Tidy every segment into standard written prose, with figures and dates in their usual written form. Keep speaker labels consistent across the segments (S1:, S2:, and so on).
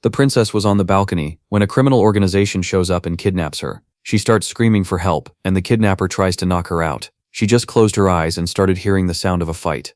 S1: The princess was on the balcony when a criminal organization shows up and kidnaps her. She starts screaming for help, and the kidnapper tries to knock her out. She just closed her eyes and started hearing the sound of a fight.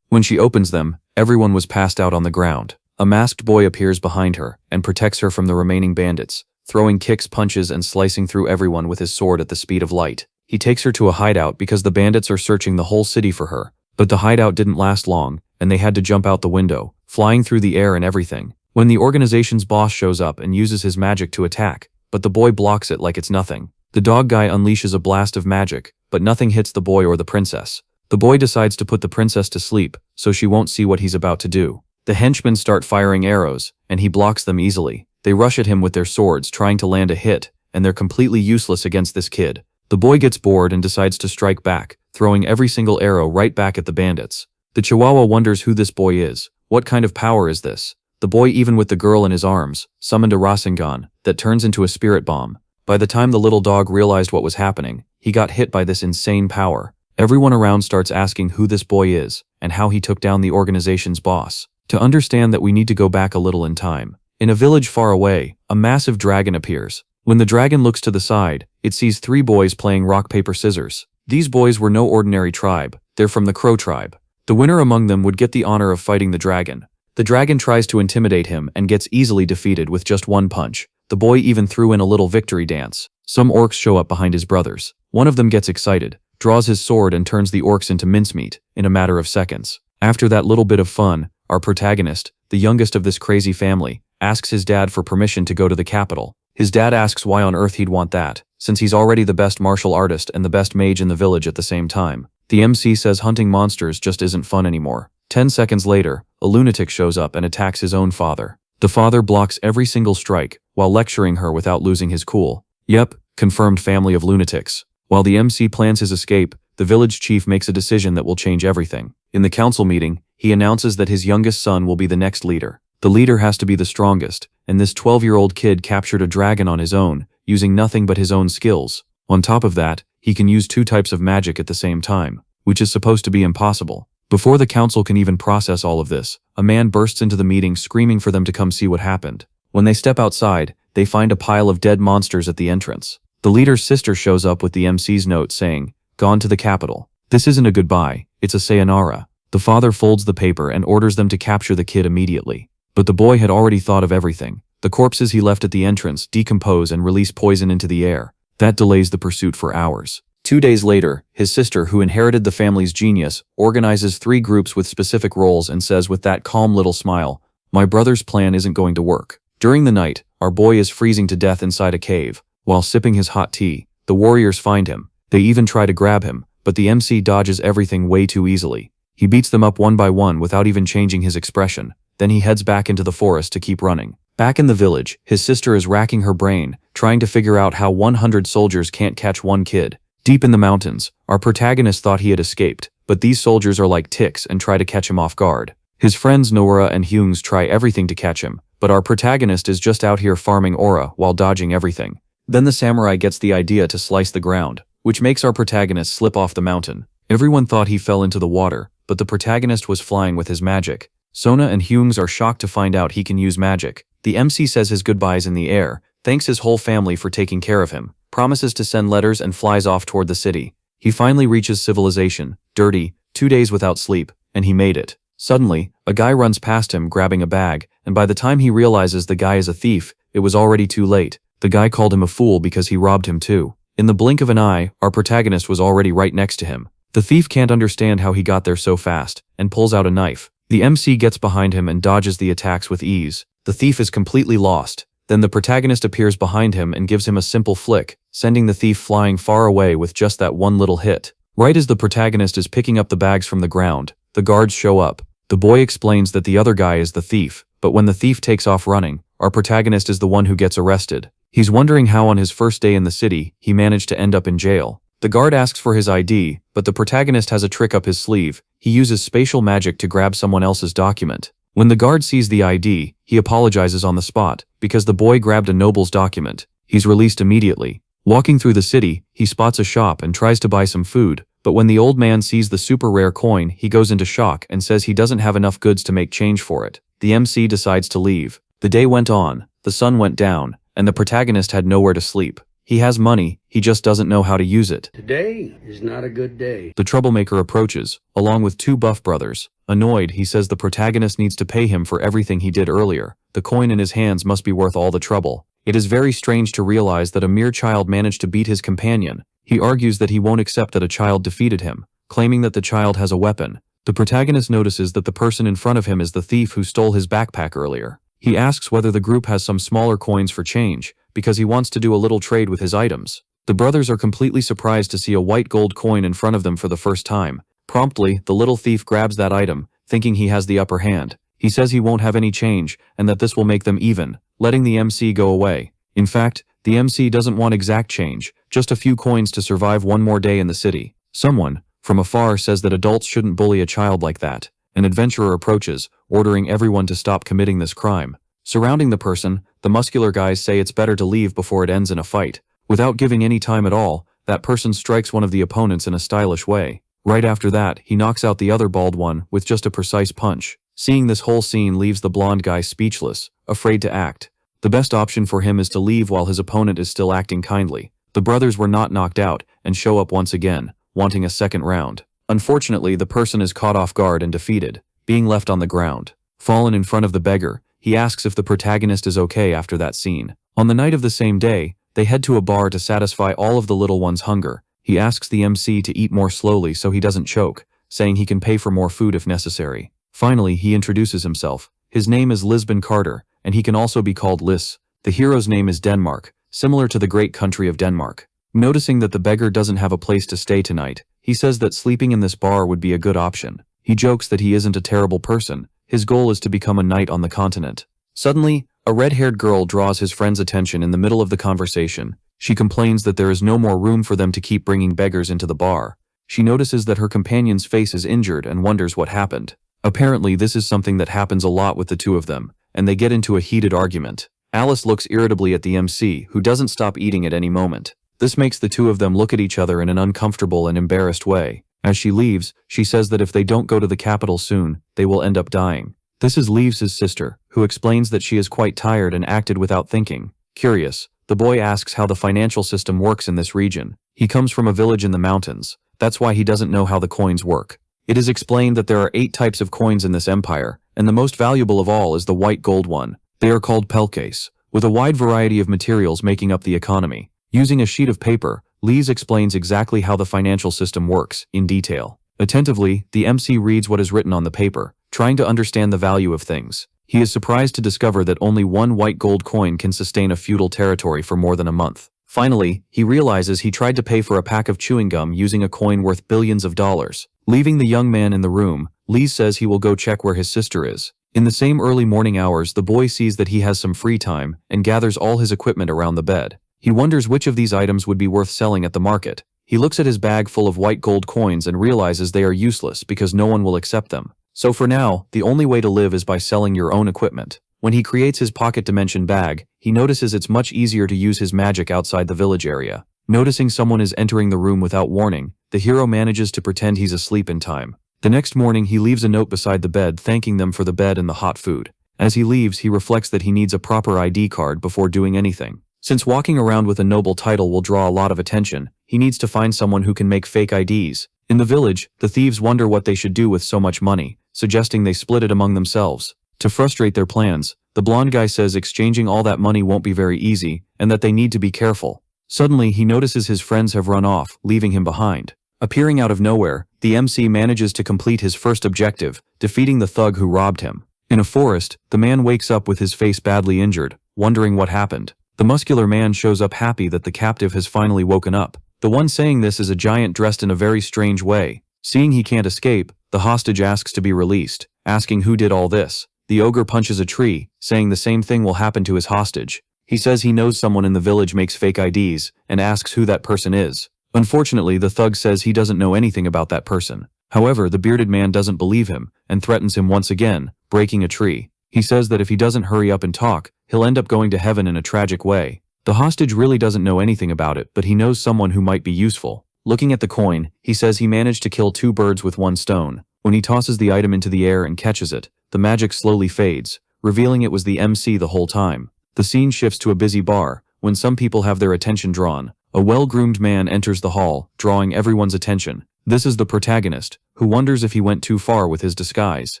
S1: When she opens them, everyone was passed out on the ground. A masked boy appears behind her and protects her from the remaining bandits, throwing kicks, punches, and slicing through everyone with his sword at the speed of light. He takes her to a hideout because the bandits are searching the whole city for her. But the hideout didn't last long, and they had to jump out the window, flying through the air and everything. When the organization's boss shows up and uses his magic to attack, but the boy blocks it like it's nothing. The dog guy unleashes a blast of magic, but nothing hits the boy or the princess. The boy decides to put the princess to sleep, so she won't see what he's about to do. The henchmen start firing arrows, and he blocks them easily. They rush at him with their swords trying to land a hit, and they're completely useless against this kid. The boy gets bored and decides to strike back, throwing every single arrow right back at the bandits. The Chihuahua wonders who this boy is. What kind of power is this? The boy, even with the girl in his arms, summoned a Rasengan that turns into a spirit bomb. By the time the little dog realized what was happening, he got hit by this insane power. Everyone around starts asking who this boy is and how he took down the organization's boss. To understand that, we need to go back a little in time. In a village far away, a massive dragon appears. When the dragon looks to the side, it sees 3 boys playing rock, paper, scissors. These boys were no ordinary tribe. They're from the Crow tribe. The winner among them would get the honor of fighting the dragon. The dragon tries to intimidate him and gets easily defeated with just one punch. The boy even threw in a little victory dance. Some orcs show up behind his brothers. One of them gets excited, draws his sword and turns the orcs into mincemeat in a matter of seconds. After that little bit of fun, our protagonist, the youngest of this crazy family, asks his dad for permission to go to the capital. His dad asks why on earth he'd want that, since he's already the best martial artist and the best mage in the village at the same time. The MC says hunting monsters just isn't fun anymore. 10 seconds later, a lunatic shows up and attacks his own father. The father blocks every single strike, while lecturing her without losing his cool. Yep, confirmed family of lunatics. While the MC plans his escape, the village chief makes a decision that will change everything. In the council meeting, he announces that his youngest son will be the next leader. The leader has to be the strongest, and this 12-year-old kid captured a dragon on his own, using nothing but his own skills. On top of that, he can use 2 types of magic at the same time, which is supposed to be impossible. Before the council can even process all of this, a man bursts into the meeting screaming for them to come see what happened. When they step outside, they find a pile of dead monsters at the entrance. The leader's sister shows up with the MC's note saying, "Gone to the capital." This isn't a goodbye, it's a sayonara. The father folds the paper and orders them to capture the kid immediately. But the boy had already thought of everything. The corpses he left at the entrance decompose and release poison into the air. That delays the pursuit for hours. 2 days later, his sister, who inherited the family's genius, organizes 3 groups with specific roles and says with that calm little smile, "My brother's plan isn't going to work." During the night, our boy is freezing to death inside a cave. While sipping his hot tea, the warriors find him. They even try to grab him, but the MC dodges everything way too easily. He beats them up one by one without even changing his expression. Then he heads back into the forest to keep running. Back in the village, his sister is racking her brain, trying to figure out how 100 soldiers can't catch one kid. Deep in the mountains, our protagonist thought he had escaped, but these soldiers are like ticks and try to catch him off guard. His friends Nora and Hyungs try everything to catch him, but our protagonist is just out here farming aura while dodging everything. Then the samurai gets the idea to slice the ground, which makes our protagonist slip off the mountain. Everyone thought he fell into the water, but the protagonist was flying with his magic. Sona and Hyungs are shocked to find out he can use magic. The MC says his goodbyes in the air, thanks his whole family for taking care of him, promises to send letters and flies off toward the city. He finally reaches civilization, dirty, 2 days without sleep, and he made it. Suddenly, a guy runs past him grabbing a bag, and by the time he realizes the guy is a thief, it was already too late. The guy called him a fool because he robbed him too. In the blink of an eye, our protagonist was already right next to him. The thief can't understand how he got there so fast, and pulls out a knife. The MC gets behind him and dodges the attacks with ease. The thief is completely lost. Then the protagonist appears behind him and gives him a simple flick, sending the thief flying far away with just that one little hit. Right as the protagonist is picking up the bags from the ground, the guards show up. The boy explains that the other guy is the thief, but when the thief takes off running, our protagonist is the one who gets arrested. He's wondering how on his first day in the city, he managed to end up in jail. The guard asks for his ID, but the protagonist has a trick up his sleeve. He uses spatial magic to grab someone else's document. When the guard sees the ID, he apologizes on the spot, because the boy grabbed a noble's document. He's released immediately. Walking through the city, he spots a shop and tries to buy some food, but when the old man sees the super rare coin, he goes into shock and says he doesn't have enough goods to make change for it. the MC decides to leave. The day went on, the sun went down, and the protagonist had nowhere to sleep. He has money, he just doesn't know how to use it.
S2: Today is not a good day.
S1: The troublemaker approaches, along with two buff brothers. Annoyed, he says the protagonist needs to pay him for everything he did earlier. The coin in his hands must be worth all the trouble. It is very strange to realize that a mere child managed to beat his companion. He argues that he won't accept that a child defeated him, claiming that the child has a weapon. The protagonist notices that the person in front of him is the thief who stole his backpack earlier. He asks whether the group has some smaller coins for change, because he wants to do a little trade with his items. The brothers are completely surprised to see a white gold coin in front of them for the first time. Promptly, the little thief grabs that item, thinking he has the upper hand. He says he won't have any change, and that this will make them even, letting the MC go away. In fact, the MC doesn't want exact change, just a few coins to survive one more day in the city. Someone, from afar, says that adults shouldn't bully a child like that. An adventurer approaches, ordering everyone to stop committing this crime. Surrounding the person, the muscular guys say it's better to leave before it ends in a fight. Without giving any time at all, that person strikes one of the opponents in a stylish way. Right after that, he knocks out the other bald one with just a precise punch. Seeing this whole scene leaves the blonde guy speechless, afraid to act. The best option for him is to leave while his opponent is still acting kindly. The brothers were not knocked out and show up once again, wanting a second round. Unfortunately, the person is caught off guard and defeated, being left on the ground. Fallen in front of the beggar, he asks if the protagonist is okay after that scene. On the night of the same day, they head to a bar to satisfy all of the little one's hunger. He asks the MC to eat more slowly so he doesn't choke, saying he can pay for more food if necessary. Finally, he introduces himself. His name is Lisbon Carter, and he can also be called Lis. The hero's name is Denmark, similar to the great country of Denmark. Noticing that the beggar doesn't have a place to stay tonight, he says that sleeping in this bar would be a good option. He jokes that he isn't a terrible person. His goal is to become a knight on the continent. Suddenly, a red-haired girl draws his friend's attention in the middle of the conversation. She complains that there is no more room for them to keep bringing beggars into the bar. She notices that her companion's face is injured and wonders what happened. Apparently, this is something that happens a lot with the two of them, and they get into a heated argument. Alice looks irritably at the MC, who doesn't stop eating at any moment. This makes the two of them look at each other in an uncomfortable and embarrassed way. As she leaves, she says that if they don't go to the capital soon, they will end up dying. This is Leaves' sister, who explains that she is quite tired and acted without thinking. Curious, the boy asks how the financial system works in this region. He comes from a village in the mountains. That's why he doesn't know how the coins work. It is explained that there are 8 types of coins in this empire, and the most valuable of all is the white gold one. They are called pelkes, with a wide variety of materials making up the economy. Using a sheet of paper, Lees explains exactly how the financial system works, in detail. Attentively, the MC reads what is written on the paper, trying to understand the value of things. He is surprised to discover that only one white gold coin can sustain a feudal territory for more than a month. Finally, he realizes he tried to pay for a pack of chewing gum using a coin worth billions of dollars. Leaving the young man in the room, Lees says he will go check where his sister is. In the same early morning hours, the boy sees that he has some free time and gathers all his equipment around the bed. He wonders which of these items would be worth selling at the market. He looks at his bag full of white gold coins and realizes they are useless because no one will accept them. So for now, the only way to live is by selling your own equipment. When he creates his pocket dimension bag, he notices it's much easier to use his magic outside the village area. Noticing someone is entering the room without warning, the hero manages to pretend he's asleep in time. The next morning, he leaves a note beside the bed thanking them for the bed and the hot food. As he leaves, he reflects that he needs a proper ID card before doing anything. Since walking around with a noble title will draw a lot of attention, he needs to find someone who can make fake IDs. In the village, the thieves wonder what they should do with so much money, suggesting they split it among themselves. To frustrate their plans, the blonde guy says exchanging all that money won't be very easy, and that they need to be careful. Suddenly, he notices his friends have run off, leaving him behind. Appearing out of nowhere, the MC manages to complete his first objective, defeating the thug who robbed him. In a forest, the man wakes up with his face badly injured, wondering what happened. The muscular man shows up happy that the captive has finally woken up. The one saying this is a giant dressed in a very strange way. Seeing he can't escape, the hostage asks to be released, asking who did all this. The ogre punches a tree, saying the same thing will happen to his hostage. He says he knows someone in the village makes fake IDs, and asks who that person is. Unfortunately, the thug says he doesn't know anything about that person. However, the bearded man doesn't believe him, and threatens him once again, breaking a tree. He says that if he doesn't hurry up and talk, he'll end up going to heaven in a tragic way. The hostage really doesn't know anything about it, but he knows someone who might be useful. Looking at the coin, he says he managed to kill 2 birds with 1 stone. When he tosses the item into the air and catches it, the magic slowly fades, revealing it was the MC the whole time. The scene shifts to a busy bar, when some people have their attention drawn. A well-groomed man enters the hall, drawing everyone's attention. This is the protagonist, who wonders if he went too far with his disguise.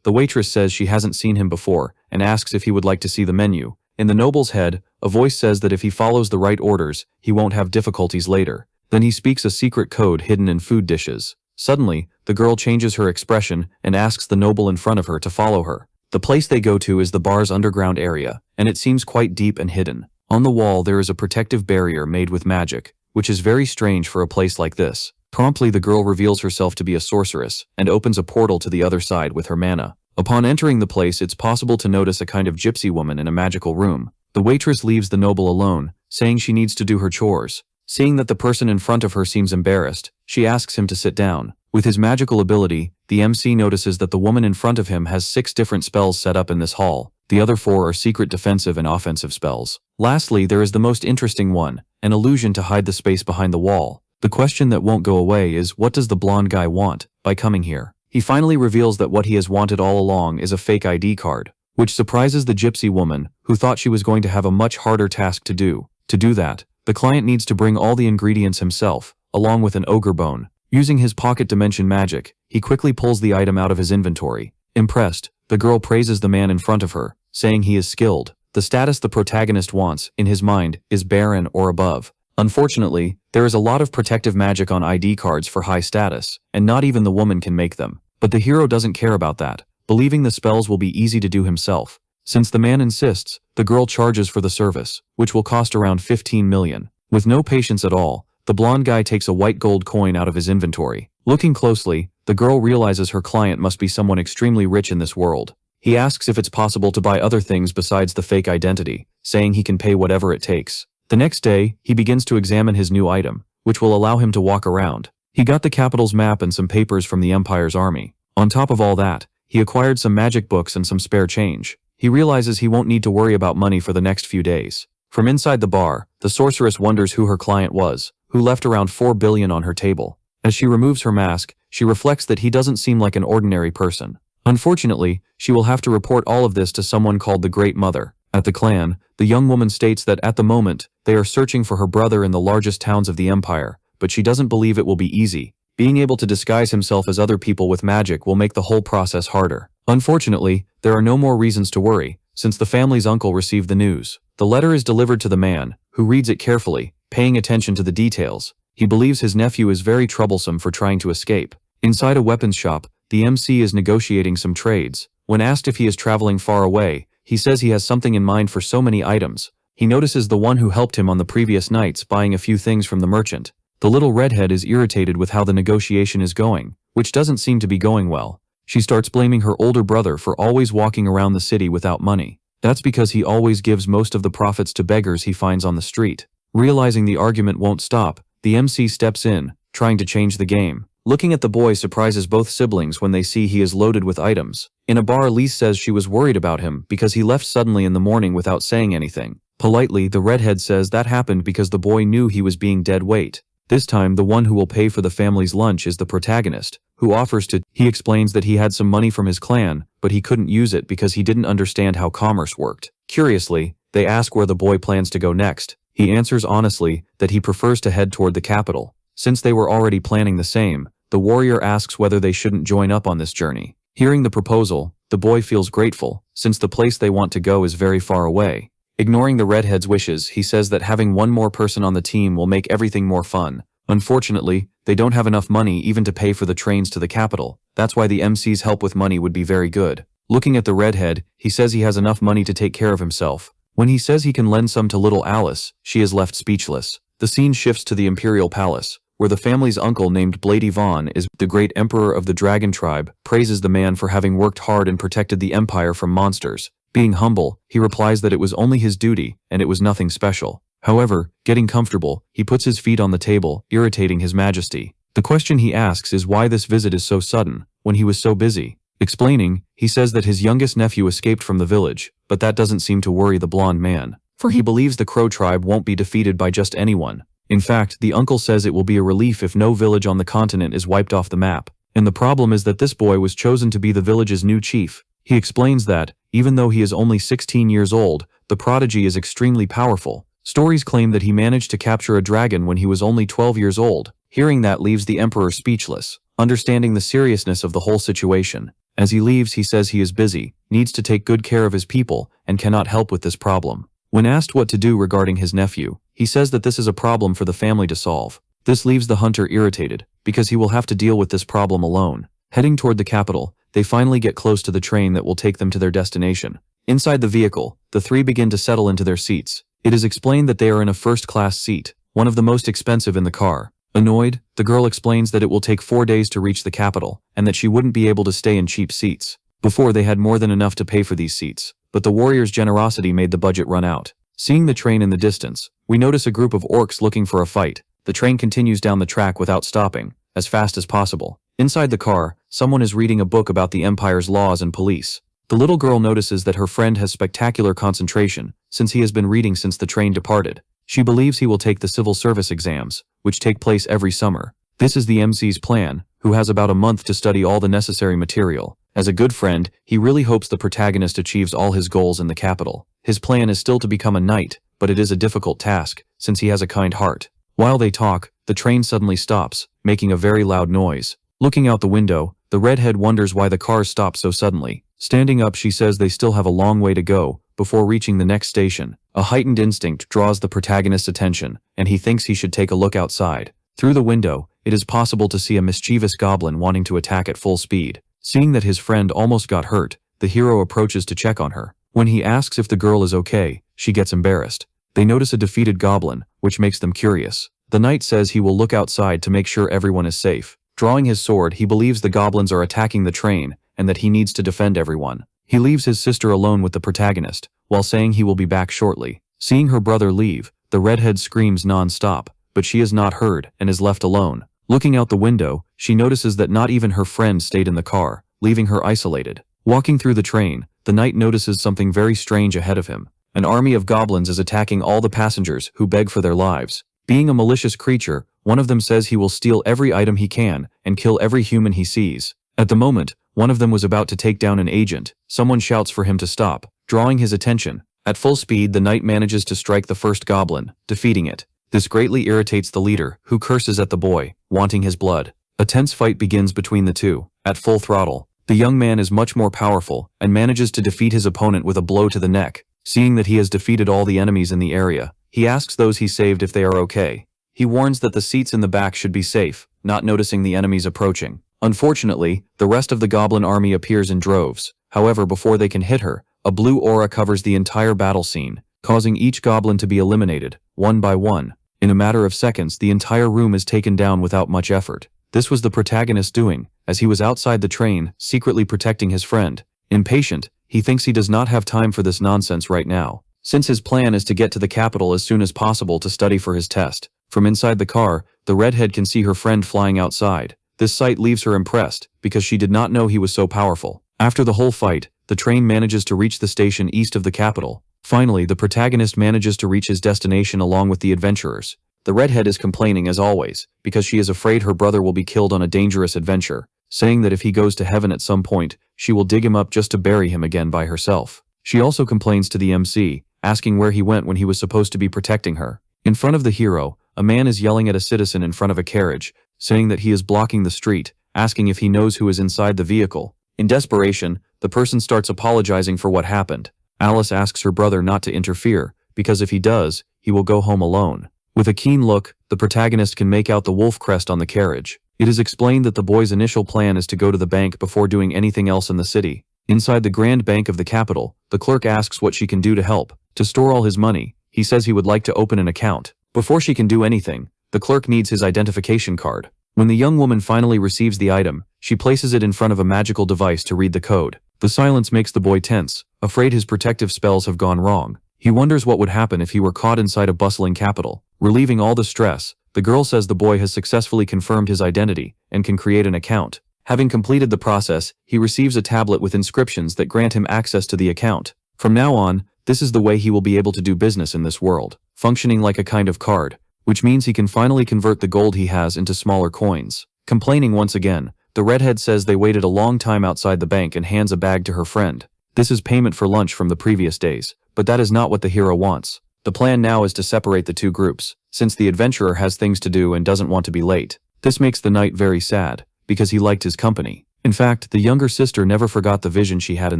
S1: The waitress says she hasn't seen him before, and asks if he would like to see the menu. In the noble's head, a voice says that if he follows the right orders, he won't have difficulties later. Then he speaks a secret code hidden in food dishes. Suddenly, the girl changes her expression and asks the noble in front of her to follow her. The place they go to is the bar's underground area, and it seems quite deep and hidden. On the wall there is a protective barrier made with magic, which is very strange for a place like this. Promptly the girl reveals herself to be a sorceress, and opens a portal to the other side with her mana. Upon entering the place, it's possible to notice a kind of gypsy woman in a magical room. The waitress leaves the noble alone, saying she needs to do her chores. Seeing that the person in front of her seems embarrassed, she asks him to sit down. With his magical ability, the MC notices that the woman in front of him has 6 different spells set up in this hall. The other 4 are secret defensive and offensive spells. Lastly, there is the most interesting one, an illusion to hide the space behind the wall. The question that won't go away is, what does the blonde guy want by coming here? He finally reveals that what he has wanted all along is a fake ID card, which surprises the gypsy woman, who thought she was going to have a much harder task to do. To do that, the client needs to bring all the ingredients himself, along with an ogre bone. Using his pocket dimension magic, he quickly pulls the item out of his inventory. Impressed, the girl praises the man in front of her, saying he is skilled. The status the protagonist wants, in his mind, is Baron or above. Unfortunately, there is a lot of protective magic on ID cards for high status, and not even the woman can make them. But the hero doesn't care about that, believing the spells will be easy to do himself. Since the man insists, the girl charges for the service, which will cost around 15 million. With no patience at all, the blonde guy takes a white gold coin out of his inventory. Looking closely, the girl realizes her client must be someone extremely rich in this world. He asks if it's possible to buy other things besides the fake identity, saying he can pay whatever it takes. The next day, he begins to examine his new item, which will allow him to walk around. He got the capital's map and some papers from the Empire's army. On top of all that, he acquired some magic books and some spare change. He realizes he won't need to worry about money for the next few days. From inside the bar, the sorceress wonders who her client was, who left around 4 billion on her table. As she removes her mask, she reflects that he doesn't seem like an ordinary person. Unfortunately, she will have to report all of this to someone called the Great Mother. At the clan, the young woman states that at the moment, they are searching for her brother in the largest towns of the Empire, but she doesn't believe it will be easy. Being able to disguise himself as other people with magic will make the whole process harder. Unfortunately, there are no more reasons to worry, since the family's uncle received the news. The letter is delivered to the man, who reads it carefully, paying attention to the details. He believes his nephew is very troublesome for trying to escape. Inside a weapons shop, the MC is negotiating some trades. When asked if he is traveling far away, he says he has something in mind for so many items. He notices the one who helped him on the previous nights buying a few things from the merchant. The little redhead is irritated with how the negotiation is going, which doesn't seem to be going well. She starts blaming her older brother for always walking around the city without money. That's because he always gives most of the profits to beggars he finds on the street. Realizing the argument won't stop, the MC steps in, trying to change the game. Looking at the boy surprises both siblings when they see he is loaded with items. In a bar, Lise says she was worried about him because he left suddenly in the morning without saying anything. Politely, the redhead says that happened because the boy knew he was being dead weight. This time, the one who will pay for the family's lunch is the protagonist, who offers to. He explains that he had some money from his clan, but he couldn't use it because he didn't understand how commerce worked. Curiously, they ask where the boy plans to go next. He answers honestly that he prefers to head toward the capital. Since they were already planning the same, the warrior asks whether they shouldn't join up on this journey. Hearing the proposal, the boy feels grateful, since the place they want to go is very far away. Ignoring the redhead's wishes, he says that having one more person on the team will make everything more fun. Unfortunately, they don't have enough money even to pay for the trains to the capital. That's why the MC's help with money would be very good. Looking at the redhead, he says he has enough money to take care of himself. When he says he can lend some to little Alice, she is left speechless. The scene shifts to the Imperial Palace, where the family's uncle named Blady Vaughn is the great emperor of the dragon tribe, praises the man for having worked hard and protected the empire from monsters. Being humble, he replies that it was only his duty, and it was nothing special. However, getting comfortable, he puts his feet on the table, irritating his majesty. The question he asks is why this visit is so sudden, when he was so busy. Explaining, he says that his youngest nephew escaped from the village, but that doesn't seem to worry the blonde man, for he believes the Crow tribe won't be defeated by just anyone. In fact, the uncle says it will be a relief if no village on the continent is wiped off the map. And the problem is that this boy was chosen to be the village's new chief. He explains that, even though he is only 16 years old, the prodigy is extremely powerful. Stories claim that he managed to capture a dragon when he was only 12 years old. Hearing that leaves the emperor speechless, understanding the seriousness of the whole situation. As he leaves, he says he is busy, needs to take good care of his people, and cannot help with this problem. When asked what to do regarding his nephew, he says that this is a problem for the family to solve. This leaves the hunter irritated, because he will have to deal with this problem alone. Heading toward the capital, they finally get close to the train that will take them to their destination. Inside the vehicle, the three begin to settle into their seats. It is explained that they are in a first-class seat, one of the most expensive in the car. Annoyed, the girl explains that it will take 4 days to reach the capital, and that she wouldn't be able to stay in cheap seats. Before, they had more than enough to pay for these seats, but the warrior's generosity made the budget run out. Seeing the train in the distance, we notice a group of orcs looking for a fight. The train continues down the track without stopping, as fast as possible. Inside the car, someone is reading a book about the Empire's laws and police. The little girl notices that her friend has spectacular concentration, since he has been reading since the train departed. She believes he will take the civil service exams, which take place every summer. This is the MC's plan, who has about a month to study all the necessary material. As a good friend, he really hopes the protagonist achieves all his goals in the capital. His plan is still to become a knight, but it is a difficult task, since he has a kind heart. While they talk, the train suddenly stops, making a very loud noise. Looking out the window, the redhead wonders why the cars stop so suddenly. Standing up, she says they still have a long way to go before reaching the next station. A heightened instinct draws the protagonist's attention, and he thinks he should take a look outside. Through the window, it is possible to see a mischievous goblin wanting to attack at full speed. Seeing that his friend almost got hurt, the hero approaches to check on her. When he asks if the girl is okay, she gets embarrassed. They notice a defeated goblin, which makes them curious. The knight says he will look outside to make sure everyone is safe. Drawing his sword, he believes the goblins are attacking the train, and that he needs to defend everyone. He leaves his sister alone with the protagonist, while saying he will be back shortly. Seeing her brother leave, the redhead screams non-stop, but she is not heard and is left alone. Looking out the window, she notices that not even her friend stayed in the car, leaving her isolated. Walking through the train, the knight notices something very strange ahead of him. An army of goblins is attacking all the passengers who beg for their lives. Being a malicious creature, one of them says he will steal every item he can and kill every human he sees. At the moment, one of them was about to take down an agent. Someone shouts for him to stop, drawing his attention. At full speed, the knight manages to strike the first goblin, defeating it. This greatly irritates the leader, who curses at the boy, wanting his blood. A tense fight begins between the two. At full throttle, the young man is much more powerful and manages to defeat his opponent with a blow to the neck. Seeing that he has defeated all the enemies in the area, he asks those he saved if they are okay. He warns that the seats in the back should be safe, not noticing the enemies approaching. Unfortunately, the rest of the goblin army appears in droves. However, before they can hit her, a blue aura covers the entire battle scene, causing each goblin to be eliminated, one by one. In a matter of seconds, the entire room is taken down without much effort. This was the protagonist doing, as he was outside the train, secretly protecting his friend. Impatient, he thinks he does not have time for this nonsense right now, since his plan is to get to the capital as soon as possible to study for his test. From inside the car, the redhead can see her friend flying outside. This sight leaves her impressed, because she did not know he was so powerful. After the whole fight, the train manages to reach the station east of the capital. Finally, the protagonist manages to reach his destination along with the adventurers. The redhead is complaining as always, because she is afraid her brother will be killed on a dangerous adventure, saying that if he goes to heaven at some point, she will dig him up just to bury him again by herself. She also complains to the MC, asking where he went when he was supposed to be protecting her. In front of the hero, a man is yelling at a citizen in front of a carriage, saying that he is blocking the street, asking if he knows who is inside the vehicle. In desperation, the person starts apologizing for what happened. Alice asks her brother not to interfere, because if he does, he will go home alone. With a keen look, the protagonist can make out the wolf crest on the carriage. It is explained that the boy's initial plan is to go to the bank before doing anything else in the city. Inside the Grand Bank of the capital, the clerk asks what she can do to help. To store all his money, he says he would like to open an account. Before she can do anything, the clerk needs his identification card. When the young woman finally receives the item, she places it in front of a magical device to read the code. The silence makes the boy tense, afraid his protective spells have gone wrong. He wonders what would happen if he were caught inside a bustling capital. Relieving all the stress, the girl says the boy has successfully confirmed his identity and can create an account. Having completed the process, he receives a tablet with inscriptions that grant him access to the account. From now on, this is the way he will be able to do business in this world, functioning like a kind of card, which means he can finally convert the gold he has into smaller coins. Complaining once again, the redhead says they waited a long time outside the bank and hands a bag to her friend. This is payment for lunch from the previous days, but that is not what the hero wants. The plan now is to separate the two groups, since the adventurer has things to do and doesn't want to be late. This makes the knight very sad, because he liked his company. In fact, the younger sister never forgot the vision she had in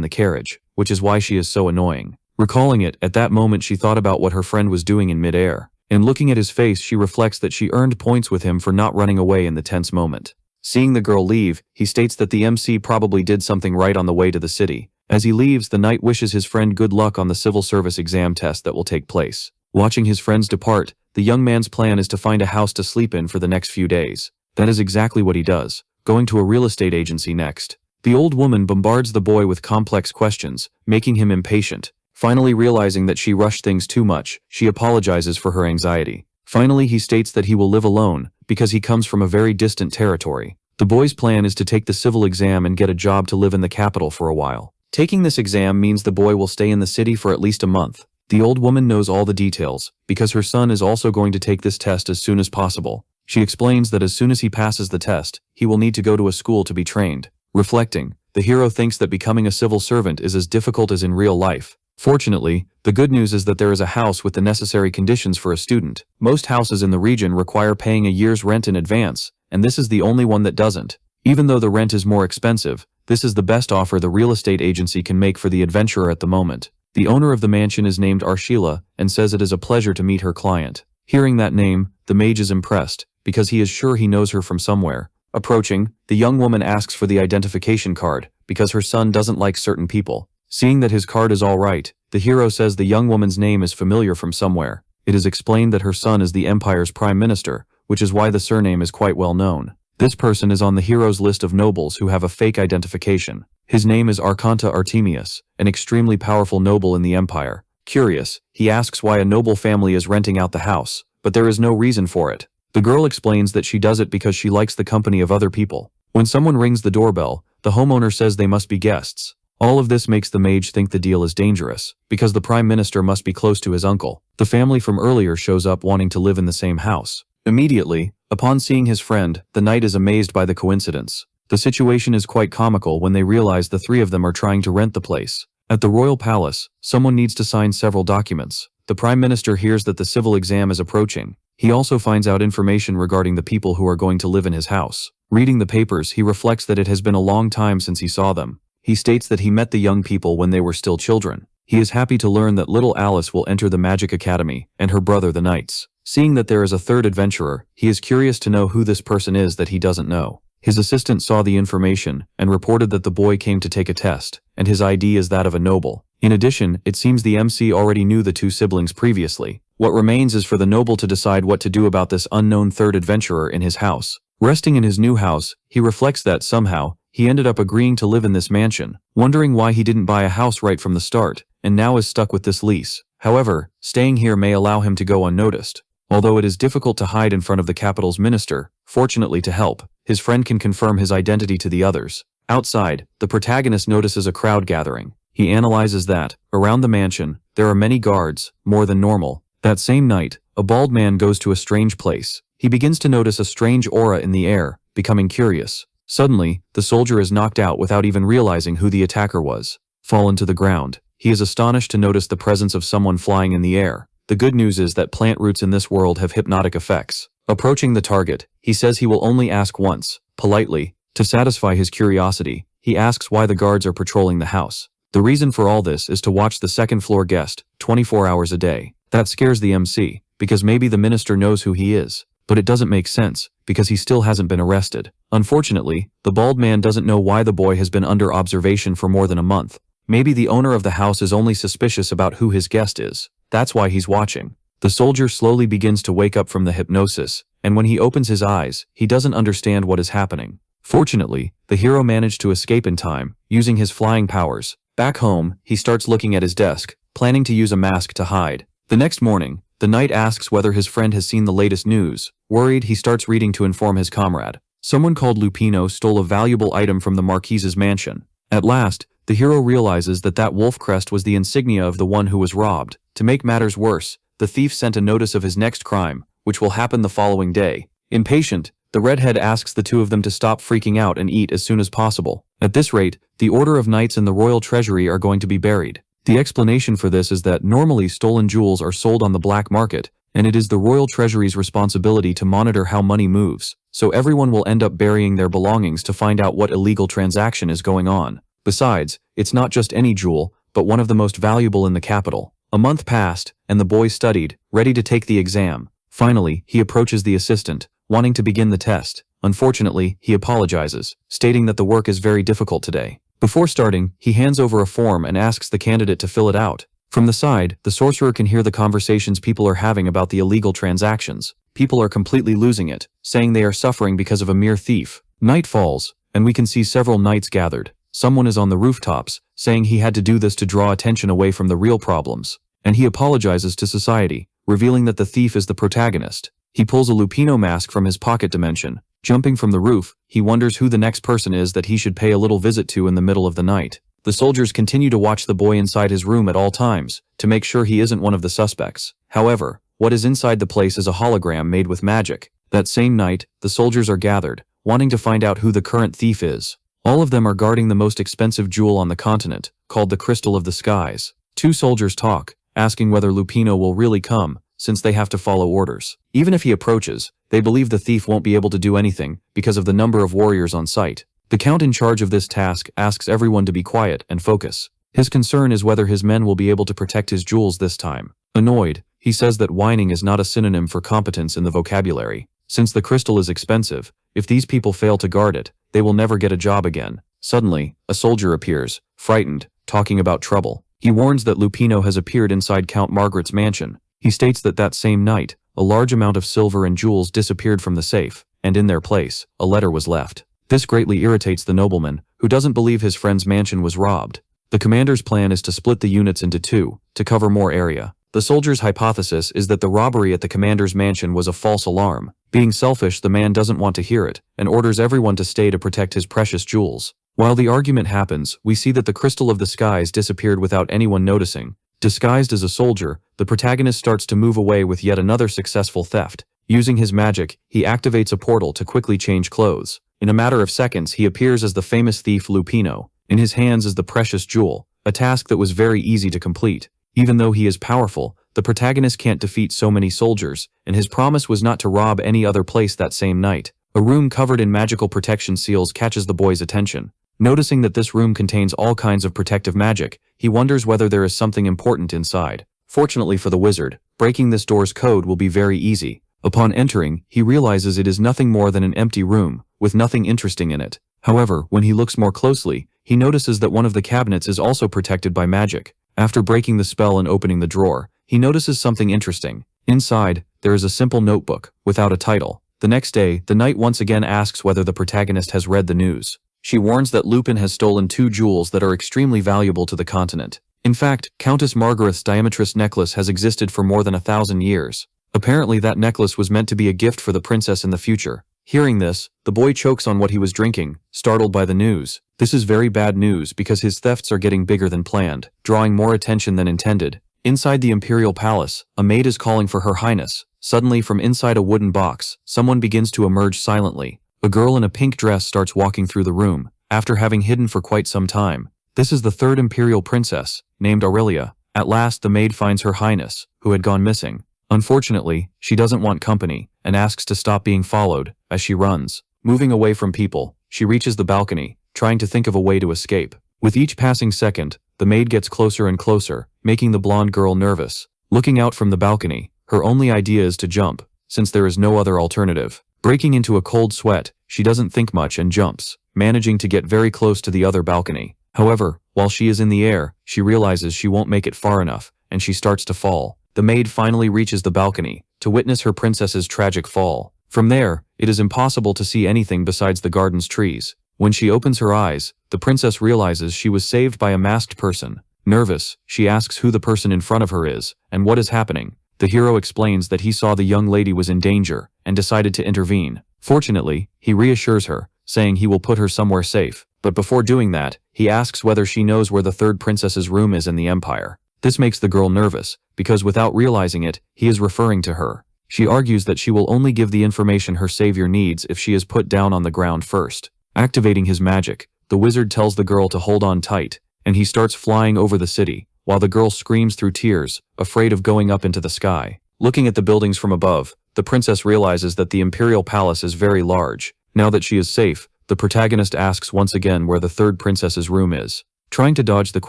S1: the carriage, which is why she is so annoying. Recalling it, at that moment she thought about what her friend was doing in mid-air. And looking at his face, she reflects that she earned points with him for not running away in the tense moment. Seeing the girl leave, he states that the MC probably did something right on the way to the city. As he leaves, the knight wishes his friend good luck on the civil service exam test that will take place. Watching his friends depart, the young man's plan is to find a house to sleep in for the next few days. That is exactly what he does, going to a real estate agency next. The old woman bombards the boy with complex questions, making him impatient. Finally realizing that she rushed things too much, she apologizes for her anxiety. Finally, he states that he will live alone, because he comes from a very distant territory. The boy's plan is to take the civil exam and get a job to live in the capital for a while. Taking this exam means the boy will stay in the city for at least a month. The old woman knows all the details, because her son is also going to take this test as soon as possible. She explains that as soon as he passes the test, he will need to go to a school to be trained. Reflecting, the hero thinks that becoming a civil servant is as difficult as in real life. Fortunately, the good news is that there is a house with the necessary conditions for a student. Most houses in the region require paying a year's rent in advance, and this is the only one that doesn't. Even though the rent is more expensive, this is the best offer the real estate agency can make for the adventurer at the moment. The owner of the mansion is named Arshila and says it is a pleasure to meet her client. Hearing that name, the mage is impressed, because he is sure he knows her from somewhere. Approaching, the young woman asks for the identification card, because her son doesn't like certain people. Seeing that his card is all right, the hero says the young woman's name is familiar from somewhere. It is explained that her son is the Empire's prime minister, which is why the surname is quite well known. This person is on the hero's list of nobles who have a fake identification. His name is Archonta Artemius, an extremely powerful noble in the Empire. Curious, he asks why a noble family is renting out the house, but there is no reason for it. The girl explains that she does it because she likes the company of other people. When someone rings the doorbell, the homeowner says they must be guests. All of this makes the mage think the deal is dangerous, because the prime minister must be close to his uncle. The family from earlier shows up wanting to live in the same house. Immediately, upon seeing his friend, the knight is amazed by the coincidence. The situation is quite comical when they realize the three of them are trying to rent the place. At the royal palace, someone needs to sign several documents. The prime minister hears that the civil exam is approaching. He also finds out information regarding the people who are going to live in his house. Reading the papers, he reflects that it has been a long time since he saw them. He states that he met the young people when they were still children. He is happy to learn that little Alice will enter the Magic Academy, and her brother the Knights. Seeing that there is a third adventurer, he is curious to know who this person is that he doesn't know. His assistant saw the information, and reported that the boy came to take a test, and his ID is that of a noble. In addition, it seems the MC already knew the two siblings previously. What remains is for the noble to decide what to do about this unknown third adventurer in his house. Resting in his new house, he reflects that somehow, he ended up agreeing to live in this mansion, wondering why he didn't buy a house right from the start, and now is stuck with this lease. However, staying here may allow him to go unnoticed. Although it is difficult to hide in front of the capital's minister, fortunately to help, his friend can confirm his identity to the others. Outside, the protagonist notices a crowd gathering. He analyzes that, around the mansion, there are many guards, more than normal. That same night, a bald man goes to a strange place. He begins to notice a strange aura in the air, becoming curious. Suddenly, the soldier is knocked out without even realizing who the attacker was. Fallen to the ground, he is astonished to notice the presence of someone flying in the air. The good news is that plant roots in this world have hypnotic effects. Approaching the target, he says he will only ask once, politely. To satisfy his curiosity, he asks why the guards are patrolling the house. The reason for all this is to watch the second-floor guest, 24 hours a day. That scares the MC, because maybe the minister knows who he is. But it doesn't make sense, because he still hasn't been arrested. Unfortunately, the bald man doesn't know why the boy has been under observation for more than a month. Maybe the owner of the house is only suspicious about who his guest is. That's why he's watching. The soldier slowly begins to wake up from the hypnosis, and when he opens his eyes, he doesn't understand what is happening. Fortunately, the hero managed to escape in time, using his flying powers. Back home, he starts looking at his desk, planning to use a mask to hide. The next morning, the knight asks whether his friend has seen the latest news. Worried, he starts reading to inform his comrade. Someone called Lupino stole a valuable item from the Marquise's mansion. At last, the hero realizes that that wolf crest was the insignia of the one who was robbed. To make matters worse, the thief sent a notice of his next crime, which will happen the following day. Impatient, The redhead asks the two of them to stop freaking out and eat as soon as possible. At this rate, the Order of Knights and the Royal Treasury are going to be buried. The explanation for this is that normally stolen jewels are sold on the black market, and it is the Royal Treasury's responsibility to monitor how money moves, so everyone will end up burying their belongings to find out what illegal transaction is going on. Besides, it's not just any jewel, but one of the most valuable in the capital. A month passed, and the boy studied, ready to take the exam. Finally, he approaches the assistant, wanting to begin the test. Unfortunately, he apologizes, stating that the work is very difficult today. Before starting, he hands over a form and asks the candidate to fill it out. From the side, the sorcerer can hear the conversations people are having about the illegal transactions. People are completely losing it, saying they are suffering because of a mere thief. Night falls, and we can see several knights gathered. Someone is on the rooftops, saying he had to do this to draw attention away from the real problems. And he apologizes to society, revealing that the thief is the protagonist. He pulls a Lupino mask from his pocket dimension. Jumping from the roof, he wonders who the next person is that he should pay a little visit to in the middle of the night. The soldiers continue to watch the boy inside his room at all times, to make sure he isn't one of the suspects. However, what is inside the place is a hologram made with magic. That same night, the soldiers are gathered, wanting to find out who the current thief is. All of them are guarding the most expensive jewel on the continent, called the Crystal of the Skies. Two soldiers talk, asking whether Lupino will really come, since they have to follow orders. Even if he approaches, they believe the thief won't be able to do anything because of the number of warriors on site. The count in charge of this task asks everyone to be quiet and focus. His concern is whether his men will be able to protect his jewels this time. Annoyed, he says that whining is not a synonym for competence in the vocabulary. Since the crystal is expensive, if these people fail to guard it, they will never get a job again. Suddenly, a soldier appears, frightened, talking about trouble. He warns that Lupino has appeared inside Count Margaret's mansion. He states that that same night, a large amount of silver and jewels disappeared from the safe, and in their place, a letter was left. This greatly irritates the nobleman, who doesn't believe his friend's mansion was robbed. The commander's plan is to split the units into two, to cover more area. The soldier's hypothesis is that the robbery at the commander's mansion was a false alarm. Being selfish, the man doesn't want to hear it, and orders everyone to stay to protect his precious jewels. While the argument happens, we see that the Crystal of the Skies disappeared without anyone noticing. Disguised as a soldier, the protagonist starts to move away with yet another successful theft. Using his magic, he activates a portal to quickly change clothes. In a matter of seconds, he appears as the famous thief Lupino. In his hands is the precious jewel, a task that was very easy to complete. Even though he is powerful, the protagonist can't defeat so many soldiers, and his promise was not to rob any other place that same night. A room covered in magical protection seals catches the boy's attention. Noticing that this room contains all kinds of protective magic, he wonders whether there is something important inside. Fortunately for the wizard, breaking this door's code will be very easy. Upon entering, he realizes it is nothing more than an empty room, with nothing interesting in it. However, when he looks more closely, he notices that one of the cabinets is also protected by magic. After breaking the spell and opening the drawer, he notices something interesting. Inside, there is a simple notebook, without a title. The next day, the knight once again asks whether the protagonist has read the news. She warns that Lupin has stolen two jewels that are extremely valuable to the continent. In fact, Countess Margaret's diametrist necklace has existed for more than 1,000 years. Apparently that necklace was meant to be a gift for the princess in the future. Hearing this, the boy chokes on what he was drinking, startled by the news. This is very bad news because his thefts are getting bigger than planned, drawing more attention than intended. Inside the imperial palace, a maid is calling for Her Highness. Suddenly, from inside a wooden box, someone begins to emerge silently. A girl in a pink dress starts walking through the room, after having hidden for quite some time. This is the third imperial princess, named Aurelia. At last, the maid finds Her Highness, who had gone missing. Unfortunately, she doesn't want company, and asks to stop being followed, as she runs. Moving away from people, she reaches the balcony, trying to think of a way to escape. With each passing second, the maid gets closer and closer, making the blonde girl nervous. Looking out from the balcony, her only idea is to jump, since there is no other alternative. Breaking into a cold sweat, she doesn't think much and jumps, managing to get very close to the other balcony. However, while she is in the air, she realizes she won't make it far enough, and she starts to fall. The maid finally reaches the balcony, to witness her princess's tragic fall. From there, it is impossible to see anything besides the garden's trees. When she opens her eyes, the princess realizes she was saved by a masked person. Nervous, she asks who the person in front of her is, and what is happening. The hero explains that he saw the young lady was in danger, and decided to intervene. Fortunately, he reassures her, saying he will put her somewhere safe. But before doing that, he asks whether she knows where the third princess's room is in the empire. This makes the girl nervous, because without realizing it, he is referring to her. She argues that she will only give the information her savior needs if she is put down on the ground first. Activating his magic, the wizard tells the girl to hold on tight, and he starts flying over the city, while the girl screams through tears, afraid of going up into the sky. Looking at the buildings from above, the princess realizes that the imperial palace is very large. Now that she is safe, the protagonist asks once again where the third princess's room is. Trying to dodge the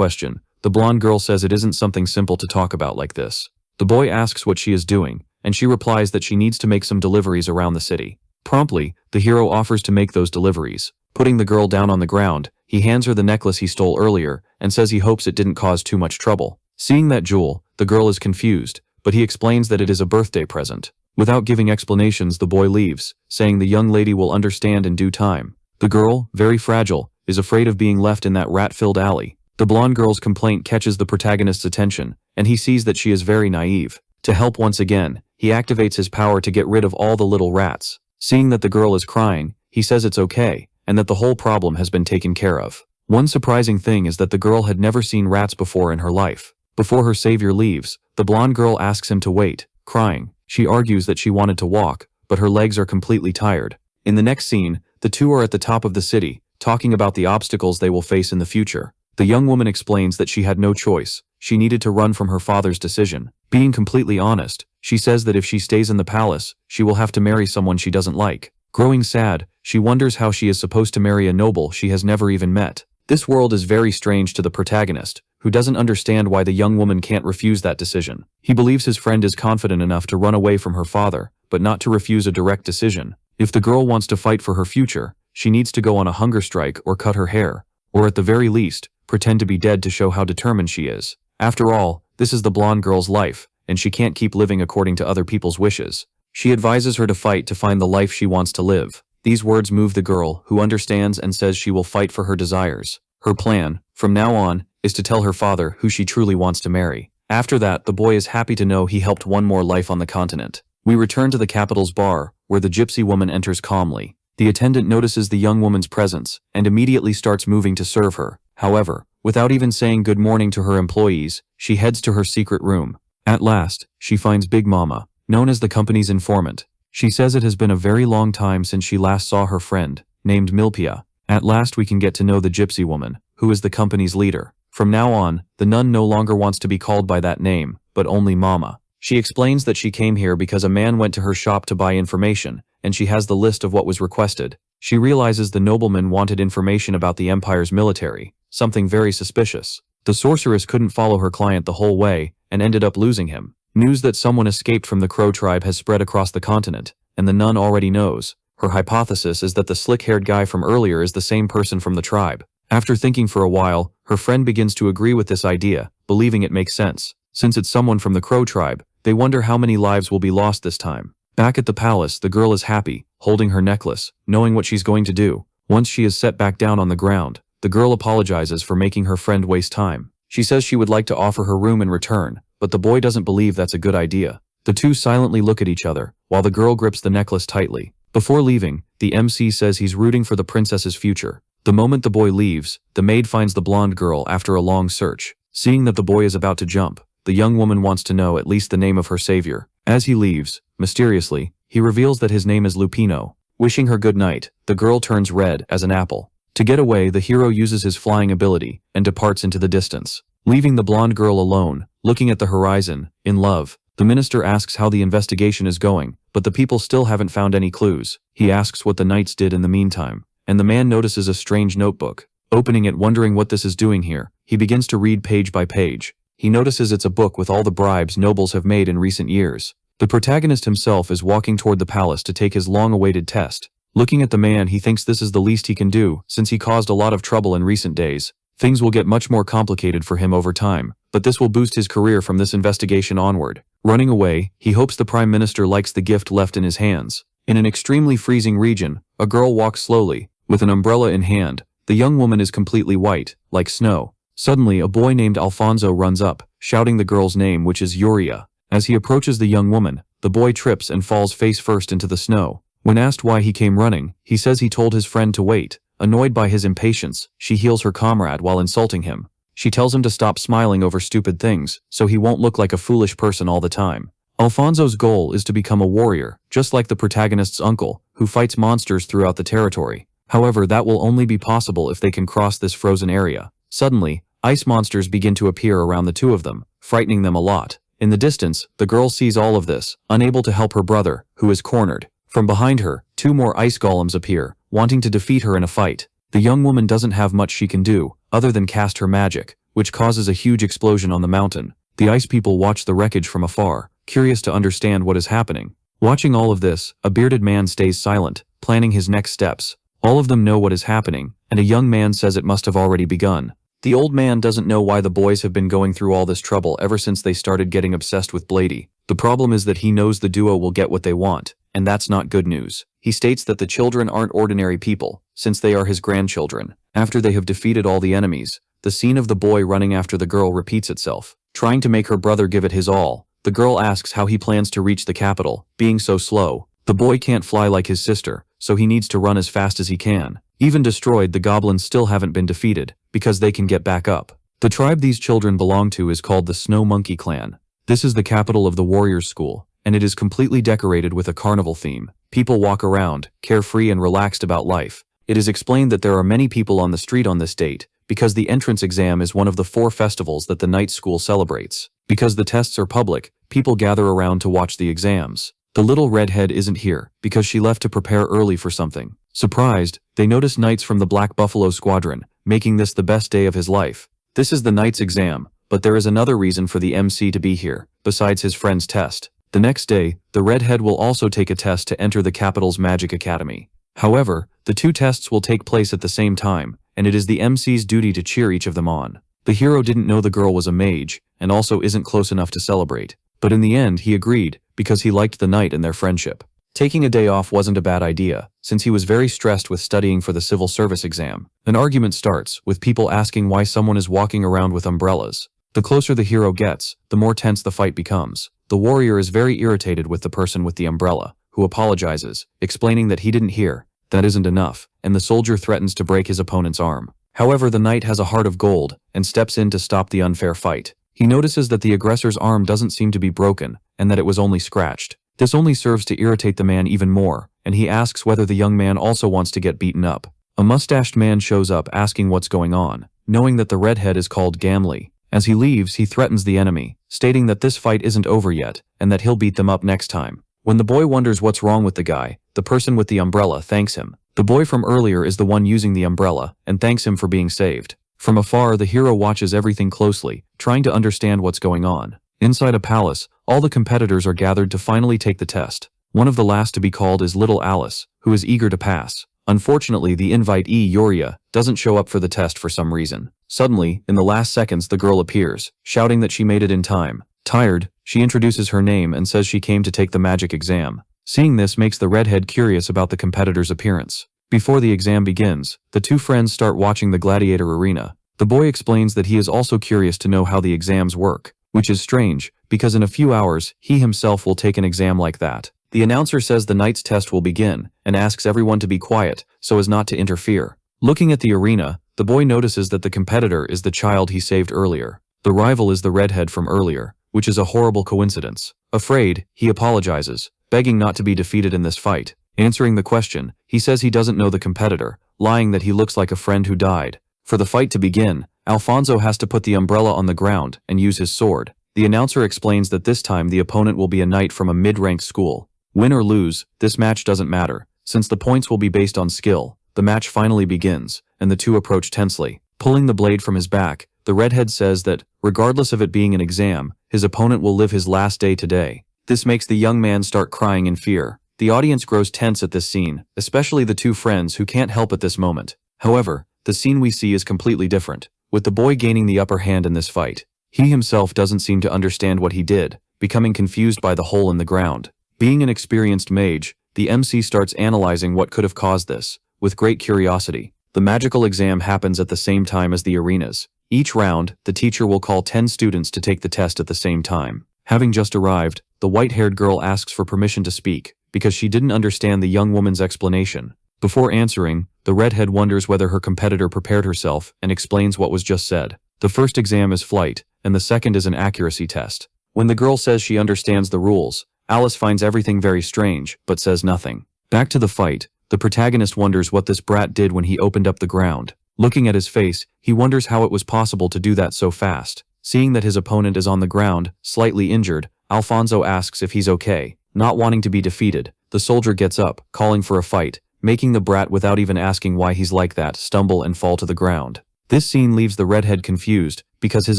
S1: question, the blonde girl says it isn't something simple to talk about like this. The boy asks what she is doing, and she replies that she needs to make some deliveries around the city. Promptly, the hero offers to make those deliveries. Putting the girl down on the ground, he hands her the necklace he stole earlier and says he hopes it didn't cause too much trouble. Seeing that jewel, the girl is confused, but he explains that it is a birthday present. Without giving explanations, the boy leaves, saying the young lady will understand in due time. The girl, very fragile, is afraid of being left in that rat-filled alley. The blonde girl's complaint catches the protagonist's attention, and he sees that she is very naive. To help once again, he activates his power to get rid of all the little rats. Seeing that the girl is crying, he says it's okay, and that the whole problem has been taken care of. One surprising thing is that the girl had never seen rats before in her life. Before her savior leaves, the blonde girl asks him to wait, crying. She argues that she wanted to walk, but her legs are completely tired. In the next scene, the two are at the top of the city, talking about the obstacles they will face in the future. The young woman explains that she had no choice. She needed to run from her father's decision. Being completely honest, she says that if she stays in the palace, she will have to marry someone she doesn't like. Growing sad, she wonders how she is supposed to marry a noble she has never even met. This world is very strange to the protagonist, who doesn't understand why the young woman can't refuse that decision. He believes his friend is confident enough to run away from her father, but not to refuse a direct decision. If the girl wants to fight for her future, she needs to go on a hunger strike or cut her hair, or at the very least, pretend to be dead to show how determined she is. After all, this is the blonde girl's life, and she can't keep living according to other people's wishes. She advises her to fight to find the life she wants to live. These words move the girl, who understands and says she will fight for her desires. Her plan, from now on, is to tell her father who she truly wants to marry. After that, the boy is happy to know he helped one more life on the continent. We return to the capital's bar, where the gypsy woman enters calmly. The attendant notices the young woman's presence, and immediately starts moving to serve her. However, without even saying good morning to her employees, she heads to her secret room. At last, she finds Big Mama, known as the company's informant. She says it has been a very long time since she last saw her friend, named Milpia. At last we can get to know the gypsy woman, who is the company's leader. From now on, the nun no longer wants to be called by that name, but only Mama. She explains that she came here because a man went to her shop to buy information, and she has the list of what was requested. She realizes the nobleman wanted information about the Empire's military, something very suspicious. The sorceress couldn't follow her client the whole way, and ended up losing him. News that someone escaped from the Crow tribe has spread across the continent, and the nun already knows. Her hypothesis is that the slick-haired guy from earlier is the same person from the tribe. After thinking for a while, her friend begins to agree with this idea, believing it makes sense. Since it's someone from the Crow tribe, they wonder how many lives will be lost this time. Back at the palace, the girl is happy, holding her necklace, knowing what she's going to do. Once she is set back down on the ground, the girl apologizes for making her friend waste time. She says she would like to offer her room in return, but the boy doesn't believe that's a good idea. The two silently look at each other, while the girl grips the necklace tightly. Before leaving, the MC says he's rooting for the princess's future. The moment the boy leaves, the maid finds the blonde girl after a long search. Seeing that the boy is about to jump, the young woman wants to know at least the name of her savior. As he leaves, mysteriously, he reveals that his name is Lupino. Wishing her good night, the girl turns red as an apple. To get away, the hero uses his flying ability and departs into the distance. Leaving the blonde girl alone, looking at the horizon, in love, the minister asks how the investigation is going, but the people still haven't found any clues. He asks what the knights did in the meantime, and the man notices a strange notebook. Opening it, wondering what this is doing here, he begins to read page by page. He notices it's a book with all the bribes nobles have made in recent years. The protagonist himself is walking toward the palace to take his long-awaited test. Looking at the man, he thinks this is the least he can do, since he caused a lot of trouble in recent days. Things will get much more complicated for him over time, but this will boost his career from this investigation onward. Running away, he hopes the Prime Minister likes the gift left in his hands. In an extremely freezing region, a girl walks slowly, with an umbrella in hand. The young woman is completely white, like snow. Suddenly, a boy named Alfonso runs up, shouting the girl's name, which is Yuria. As he approaches the young woman, the boy trips and falls face first into the snow. When asked why he came running, he says he told his friend to wait. Annoyed by his impatience, she heals her comrade while insulting him. She tells him to stop smiling over stupid things, so he won't look like a foolish person all the time. Alfonso's goal is to become a warrior, just like the protagonist's uncle, who fights monsters throughout the territory. However, that will only be possible if they can cross this frozen area. Suddenly, ice monsters begin to appear around the two of them, frightening them a lot. In the distance, the girl sees all of this, unable to help her brother, who is cornered. From behind her, two more ice golems appear, wanting to defeat her in a fight. The young woman doesn't have much she can do, other than cast her magic, which causes a huge explosion on the mountain. The ice people watch the wreckage from afar, curious to understand what is happening. Watching all of this, a bearded man stays silent, planning his next steps. All of them know what is happening, and a young man says it must have already begun. The old man doesn't know why the boys have been going through all this trouble ever since they started getting obsessed with Blady. The problem is that he knows the duo will get what they want, and that's not good news. He states that the children aren't ordinary people, since they are his grandchildren. After they have defeated all the enemies, the scene of the boy running after the girl repeats itself. Trying to make her brother give it his all, the girl asks how he plans to reach the capital, being so slow. The boy can't fly like his sister, so he needs to run as fast as he can. Even destroyed, the goblins still haven't been defeated, because they can get back up. The tribe these children belong to is called the Snow Monkey Clan. This is the capital of the Warriors School, and it is completely decorated with a carnival theme. People walk around, carefree and relaxed about life. It is explained that there are many people on the street on this date, because the entrance exam is one of the 4 festivals that the night school celebrates. Because the tests are public, people gather around to watch the exams. The little redhead isn't here, because she left to prepare early for something. Surprised, they notice Knights from the Black Buffalo Squadron, making this the best day of his life. This is the Knight's exam, but there is another reason for the MC to be here, besides his friend's test. The next day, the redhead will also take a test to enter the capital's magic academy. However, the 2 tests will take place at the same time, and it is the MC's duty to cheer each of them on. The hero didn't know the girl was a mage, and also isn't close enough to celebrate. But in the end, he agreed, because he liked the knight and their friendship. Taking a day off wasn't a bad idea, since he was very stressed with studying for the civil service exam. An argument starts, with people asking why someone is walking around with umbrellas. The closer the hero gets, the more tense the fight becomes. The warrior is very irritated with the person with the umbrella, who apologizes, explaining that he didn't hear. That isn't enough, and the soldier threatens to break his opponent's arm. However, the knight has a heart of gold, and steps in to stop the unfair fight. He notices that the aggressor's arm doesn't seem to be broken, and that it was only scratched. This only serves to irritate the man even more, and he asks whether the young man also wants to get beaten up. A mustached man shows up asking what's going on, knowing that the redhead is called Gamli. As he leaves, he threatens the enemy, stating that this fight isn't over yet, and that he'll beat them up next time. When the boy wonders what's wrong with the guy, the person with the umbrella thanks him. The boy from earlier is the one using the umbrella, and thanks him for being saved. From afar, the hero watches everything closely, trying to understand what's going on. Inside a palace, all the competitors are gathered to finally take the test. One of the last to be called is little Alice, who is eager to pass. Unfortunately, the invitee, Yoria, doesn't show up for the test for some reason. Suddenly, in the last seconds, the girl appears, shouting that she made it in time. Tired, she introduces her name and says she came to take the magic exam. Seeing this makes the redhead curious about the competitor's appearance. Before the exam begins, the 2 friends start watching the gladiator arena. The boy explains that he is also curious to know how the exams work, which is strange, because in a few hours, he himself will take an exam like that. The announcer says the knight's test will begin, and asks everyone to be quiet, so as not to interfere. Looking at the arena, the boy notices that the competitor is the child he saved earlier. The rival is the redhead from earlier, which is a horrible coincidence. Afraid, he apologizes, begging not to be defeated in this fight. Answering the question, he says he doesn't know the competitor, lying that he looks like a friend who died. For the fight to begin, Alfonso has to put the umbrella on the ground and use his sword. The announcer explains that this time the opponent will be a knight from a mid-ranked school. Win or lose, this match doesn't matter, since the points will be based on skill. The match finally begins, and the 2 approach tensely. Pulling the blade from his back, the redhead says that, regardless of it being an exam, his opponent will live his last day today. This makes the young man start crying in fear. The audience grows tense at this scene, especially the 2 friends who can't help at this moment. However, the scene we see is completely different, with the boy gaining the upper hand in this fight. He himself doesn't seem to understand what he did, becoming confused by the hole in the ground. Being an experienced mage, the MC starts analyzing what could have caused this, with great curiosity. The magical exam happens at the same time as the arenas. Each round, the teacher will call 10 students to take the test at the same time. Having just arrived, the white-haired girl asks for permission to speak, because she didn't understand the young woman's explanation. Before answering, the redhead wonders whether her competitor prepared herself and explains what was just said. The first exam is flight, and the second is an accuracy test. When the girl says she understands the rules, Alice finds everything very strange, but says nothing. Back to the fight, the protagonist wonders what this brat did when he opened up the ground. Looking at his face, he wonders how it was possible to do that so fast. Seeing that his opponent is on the ground, slightly injured, Alfonso asks if he's okay. Not wanting to be defeated, the soldier gets up, calling for a fight, making the brat, without even asking why he's like that, stumble and fall to the ground. This scene leaves the redhead confused, because his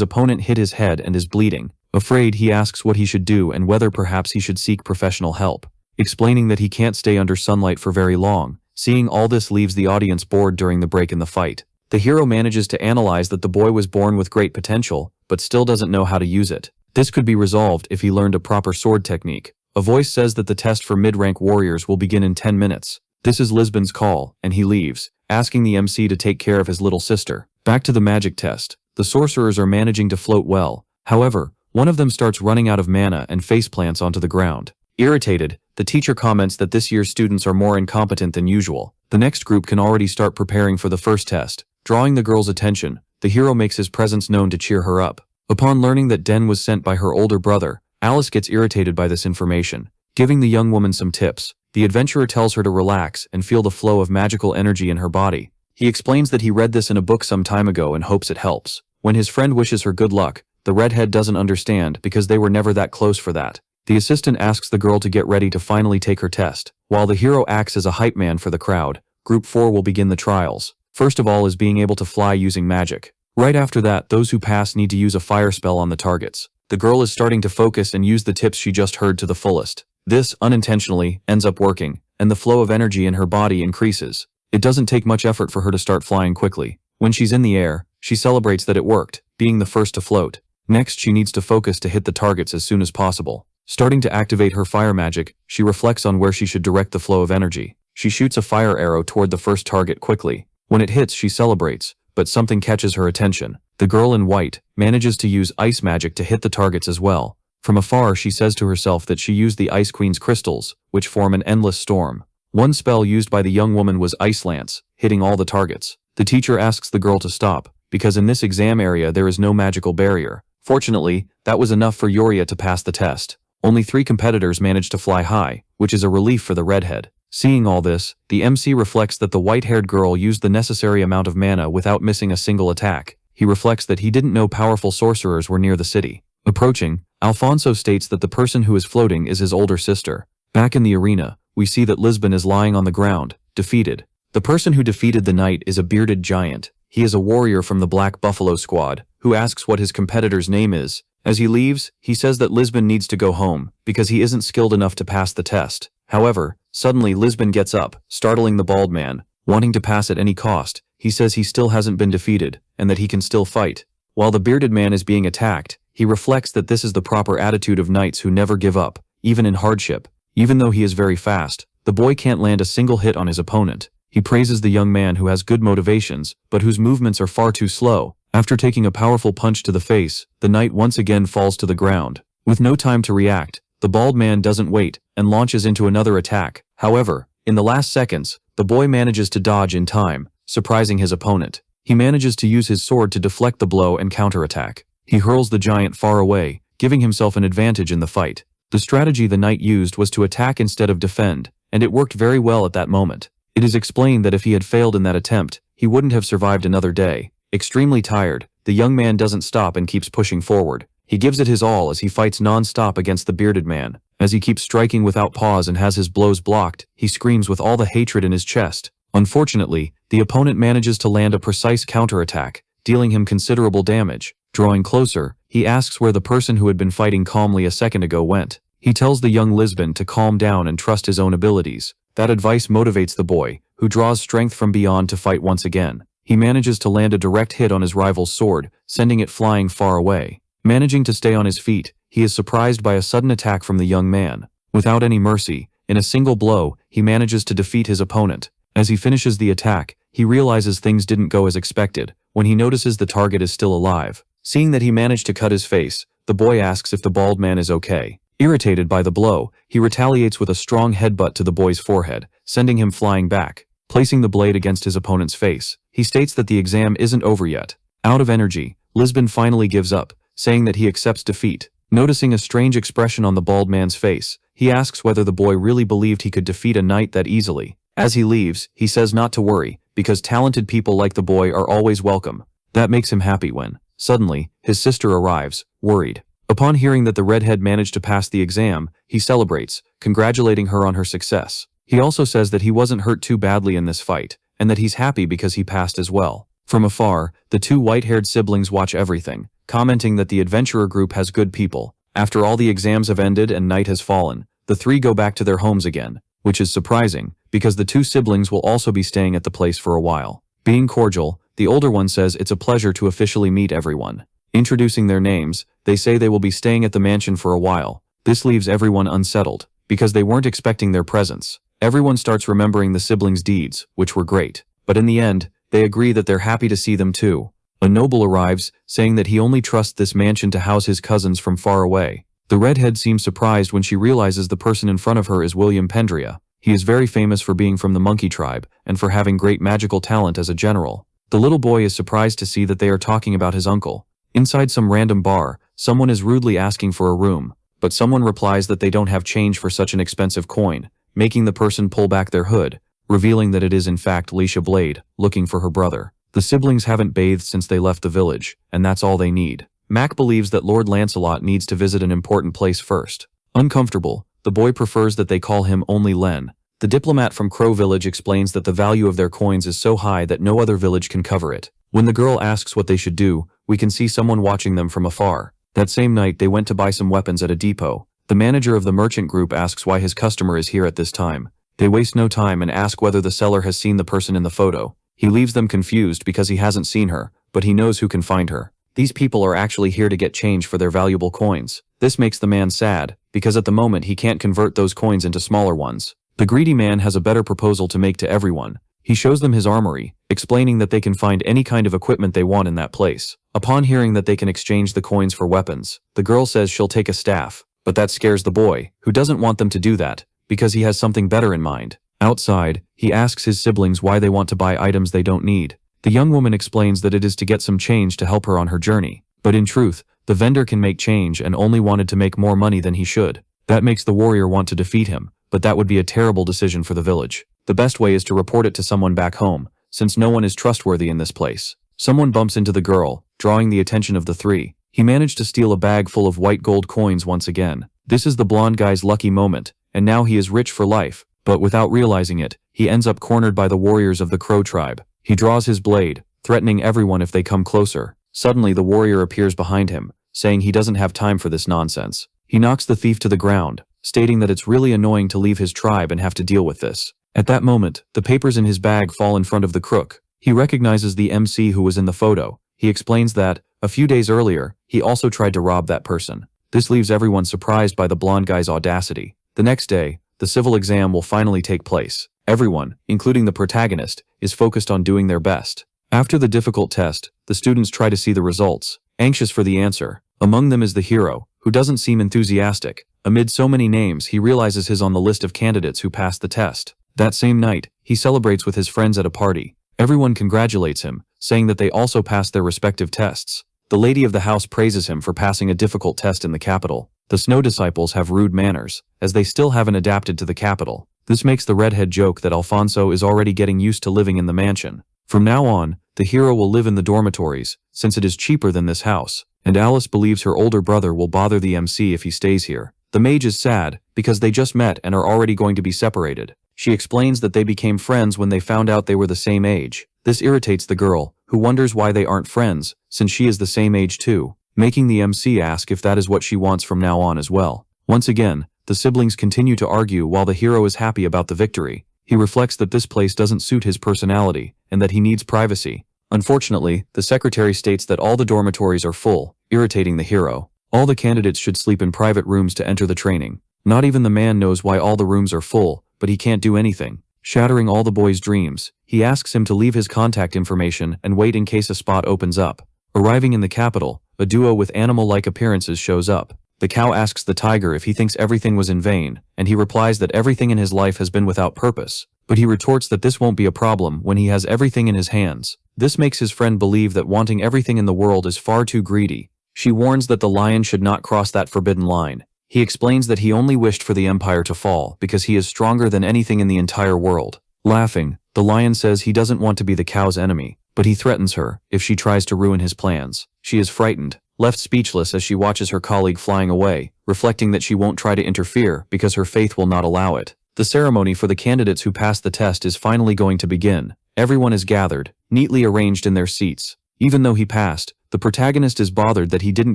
S1: opponent hit his head and is bleeding. Afraid, he asks what he should do and whether perhaps he should seek professional help, explaining that he can't stay under sunlight for very long. Seeing all this leaves the audience bored during the break in the fight. The hero manages to analyze that the boy was born with great potential, but still doesn't know how to use it. This could be resolved if he learned a proper sword technique. A voice says that the test for mid-rank warriors will begin in 10 minutes. This is Lisbon's call, and he leaves, asking the MC to take care of his little sister. Back to the magic test. The sorcerers are managing to float well. However, one of them starts running out of mana and faceplants onto the ground. Irritated, the teacher comments that this year's students are more incompetent than usual. The next group can already start preparing for the first test. Drawing the girl's attention, the hero makes his presence known to cheer her up. Upon learning that Den was sent by her older brother, Alice gets irritated by this information. Giving the young woman some tips, the adventurer tells her to relax and feel the flow of magical energy in her body. He explains that he read this in a book some time ago and hopes it helps. When his friend wishes her good luck, the redhead doesn't understand because they were never that close for that. The assistant asks the girl to get ready to finally take her test. While the hero acts as a hype man for the crowd, Group 4 will begin the trials. First of all is being able to fly using magic. Right after that, those who pass need to use a fire spell on the targets. The girl is starting to focus and use the tips she just heard to the fullest. This, unintentionally, ends up working, and the flow of energy in her body increases. It doesn't take much effort for her to start flying quickly. When she's in the air, she celebrates that it worked, being the first to float. Next, she needs to focus to hit the targets as soon as possible. Starting to activate her fire magic, she reflects on where she should direct the flow of energy. She shoots a fire arrow toward the first target quickly. When it hits, she celebrates, but something catches her attention. The girl in white manages to use ice magic to hit the targets as well. From afar, she says to herself that she used the Ice Queen's crystals, which form an endless storm. One spell used by the young woman was Ice Lance, hitting all the targets. The teacher asks the girl to stop, because in this exam area there is no magical barrier. Fortunately, that was enough for Yoria to pass the test. Only 3 competitors managed to fly high, which is a relief for the redhead. Seeing all this, the MC reflects that the white-haired girl used the necessary amount of mana without missing a single attack. He reflects that he didn't know powerful sorcerers were near the city. Approaching, Alfonso states that the person who is floating is his older sister. Back in the arena, we see that Lisbon is lying on the ground, defeated. The person who defeated the knight is a bearded giant. He is a warrior from the Black Buffalo Squad, who asks what his competitor's name is. As he leaves, he says that Lisbon needs to go home, because he isn't skilled enough to pass the test. However, suddenly Lisbon gets up, startling the bald man. Wanting to pass at any cost, he says he still hasn't been defeated, and that he can still fight. While the bearded man is being attacked, he reflects that this is the proper attitude of knights who never give up, even in hardship. Even though he is very fast, the boy can't land a single hit on his opponent. He praises the young man who has good motivations, but whose movements are far too slow. After taking a powerful punch to the face, the knight once again falls to the ground. With no time to react, the bald man doesn't wait, and launches into another attack. However, in the last seconds, the boy manages to dodge in time, surprising his opponent. He manages to use his sword to deflect the blow and counterattack. He hurls the giant far away, giving himself an advantage in the fight. The strategy the knight used was to attack instead of defend, and it worked very well at that moment. It is explained that if he had failed in that attempt, he wouldn't have survived another day. Extremely tired, the young man doesn't stop and keeps pushing forward. He gives it his all as he fights non-stop against the bearded man. As he keeps striking without pause and has his blows blocked, he screams with all the hatred in his chest. Unfortunately, the opponent manages to land a precise counterattack, dealing him considerable damage. Drawing closer, he asks where the person who had been fighting calmly a second ago went. He tells the young Lisbon to calm down and trust his own abilities. That advice motivates the boy, who draws strength from beyond to fight once again. He manages to land a direct hit on his rival's sword, sending it flying far away. Managing to stay on his feet, he is surprised by a sudden attack from the young man. Without any mercy, in a single blow, he manages to defeat his opponent. As he finishes the attack, he realizes things didn't go as expected, when he notices the target is still alive. Seeing that he managed to cut his face, the boy asks if the bald man is okay. Irritated by the blow, he retaliates with a strong headbutt to the boy's forehead, sending him flying back. Placing the blade against his opponent's face, he states that the exam isn't over yet. Out of energy, Lisbon finally gives up, saying that he accepts defeat. Noticing a strange expression on the bald man's face, he asks whether the boy really believed he could defeat a knight that easily. As he leaves, he says not to worry, because talented people like the boy are always welcome. That makes him happy when, suddenly, his sister arrives, worried. Upon hearing that the redhead managed to pass the exam, he celebrates, congratulating her on her success. He also says that he wasn't hurt too badly in this fight, and that he's happy because he passed as well. From afar, the two white-haired siblings watch everything, commenting that the adventurer group has good people. After all the exams have ended and night has fallen, the three go back to their homes again, which is surprising, because the two siblings will also be staying at the place for a while. Being cordial, the older one says it's a pleasure to officially meet everyone. Introducing their names, they say they will be staying at the mansion for a while. This leaves everyone unsettled, because they weren't expecting their presence. Everyone starts remembering the siblings' deeds, which were great. But in the end, they agree that they're happy to see them too. A noble arrives, saying that he only trusts this mansion to house his cousins from far away. The redhead seems surprised when she realizes the person in front of her is William Pendria. He is very famous for being from the monkey tribe, and for having great magical talent as a general. The little boy is surprised to see that they are talking about his uncle. Inside some random bar, someone is rudely asking for a room, but someone replies that they don't have change for such an expensive coin, making the person pull back their hood, revealing that it is in fact Leisha Blade, looking for her brother. The siblings haven't bathed since they left the village, and that's all they need. Mac believes that Lord Lancelot needs to visit an important place first. Uncomfortable, the boy prefers that they call him only Len. The diplomat from Crow Village explains that the value of their coins is so high that no other village can cover it. When the girl asks what they should do, we can see someone watching them from afar. That same night they went to buy some weapons at a depot. The manager of the merchant group asks why his customer is here at this time. They waste no time and ask whether the seller has seen the person in the photo. He leaves them confused because he hasn't seen her, but he knows who can find her. These people are actually here to get change for their valuable coins. This makes the man sad, because at the moment he can't convert those coins into smaller ones. The greedy man has a better proposal to make to everyone. He shows them his armory, explaining that they can find any kind of equipment they want in that place. Upon hearing that they can exchange the coins for weapons, the girl says she'll take a staff, but that scares the boy, who doesn't want them to do that, because he has something better in mind. Outside, he asks his siblings why they want to buy items they don't need. The young woman explains that it is to get some change to help her on her journey. But in truth, the vendor can make change and only wanted to make more money than he should. That makes the warrior want to defeat him, but that would be a terrible decision for the village. The best way is to report it to someone back home, since no one is trustworthy in this place. Someone bumps into the girl, drawing the attention of the three. He managed to steal a bag full of white gold coins once again. This is the blonde guy's lucky moment, and now he is rich for life. But without realizing it, he ends up cornered by the warriors of the Crow tribe. He draws his blade, threatening everyone if they come closer. Suddenly the warrior appears behind him, saying he doesn't have time for this nonsense. He knocks the thief to the ground, stating that it's really annoying to leave his tribe and have to deal with this. At that moment, the papers in his bag fall in front of the crook. He recognizes the MC who was in the photo. He explains that, a few days earlier, he also tried to rob that person. This leaves everyone surprised by the blonde guy's audacity. The next day, the civil exam will finally take place. Everyone, including the protagonist, is focused on doing their best. After the difficult test, the students try to see the results, anxious for the answer. Among them is the hero, who doesn't seem enthusiastic. Amid so many names, he realizes he's on the list of candidates who passed the test. That same night, he celebrates with his friends at a party. Everyone congratulates him, saying that they also passed their respective tests. The lady of the house praises him for passing a difficult test in the capital. The Snow Disciples have rude manners, as they still haven't adapted to the capital. This makes the redhead joke that Alfonso is already getting used to living in the mansion. From now on, the hero will live in the dormitories, since it is cheaper than this house, and Alice believes her older brother will bother the MC if he stays here. The mage is sad, because they just met and are already going to be separated. She explains that they became friends when they found out they were the same age. This irritates the girl, who wonders why they aren't friends, since she is the same age too, making the MC ask if that is what she wants from now on as well. Once again, the siblings continue to argue while the hero is happy about the victory. He reflects that this place doesn't suit his personality, and that he needs privacy. Unfortunately, the secretary states that all the dormitories are full, irritating the hero. All the candidates should sleep in private rooms to enter the training. Not even the man knows why all the rooms are full, but he can't do anything. Shattering all the boy's dreams, he asks him to leave his contact information and wait in case a spot opens up. Arriving in the capital, a duo with animal-like appearances shows up. The cow asks the tiger if he thinks everything was in vain, and he replies that everything in his life has been without purpose. But he retorts that this won't be a problem when he has everything in his hands. This makes his friend believe that wanting everything in the world is far too greedy. She warns that the lion should not cross that forbidden line. He explains that he only wished for the empire to fall because he is stronger than anything in the entire world. Laughing, the lion says he doesn't want to be the cow's enemy, but he threatens her if she tries to ruin his plans. She is frightened, left speechless as she watches her colleague flying away, reflecting that she won't try to interfere because her faith will not allow it. The ceremony for the candidates who passed the test is finally going to begin. Everyone is gathered, neatly arranged in their seats. Even though he passed, the protagonist is bothered that he didn't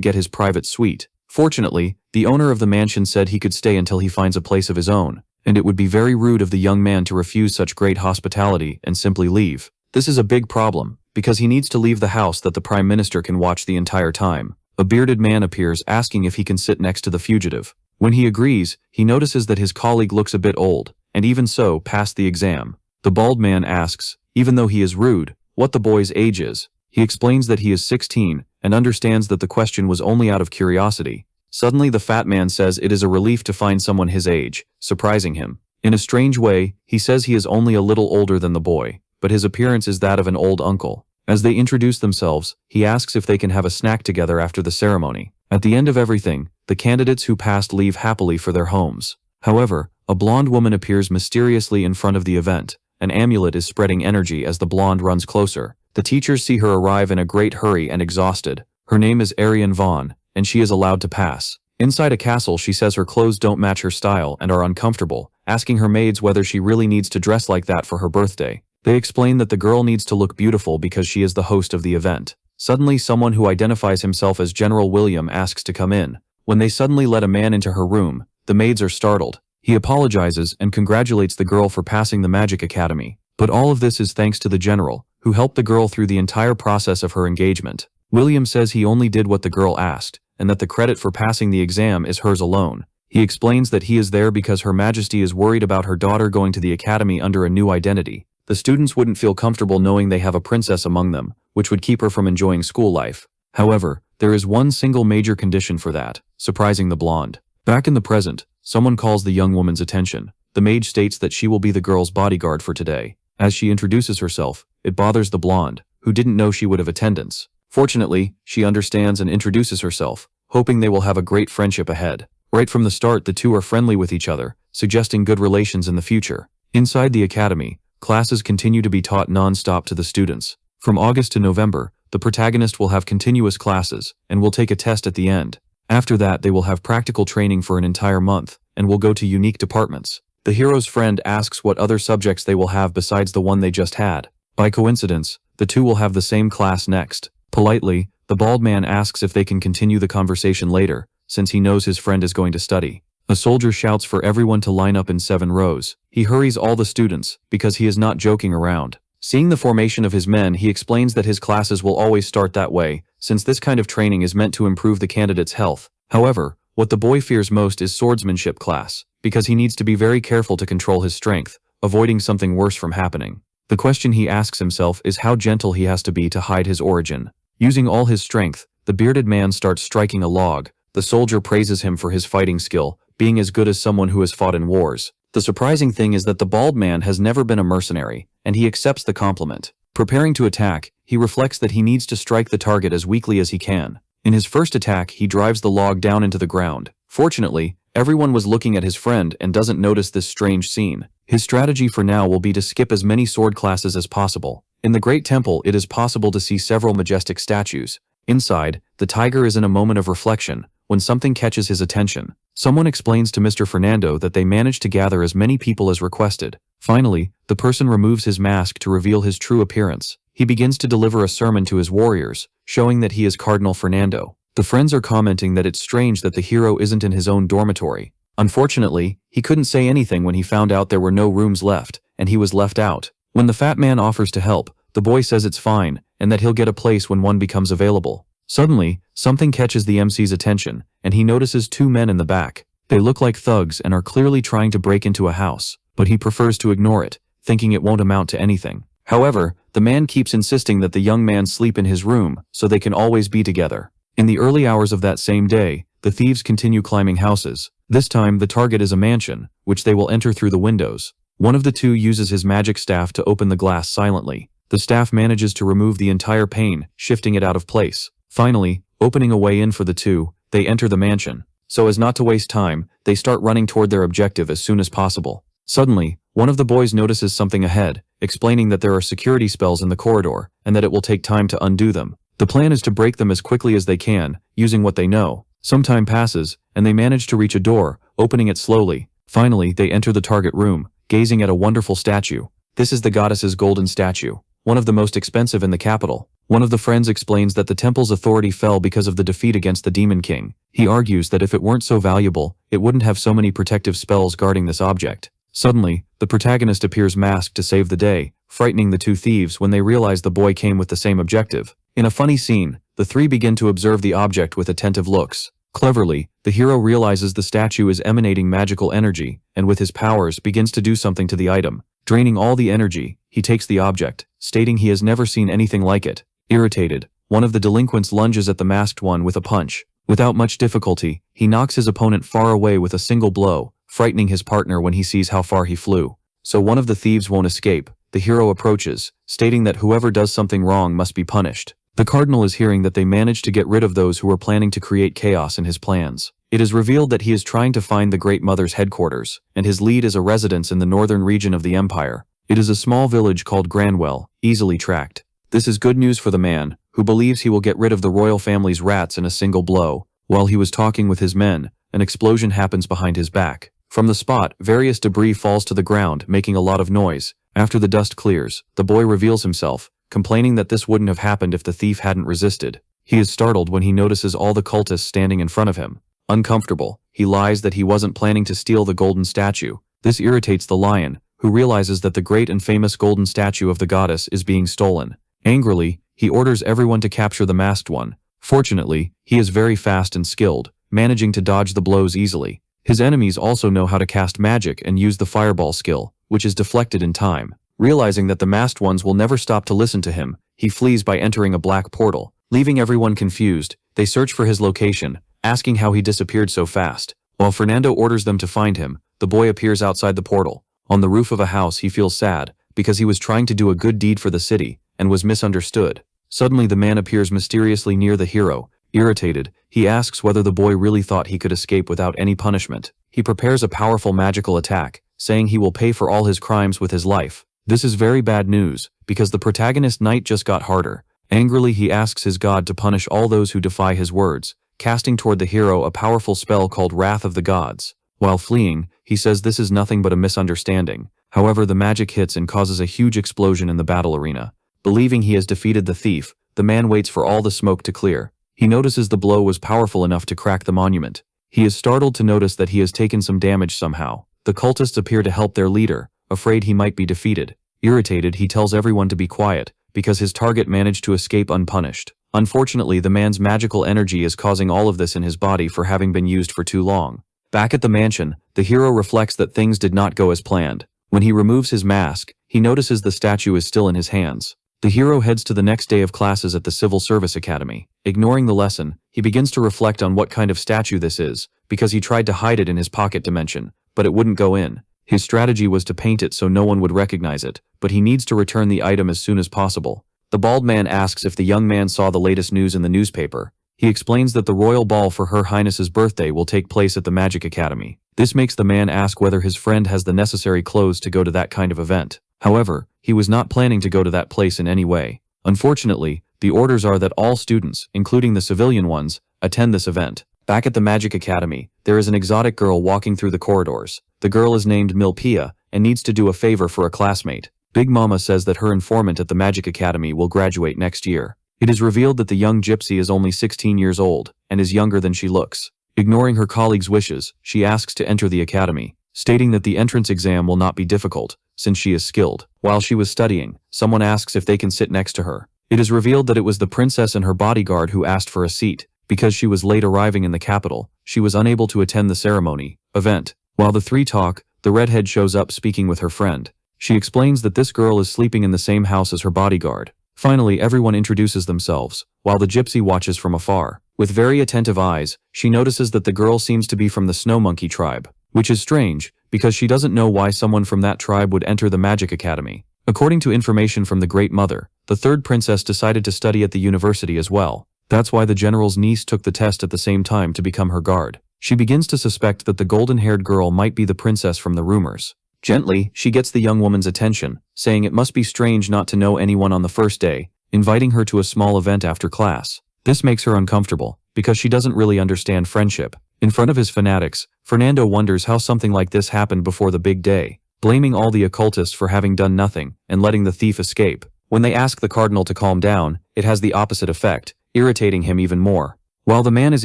S1: get his private suite. Fortunately, the owner of the mansion said he could stay until he finds a place of his own, and it would be very rude of the young man to refuse such great hospitality and simply leave. This is a big problem, because he needs to leave the house that the Prime Minister can watch the entire time. A bearded man appears asking if he can sit next to the fugitive. When he agrees, he notices that his colleague looks a bit old, and even so passed the exam. The bald man asks, even though he is rude, what the boy's age is. He explains that he is 16, and understands that the question was only out of curiosity. Suddenly the fat man says it is a relief to find someone his age, surprising him. In a strange way, he says he is only a little older than the boy, but his appearance is that of an old uncle. As they introduce themselves, he asks if they can have a snack together after the ceremony. At the end of everything, the candidates who passed leave happily for their homes. However, a blonde woman appears mysteriously in front of the event. An amulet is spreading energy as the blonde runs closer. The teachers see her arrive in a great hurry and exhausted. Her name is Arian Vaughn, and she is allowed to pass. Inside a castle, she says her clothes don't match her style and are uncomfortable, asking her maids whether she really needs to dress like that for her birthday. They explain that the girl needs to look beautiful because she is the host of the event. Suddenly, someone who identifies himself as General William asks to come in. When they suddenly let a man into her room, the maids are startled. He apologizes and congratulates the girl for passing the Magic Academy. But all of this is thanks to the general, who helped the girl through the entire process of her engagement. William says he only did what the girl asked, and that the credit for passing the exam is hers alone. He explains that he is there because Her Majesty is worried about her daughter going to the academy under a new identity. The students wouldn't feel comfortable knowing they have a princess among them, which would keep her from enjoying school life. However, there is one single major condition for that, surprising the blonde. Back in the present, someone calls the young woman's attention. The mage states that she will be the girl's bodyguard for today. As she introduces herself, it bothers the blonde, who didn't know she would have attendance. Fortunately, she understands and introduces herself, hoping they will have a great friendship ahead. Right from the start, the two are friendly with each other, suggesting good relations in the future. Inside the academy, classes continue to be taught non-stop to the students. From August to November, the protagonist will have continuous classes, and will take a test at the end. After that, they will have practical training for an entire month, and will go to unique departments. The hero's friend asks what other subjects they will have besides the one they just had. By coincidence, the two will have the same class next. Politely, the bald man asks if they can continue the conversation later, since he knows his friend is going to study. A soldier shouts for everyone to line up in 7 rows. He hurries all the students, because he is not joking around. Seeing the formation of his men, he explains that his classes will always start that way, since this kind of training is meant to improve the candidate's health. However, what the boy fears most is swordsmanship class, because he needs to be very careful to control his strength, avoiding something worse from happening. The question he asks himself is how gentle he has to be to hide his origin. Using all his strength, the bearded man starts striking a log. The soldier praises him for his fighting skill, being as good as someone who has fought in wars. The surprising thing is that the bald man has never been a mercenary, and he accepts the compliment. Preparing to attack, he reflects that he needs to strike the target as weakly as he can. In his first attack, he drives the log down into the ground. Fortunately, everyone was looking at his friend and doesn't notice this strange scene. His strategy for now will be to skip as many sword classes as possible. In the Great Temple, it is possible to see several majestic statues. Inside, the tiger is in a moment of reflection, when something catches his attention. Someone explains to Mr. Fernando that they managed to gather as many people as requested. Finally, the person removes his mask to reveal his true appearance. He begins to deliver a sermon to his warriors, showing that he is Cardinal Fernando. The friends are commenting that it's strange that the hero isn't in his own dormitory. Unfortunately, he couldn't say anything when he found out there were no rooms left, and he was left out. When the fat man offers to help, the boy says it's fine, and that he'll get a place when one becomes available. Suddenly, something catches the MC's attention, and he notices 2 men in the back. They look like thugs and are clearly trying to break into a house, but he prefers to ignore it, thinking it won't amount to anything. However, the man keeps insisting that the young man sleep in his room so they can always be together. In the early hours of that same day, the thieves continue climbing houses. This time, the target is a mansion, which they will enter through the windows. One of the two uses his magic staff to open the glass silently. The staff manages to remove the entire pane, shifting it out of place. Finally, Opening a way in for the two, they enter the mansion. So as not to waste time, they start running toward their objective as soon as possible. Suddenly, one of the boys notices something ahead, explaining that there are security spells in the corridor, and that it will take time to undo them. The plan is to break them as quickly as they can, using what they know. Some time passes, and they manage to reach a door, opening it slowly. Finally, they enter the target room, gazing at a wonderful statue. This is the goddess's golden statue, one of the most expensive in the capital. One of the friends explains that the temple's authority fell because of the defeat against the Demon King. He argues that if it weren't so valuable, it wouldn't have so many protective spells guarding this object. Suddenly, the protagonist appears masked to save the day, frightening the two thieves when they realize the boy came with the same objective. In a funny scene, the three begin to observe the object with attentive looks. Cleverly, the hero realizes the statue is emanating magical energy, and with his powers begins to do something to the item. Draining all the energy, he takes the object, stating he has never seen anything like it. Irritated, one of the delinquents lunges at the masked one with a punch. Without much difficulty, he knocks his opponent far away with a single blow, frightening his partner when he sees how far he flew. So one of the thieves won't escape. The hero approaches, stating that whoever does something wrong must be punished. The cardinal is hearing that they managed to get rid of those who were planning to create chaos in his plans. It is revealed that he is trying to find the Great Mother's headquarters, and his lead is a residence in the northern region of the empire. It is a small village called Granwell, easily tracked. This is good news for the man, who believes he will get rid of the royal family's rats in a single blow. While he was talking with his men, an explosion happens behind his back. From the spot, various debris falls to the ground, making a lot of noise. After the dust clears, the boy reveals himself, complaining that this wouldn't have happened if the thief hadn't resisted. He is startled when he notices all the cultists standing in front of him. Uncomfortable, he lies that he wasn't planning to steal the golden statue. This irritates the lion, who realizes that the great and famous golden statue of the goddess is being stolen. Angrily, he orders everyone to capture the masked one. Fortunately, he is very fast and skilled, managing to dodge the blows easily. His enemies also know how to cast magic and use the fireball skill, which is deflected in time. Realizing that the masked ones will never stop to listen to him, he flees by entering a black portal. Leaving everyone confused, they search for his location, asking how he disappeared so fast. While Fernando orders them to find him, the boy appears outside the portal. On the roof of a house, he feels sad, because he was trying to do a good deed for the city, and was misunderstood. Suddenly the man appears mysteriously near the hero. Irritated, he asks whether the boy really thought he could escape without any punishment. He prepares a powerful magical attack, saying he will pay for all his crimes with his life. This is very bad news, because the protagonist knight just got harder. Angrily he asks his god to punish all those who defy his words, casting toward the hero a powerful spell called Wrath of the Gods. While fleeing, he says this is nothing but a misunderstanding. However, the magic hits and causes a huge explosion in the battle arena. Believing he has defeated the thief, the man waits for all the smoke to clear. He notices the blow was powerful enough to crack the monument. He is startled to notice that he has taken some damage somehow. The cultists appear to help their leader, afraid he might be defeated. Irritated, he tells everyone to be quiet, because his target managed to escape unpunished. Unfortunately, the man's magical energy is causing all of this in his body for having been used for too long. Back at the mansion, the hero reflects that things did not go as planned. When he removes his mask, he notices the statue is still in his hands. The hero heads to the next day of classes at the Civil Service Academy. Ignoring the lesson, he begins to reflect on what kind of statue this is, because he tried to hide it in his pocket dimension, but it wouldn't go in. His strategy was to paint it so no one would recognize it, but he needs to return the item as soon as possible. The bald man asks if the young man saw the latest news in the newspaper. He explains that the royal ball for Her Highness's birthday will take place at the Magic Academy. This makes the man ask whether his friend has the necessary clothes to go to that kind of event. However, he was not planning to go to that place in any way. Unfortunately, the orders are that all students, including the civilian ones, attend this event. Back at the Magic Academy, there is an exotic girl walking through the corridors. The girl is named Milpia and needs to do a favor for a classmate. Big Mama says that her informant at the Magic Academy will graduate next year. It is revealed that the young gypsy is only 16 years old and is younger than she looks. Ignoring her colleagues' wishes, she asks to enter the academy, stating that the entrance exam will not be difficult, since she is skilled. While she was studying, someone asks if they can sit next to her. It is revealed that it was the princess and her bodyguard who asked for a seat. Because she was late arriving in the capital, she was unable to attend the ceremony event. While the three talk, the redhead shows up speaking with her friend. She explains that this girl is sleeping in the same house as her bodyguard. Finally, everyone introduces themselves, while the gypsy watches from afar. With very attentive eyes, she notices that the girl seems to be from the Snow Monkey tribe, which is strange, because she doesn't know why someone from that tribe would enter the Magic Academy. According to information from the Great Mother, the third princess decided to study at the university as well. That's why the general's niece took the test at the same time to become her guard. She begins to suspect that the golden-haired girl might be the princess from the rumors. Gently, she gets the young woman's attention, saying it must be strange not to know anyone on the first day, inviting her to a small event after class. This makes her uncomfortable, because she doesn't really understand friendship. In front of his fanatics, Fernando wonders how something like this happened before the big day, blaming all the occultists for having done nothing and letting the thief escape. When they ask the cardinal to calm down, it has the opposite effect, irritating him even more. While the man is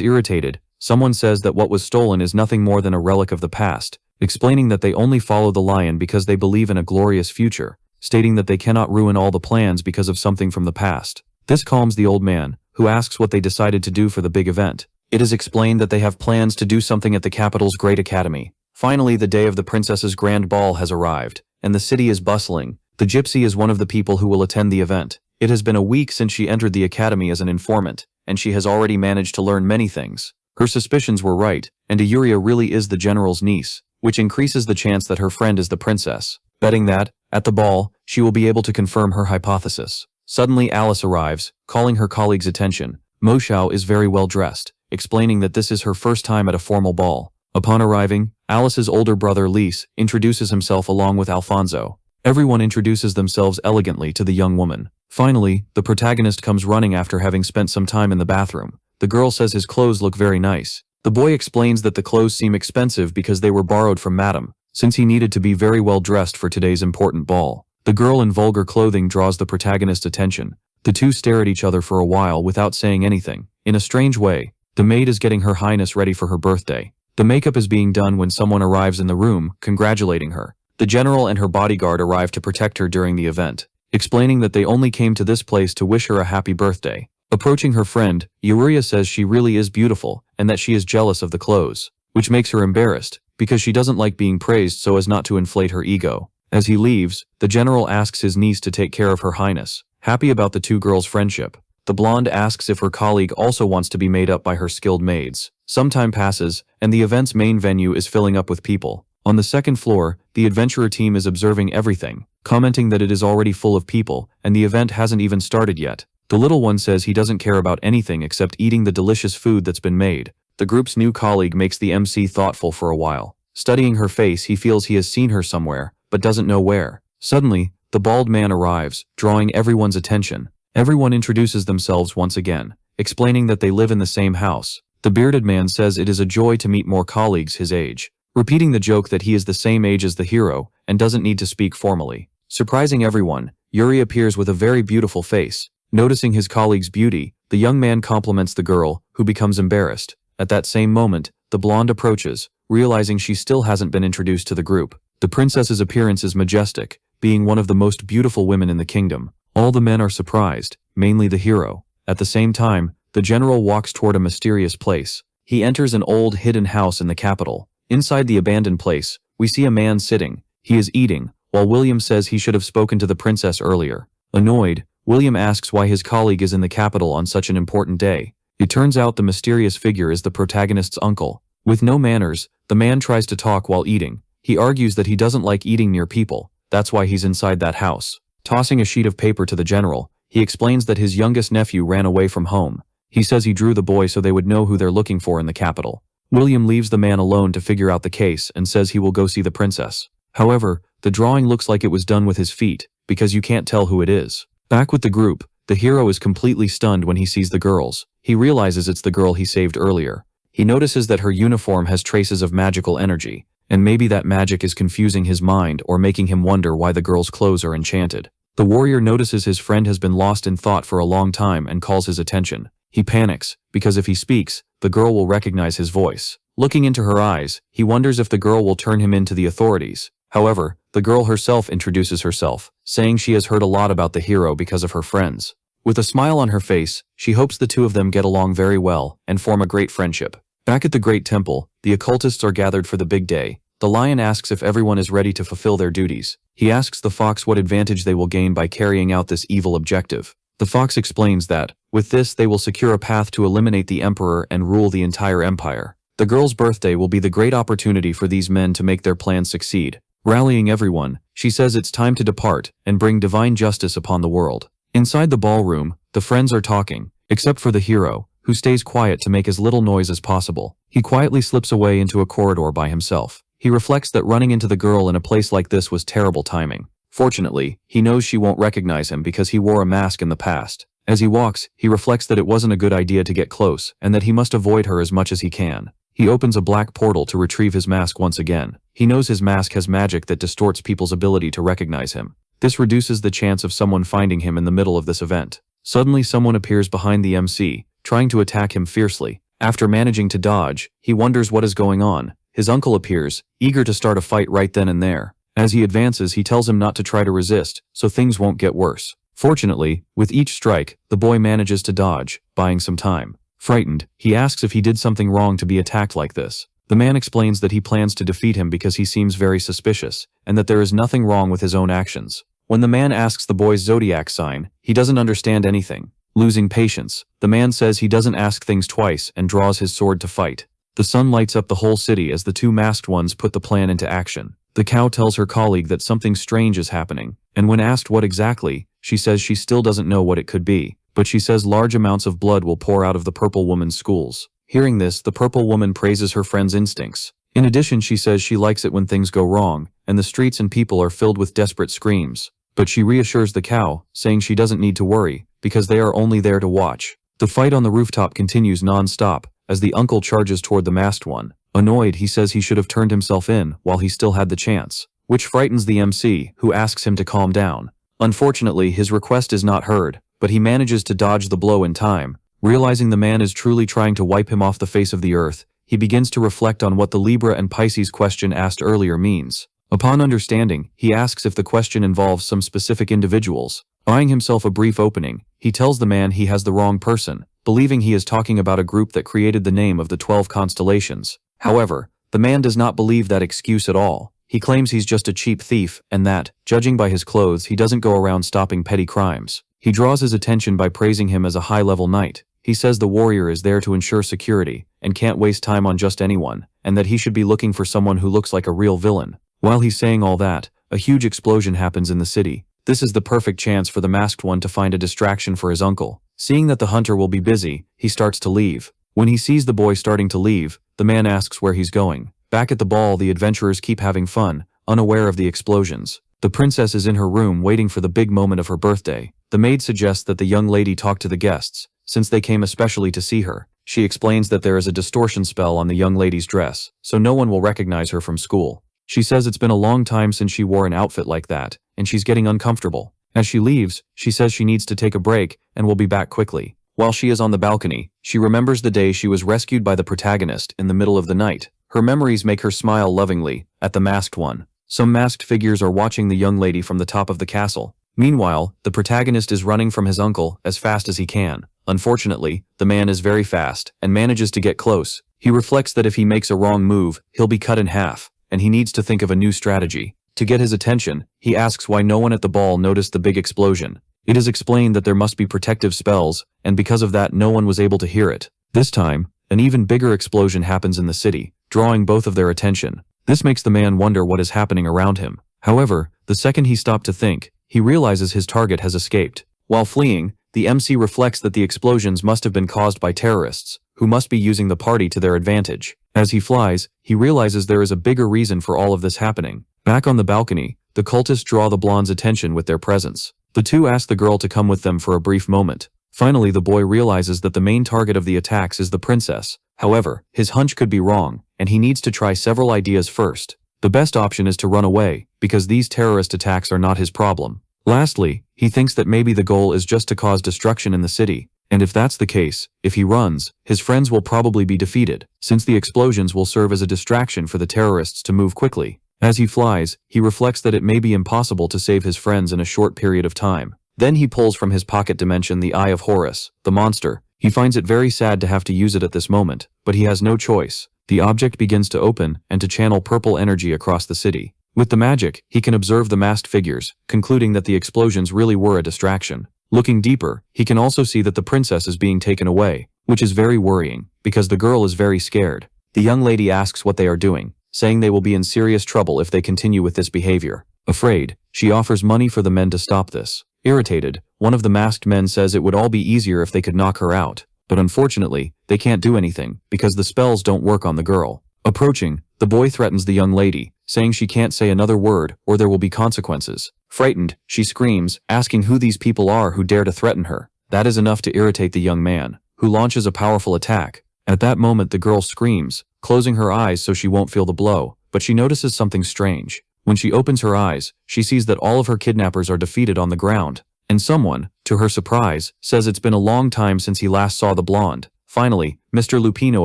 S1: irritated, someone says that what was stolen is nothing more than a relic of the past, explaining that they only follow the lion because they believe in a glorious future, stating that they cannot ruin all the plans because of something from the past. This calms the old man, who asks what they decided to do for the big event. It is explained that they have plans to do something at the capital's great academy. Finally, the day of the princess's grand ball has arrived, and the city is bustling. The gypsy is one of the people who will attend the event. It has been a week since she entered the academy as an informant, and she has already managed to learn many things. Her suspicions were right, and Ayuria really is the general's niece, which increases the chance that her friend is the princess, betting that, at the ball, she will be able to confirm her hypothesis. Suddenly Alice arrives, calling her colleague's attention. Mo Xiao is very well dressed, explaining that this is her first time at a formal ball. Upon arriving, Alice's older brother Lise introduces himself along with Alfonso. Everyone introduces themselves elegantly to the young woman. Finally, the protagonist comes running after having spent some time in the bathroom. The girl says his clothes look very nice. The boy explains that the clothes seem expensive because they were borrowed from Madame, since he needed to be very well dressed for today's important ball. The girl in vulgar clothing draws the protagonist's attention. The two stare at each other for a while without saying anything. In a strange way, the maid is getting Her Highness ready for her birthday. The makeup is being done when someone arrives in the room, congratulating her. The general and her bodyguard arrive to protect her during the event, explaining that they only came to this place to wish her a happy birthday. Approaching her friend, Yuria says she really is beautiful and that she is jealous of the clothes, which makes her embarrassed, because she doesn't like being praised so as not to inflate her ego. As he leaves, the general asks his niece to take care of Her Highness, happy about the two girls' friendship. The blonde asks if her colleague also wants to be made up by her skilled maids. Some time passes, and the event's main venue is filling up with people. On the second floor, the adventurer team is observing everything, commenting that it is already full of people, and the event hasn't even started yet. The little one says he doesn't care about anything except eating the delicious food that's been made. The group's new colleague makes the MC thoughtful for a while. Studying her face, he feels he has seen her somewhere, but doesn't know where. Suddenly, the bald man arrives, drawing everyone's attention. Everyone introduces themselves once again, explaining that they live in the same house. The bearded man says it is a joy to meet more colleagues his age, repeating the joke that he is the same age as the hero and doesn't need to speak formally. Surprising everyone, Yuri appears with a very beautiful face. Noticing his colleague's beauty, the young man compliments the girl, who becomes embarrassed. At that same moment, the blonde approaches, realizing she still hasn't been introduced to the group. The princess's appearance is majestic, being one of the most beautiful women in the kingdom. All the men are surprised, mainly the hero. At the same time, the general walks toward a mysterious place. He enters an old hidden house in the capital. Inside the abandoned place, we see a man sitting. He is eating, while William says he should have spoken to the princess earlier. Annoyed, William asks why his colleague is in the capital on such an important day. It turns out the mysterious figure is the protagonist's uncle. With no manners, the man tries to talk while eating. He argues that he doesn't like eating near people. That's why he's inside that house. Tossing a sheet of paper to the general, he explains that his youngest nephew ran away from home. He says he drew the boy so they would know who they're looking for in the capital. William leaves the man alone to figure out the case and says he will go see the princess. However, the drawing looks like it was done with his feet, because you can't tell who it is. Back with the group, the hero is completely stunned when he sees the girls. He realizes it's the girl he saved earlier. He notices that her uniform has traces of magical energy, and maybe that magic is confusing his mind or making him wonder why the girl's clothes are enchanted. The warrior notices his friend has been lost in thought for a long time and calls his attention. He panics, because if he speaks, the girl will recognize his voice. Looking into her eyes, he wonders if the girl will turn him into the authorities. However, the girl herself introduces herself, saying she has heard a lot about the hero because of her friends. With a smile on her face, she hopes the two of them get along very well and form a great friendship. Back at the Great Temple, the occultists are gathered for the big day. The lion asks if everyone is ready to fulfill their duties. He asks the fox what advantage they will gain by carrying out this evil objective. The fox explains that, with this they will secure a path to eliminate the emperor and rule the entire empire. The girl's birthday will be the great opportunity for these men to make their plans succeed. Rallying everyone, she says it's time to depart and bring divine justice upon the world. Inside the ballroom, the friends are talking. except for the hero, who stays quiet to make as little noise as possible. He quietly slips away into a corridor by himself. He reflects that running into the girl in a place like this was terrible timing. Fortunately, he knows she won't recognize him because he wore a mask in the past. As he walks, he reflects that it wasn't a good idea to get close and that he must avoid her as much as he can. He opens a black portal to retrieve his mask once again. He knows his mask has magic that distorts people's ability to recognize him. This reduces the chance of someone finding him in the middle of this event. Suddenly someone appears behind the MC, trying to attack him fiercely. After managing to dodge, he wonders what is going on. His uncle appears, eager to start a fight right then and there. As he advances, he tells him not to try to resist, so things won't get worse. Fortunately, with each strike, the boy manages to dodge, buying some time. Frightened, he asks if he did something wrong to be attacked like this. The man explains that he plans to defeat him because he seems very suspicious, and that there is nothing wrong with his own actions. When the man asks the boy's zodiac sign, he doesn't understand anything. Losing patience, the man says he doesn't ask things twice and draws his sword to fight. The sun lights up the whole city as the two masked ones put the plan into action. The cow tells her colleague that something strange is happening, and when asked what exactly, she says she still doesn't know what it could be, but she says large amounts of blood will pour out of the purple woman's schools. Hearing this, the purple woman praises her friend's instincts. In addition, she says she likes it when things go wrong, and the streets and people are filled with desperate screams. But she reassures the cow, saying she doesn't need to worry, because they are only there to watch. The fight on the rooftop continues non-stop, as the uncle charges toward the masked one. Annoyed, he says he should have turned himself in while he still had the chance, which frightens the MC, who asks him to calm down. Unfortunately, his request is not heard, but he manages to dodge the blow in time. Realizing the man is truly trying to wipe him off the face of the earth, he begins to reflect on what the Libra and Pisces question asked earlier means. Upon understanding, he asks if the question involves some specific individuals. Buying himself a brief opening, he tells the man he has the wrong person, believing he is talking about a group that created the name of the 12 constellations. However, the man does not believe that excuse at all. He claims he's just a cheap thief and that, judging by his clothes, he doesn't go around stopping petty crimes. He draws his attention by praising him as a high-level knight. He says the warrior is there to ensure security and can't waste time on just anyone, and that he should be looking for someone who looks like a real villain. While he's saying all that, a huge explosion happens in the city. This is the perfect chance for the masked one to find a distraction for his uncle. Seeing that the hunter will be busy, he starts to leave. When he sees the boy starting to leave, the man asks where he's going. Back at the ball, the adventurers keep having fun, unaware of the explosions. The princess is in her room waiting for the big moment of her birthday. The maid suggests that the young lady talk to the guests, since they came especially to see her. She explains that there is a distortion spell on the young lady's dress, so no one will recognize her from school. She says it's been a long time since she wore an outfit like that, and she's getting uncomfortable. As she leaves, she says she needs to take a break and will be back quickly. While she is on the balcony, she remembers the day she was rescued by the protagonist in the middle of the night. Her memories make her smile lovingly at the masked one. Some masked figures are watching the young lady from the top of the castle. Meanwhile, the protagonist is running from his uncle as fast as he can. Unfortunately, the man is very fast and manages to get close. He reflects that if he makes a wrong move, he'll be cut in half, and he needs to think of a new strategy. To get his attention, he asks why no one at the ball noticed the big explosion. It is explained that there must be protective spells, and because of that no one was able to hear it. This time, an even bigger explosion happens in the city, drawing both of their attention. This makes the man wonder what is happening around him. However, the second he stopped to think, he realizes his target has escaped. While fleeing, the MC reflects that the explosions must have been caused by terrorists, who must be using the party to their advantage. As he flies, he realizes there is a bigger reason for all of this happening. Back on the balcony, the cultists draw the blonde's attention with their presence. The two ask the girl to come with them for a brief moment. Finally, the boy realizes that the main target of the attacks is the princess. However, his hunch could be wrong, and he needs to try several ideas first. The best option is to run away, because these terrorist attacks are not his problem. Lastly, he thinks that maybe the goal is just to cause destruction in the city. And if that's the case, if he runs, his friends will probably be defeated, since the explosions will serve as a distraction for the terrorists to move quickly. As he flies, he reflects that it may be impossible to save his friends in a short period of time. Then he pulls from his pocket dimension the Eye of Horus, the monster. He finds it very sad to have to use it at this moment, but he has no choice. The object begins to open and to channel purple energy across the city. With the magic, he can observe the masked figures, concluding that the explosions really were a distraction. Looking deeper, he can also see that the princess is being taken away, which is very worrying, because the girl is very scared. The young lady asks what they are doing, saying they will be in serious trouble if they continue with this behavior. Afraid, she offers money for the men to stop this. Irritated, one of the masked men says it would all be easier if they could knock her out. But unfortunately, they can't do anything, because the spells don't work on the girl. Approaching, the boy threatens the young lady, saying she can't say another word or there will be consequences. Frightened, she screams, asking who these people are who dare to threaten her. That is enough to irritate the young man, who launches a powerful attack. At that moment the girl screams, closing her eyes so she won't feel the blow, but she notices something strange. When she opens her eyes, she sees that all of her kidnappers are defeated on the ground, and someone, to her surprise, says it's been a long time since he last saw the blonde. Finally, Mr. Lupino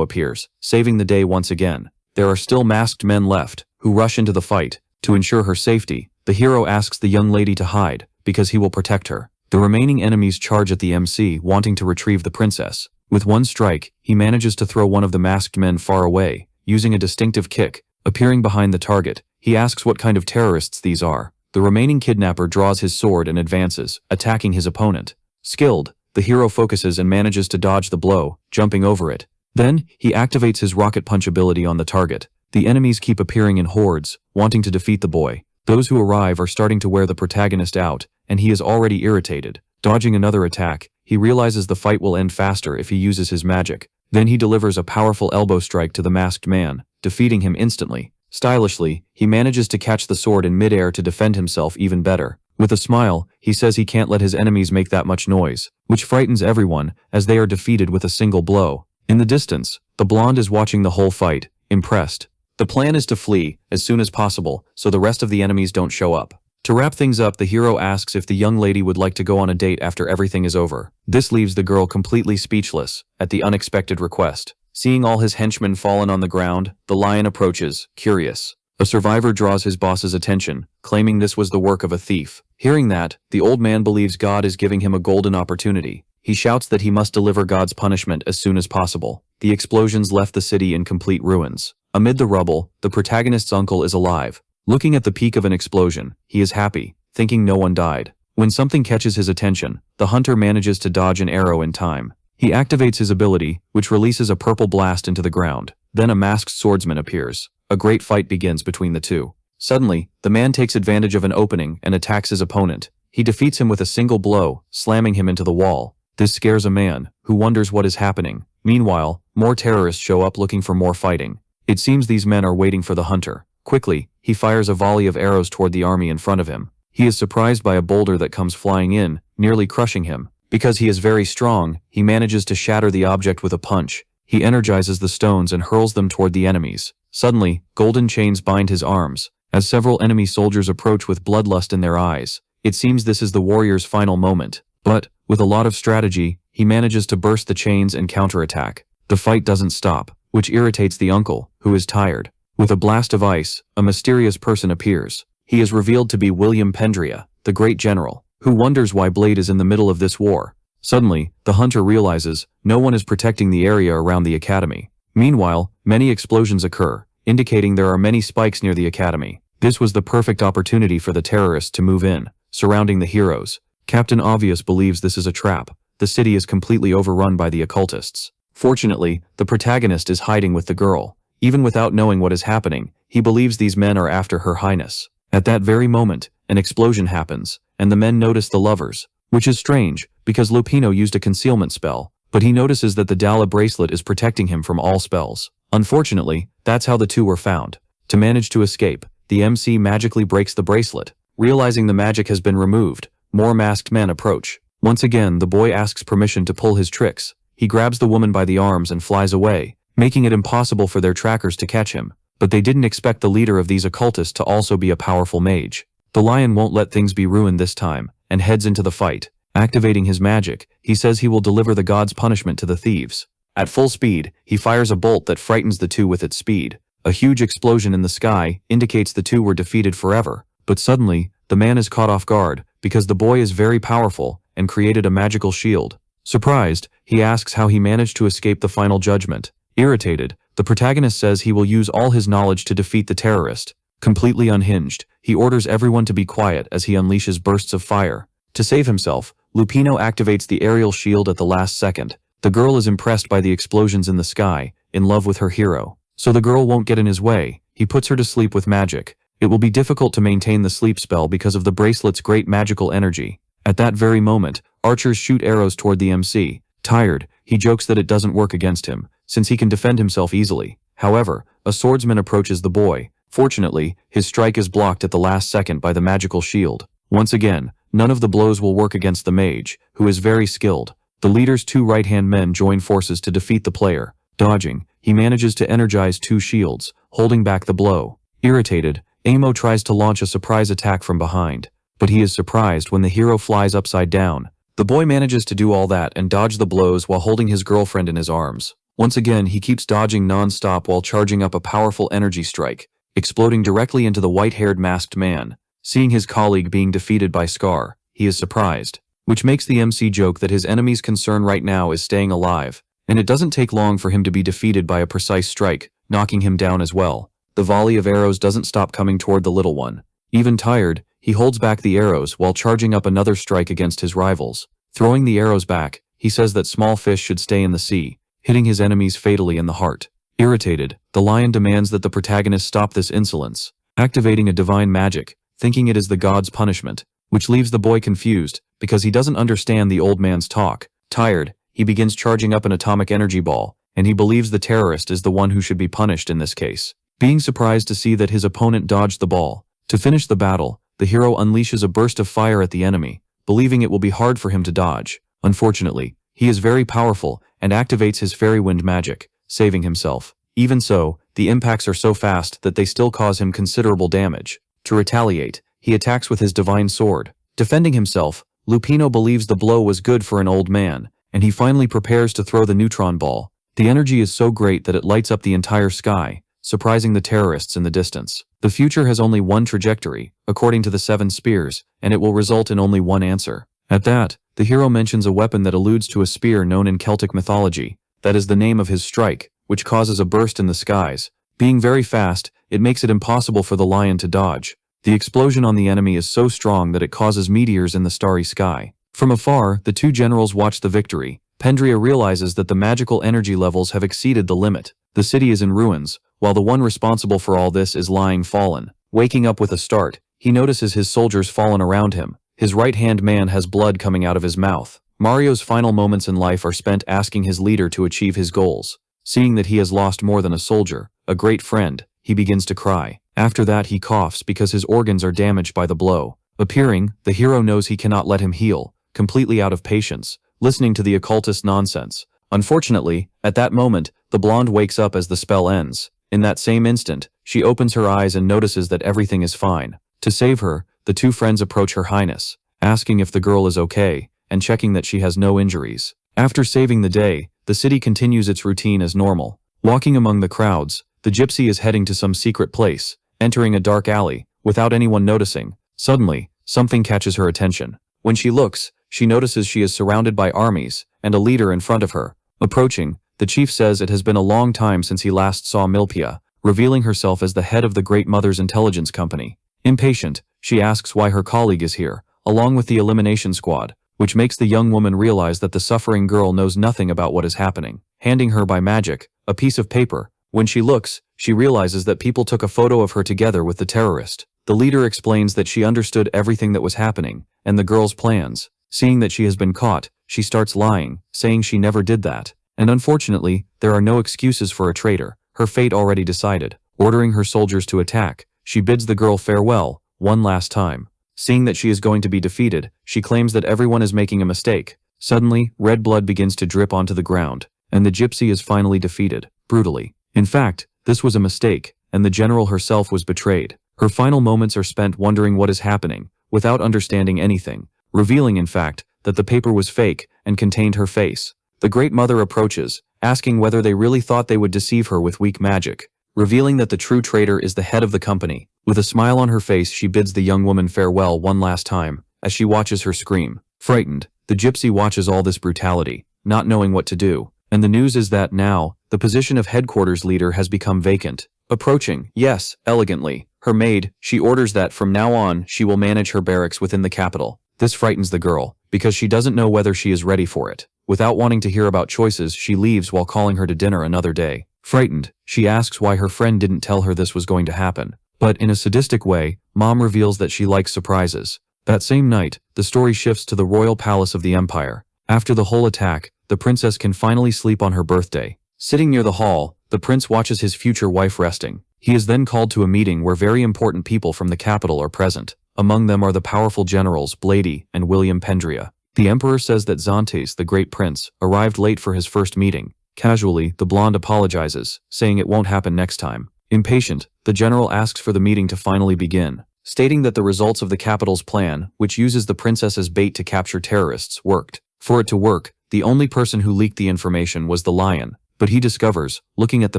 S1: appears, saving the day once again. There are still masked men left, who rush into the fight. To ensure her safety, the hero asks the young lady to hide, because he will protect her. The remaining enemies charge at the MC, wanting to retrieve the princess. With one strike, he manages to throw one of the masked men far away, using a distinctive kick. Appearing behind the target, he asks what kind of terrorists these are. The remaining kidnapper draws his sword and advances, attacking his opponent. Skilled, the hero focuses and manages to dodge the blow, jumping over it. Then, he activates his rocket punch ability on the target. The enemies keep appearing in hordes, wanting to defeat the boy. Those who arrive are starting to wear the protagonist out, and he is already irritated. Dodging another attack, he realizes the fight will end faster if he uses his magic. Then he delivers a powerful elbow strike to the masked man, defeating him instantly. Stylishly, he manages to catch the sword in midair to defend himself even better. With a smile, he says he can't let his enemies make that much noise, which frightens everyone, as they are defeated with a single blow. In the distance, the blonde is watching the whole fight, impressed. The plan is to flee as soon as possible, so the rest of the enemies don't show up. To wrap things up, the hero asks if the young lady would like to go on a date after everything is over. This leaves the girl completely speechless, at the unexpected request. Seeing all his henchmen fallen on the ground, the lion approaches, curious. A survivor draws his boss's attention, claiming this was the work of a thief. Hearing that, the old man believes God is giving him a golden opportunity. He shouts that he must deliver God's punishment as soon as possible. The explosions left the city in complete ruins. Amid the rubble, the protagonist's uncle is alive. Looking at the peak of an explosion, he is happy, thinking no one died. When something catches his attention, the hunter manages to dodge an arrow in time. He activates his ability, which releases a purple blast into the ground. Then a masked swordsman appears. A great fight begins between the two. Suddenly, the man takes advantage of an opening and attacks his opponent. He defeats him with a single blow, slamming him into the wall. This scares a man, who wonders what is happening. Meanwhile, more terrorists show up looking for more fighting. It seems these men are waiting for the hunter. Quickly, he fires a volley of arrows toward the army in front of him. He is surprised by a boulder that comes flying in, nearly crushing him. Because he is very strong, he manages to shatter the object with a punch. He energizes the stones and hurls them toward the enemies. Suddenly, golden chains bind his arms, as several enemy soldiers approach with bloodlust in their eyes. It seems this is the warrior's final moment. But, with a lot of strategy, he manages to burst the chains and counterattack. The fight doesn't stop, which irritates the uncle, who is tired. With a blast of ice, a mysterious person appears. He is revealed to be William Pendria, the great general, who wonders why Blade is in the middle of this war. Suddenly, the hunter realizes no one is protecting the area around the academy. Meanwhile, many explosions occur, indicating there are many spikes near the academy. This was the perfect opportunity for the terrorists to move in, surrounding the heroes. Captain Obvious believes this is a trap. The city is completely overrun by the occultists. Fortunately, the protagonist is hiding with the girl. Even without knowing what is happening, he believes these men are after Her Highness. At that very moment, an explosion happens, and the men notice the lovers, which is strange, because Lupino used a concealment spell, but he notices that the Dala bracelet is protecting him from all spells. Unfortunately, that's how the two were found. To manage to escape, the MC magically breaks the bracelet. Realizing the magic has been removed, more masked men approach. Once again, the boy asks permission to pull his tricks. He grabs the woman by the arms and flies away, making it impossible for their trackers to catch him. But they didn't expect the leader of these occultists to also be a powerful mage. The lion won't let things be ruined this time, and heads into the fight. Activating his magic, he says he will deliver the god's punishment to the thieves. At full speed, he fires a bolt that frightens the two with its speed. A huge explosion in the sky indicates the two were defeated forever. But suddenly, the man is caught off guard, because the boy is very powerful, and created a magical shield. Surprised, he asks how he managed to escape the final judgment. Irritated, the protagonist says he will use all his knowledge to defeat the terrorist. Completely unhinged, he orders everyone to be quiet as he unleashes bursts of fire. To save himself, Lupino activates the aerial shield at the last second. The girl is impressed by the explosions in the sky, in love with her hero. So the girl won't get in his way. He puts her to sleep with magic. It will be difficult to maintain the sleep spell because of the bracelet's great magical energy. At that very moment, archers shoot arrows toward the MC. Tired, he jokes that it doesn't work against him, since he can defend himself easily. However, a swordsman approaches the boy. Fortunately, his strike is blocked at the last second by the magical shield. Once again, none of the blows will work against the mage, who is very skilled. The leader's two right-hand men join forces to defeat the player. Dodging, he manages to energize two shields, holding back the blow. Irritated, Amo tries to launch a surprise attack from behind, but he is surprised when the hero flies upside down. The boy manages to do all that and dodge the blows while holding his girlfriend in his arms. Once again, he keeps dodging non-stop while charging up a powerful energy strike, exploding directly into the white-haired masked man. Seeing his colleague being defeated by Scar, he is surprised, which makes the MC joke that his enemy's concern right now is staying alive, and it doesn't take long for him to be defeated by a precise strike, knocking him down as well. The volley of arrows doesn't stop coming toward the little one. Even tired, he holds back the arrows while charging up another strike against his rivals. Throwing the arrows back, he says that small fish should stay in the sea, hitting his enemies fatally in the heart. Irritated, the lion demands that the protagonist stop this insolence, activating a divine magic, thinking it is the god's punishment, which leaves the boy confused because he doesn't understand the old man's talk. Tired, he begins charging up an atomic energy ball, and he believes the terrorist is the one who should be punished in this case. Being surprised to see that his opponent dodged the ball. To finish the battle, the hero unleashes a burst of fire at the enemy, believing it will be hard for him to dodge. Unfortunately, he is very powerful and activates his fairy wind magic, saving himself. Even so, the impacts are so fast that they still cause him considerable damage. To retaliate, he attacks with his divine sword. Defending himself, Lupino believes the blow was good for an old man, and he finally prepares to throw the neutron ball. The energy is so great that it lights up the entire sky, surprising the terrorists in the distance. The future has only one trajectory, according to the 7 spears, and it will result in only one answer. At that, the hero mentions a weapon that alludes to a spear known in Celtic mythology. That is the name of his strike, which causes a burst in the skies. Being very fast, it makes it impossible for the lion to dodge. The explosion on the enemy is so strong that it causes meteors in the starry sky. From afar, the two generals watch the victory. Pendria realizes that the magical energy levels have exceeded the limit. The city is in ruins, while the one responsible for all this is lying fallen. Waking up with a start, he notices his soldiers fallen around him. His right-hand man has blood coming out of his mouth. Mario's final moments in life are spent asking his leader to achieve his goals. Seeing that he has lost more than a soldier, a great friend, he begins to cry. After that he coughs because his organs are damaged by the blow. Appearing, the hero knows he cannot let him heal, completely out of patience, listening to the occultist nonsense. Unfortunately, at that moment, the blonde wakes up as the spell ends. In that same instant, she opens her eyes and notices that everything is fine. To save her, the two friends approach Her Highness, asking if the girl is okay, and checking that she has no injuries. After saving the day, the city continues its routine as normal. Walking among the crowds, the gypsy is heading to some secret place, entering a dark alley, without anyone noticing. Suddenly, something catches her attention. When she looks, she notices she is surrounded by armies, and a leader in front of her. Approaching, the chief says it has been a long time since he last saw Milpia, revealing herself as the head of the Great Mother's intelligence company. Impatient, she asks why her colleague is here, along with the elimination squad, which makes the young woman realize that the suffering girl knows nothing about what is happening. Handing her by magic a piece of paper, when she looks, she realizes that people took a photo of her together with the terrorist. The leader explains that she understood everything that was happening, and the girl's plans. Seeing that she has been caught, she starts lying, saying she never did that. And unfortunately, there are no excuses for a traitor, her fate already decided. Ordering her soldiers to attack, she bids the girl farewell, one last time. Seeing that she is going to be defeated, she claims that everyone is making a mistake. Suddenly, red blood begins to drip onto the ground, and the gypsy is finally defeated, brutally. In fact, this was a mistake, and the general herself was betrayed. Her final moments are spent wondering what is happening, without understanding anything, revealing in fact, that the paper was fake and contained her face. The Great Mother approaches, asking whether they really thought they would deceive her with weak magic, revealing that the true traitor is the head of the company. With a smile on her face, she bids the young woman farewell one last time, as she watches her scream. Frightened, the gypsy watches all this brutality, not knowing what to do, and the news is that now, the position of headquarters leader has become vacant. Approaching, yes, elegantly, her maid, she orders that from now on she will manage her barracks within the capital. This frightens the girl, because she doesn't know whether she is ready for it. Without wanting to hear about choices, she leaves while calling her to dinner another day. Frightened, she asks why her friend didn't tell her this was going to happen. But in a sadistic way, Mom reveals that she likes surprises. That same night, the story shifts to the royal palace of the empire. After the whole attack, the princess can finally sleep on her birthday. Sitting near the hall, the prince watches his future wife resting. He is then called to a meeting where very important people from the capital are present. Among them are the powerful generals Blady and William Pendria. The emperor says that Xantes, the great prince, arrived late for his first meeting. Casually, the blonde apologizes, saying it won't happen next time. Impatient, the general asks for the meeting to finally begin, stating that the results of the capital's plan, which uses the princess as bait to capture terrorists, worked. For it to work, the only person who leaked the information was the lion, but he discovers, looking at the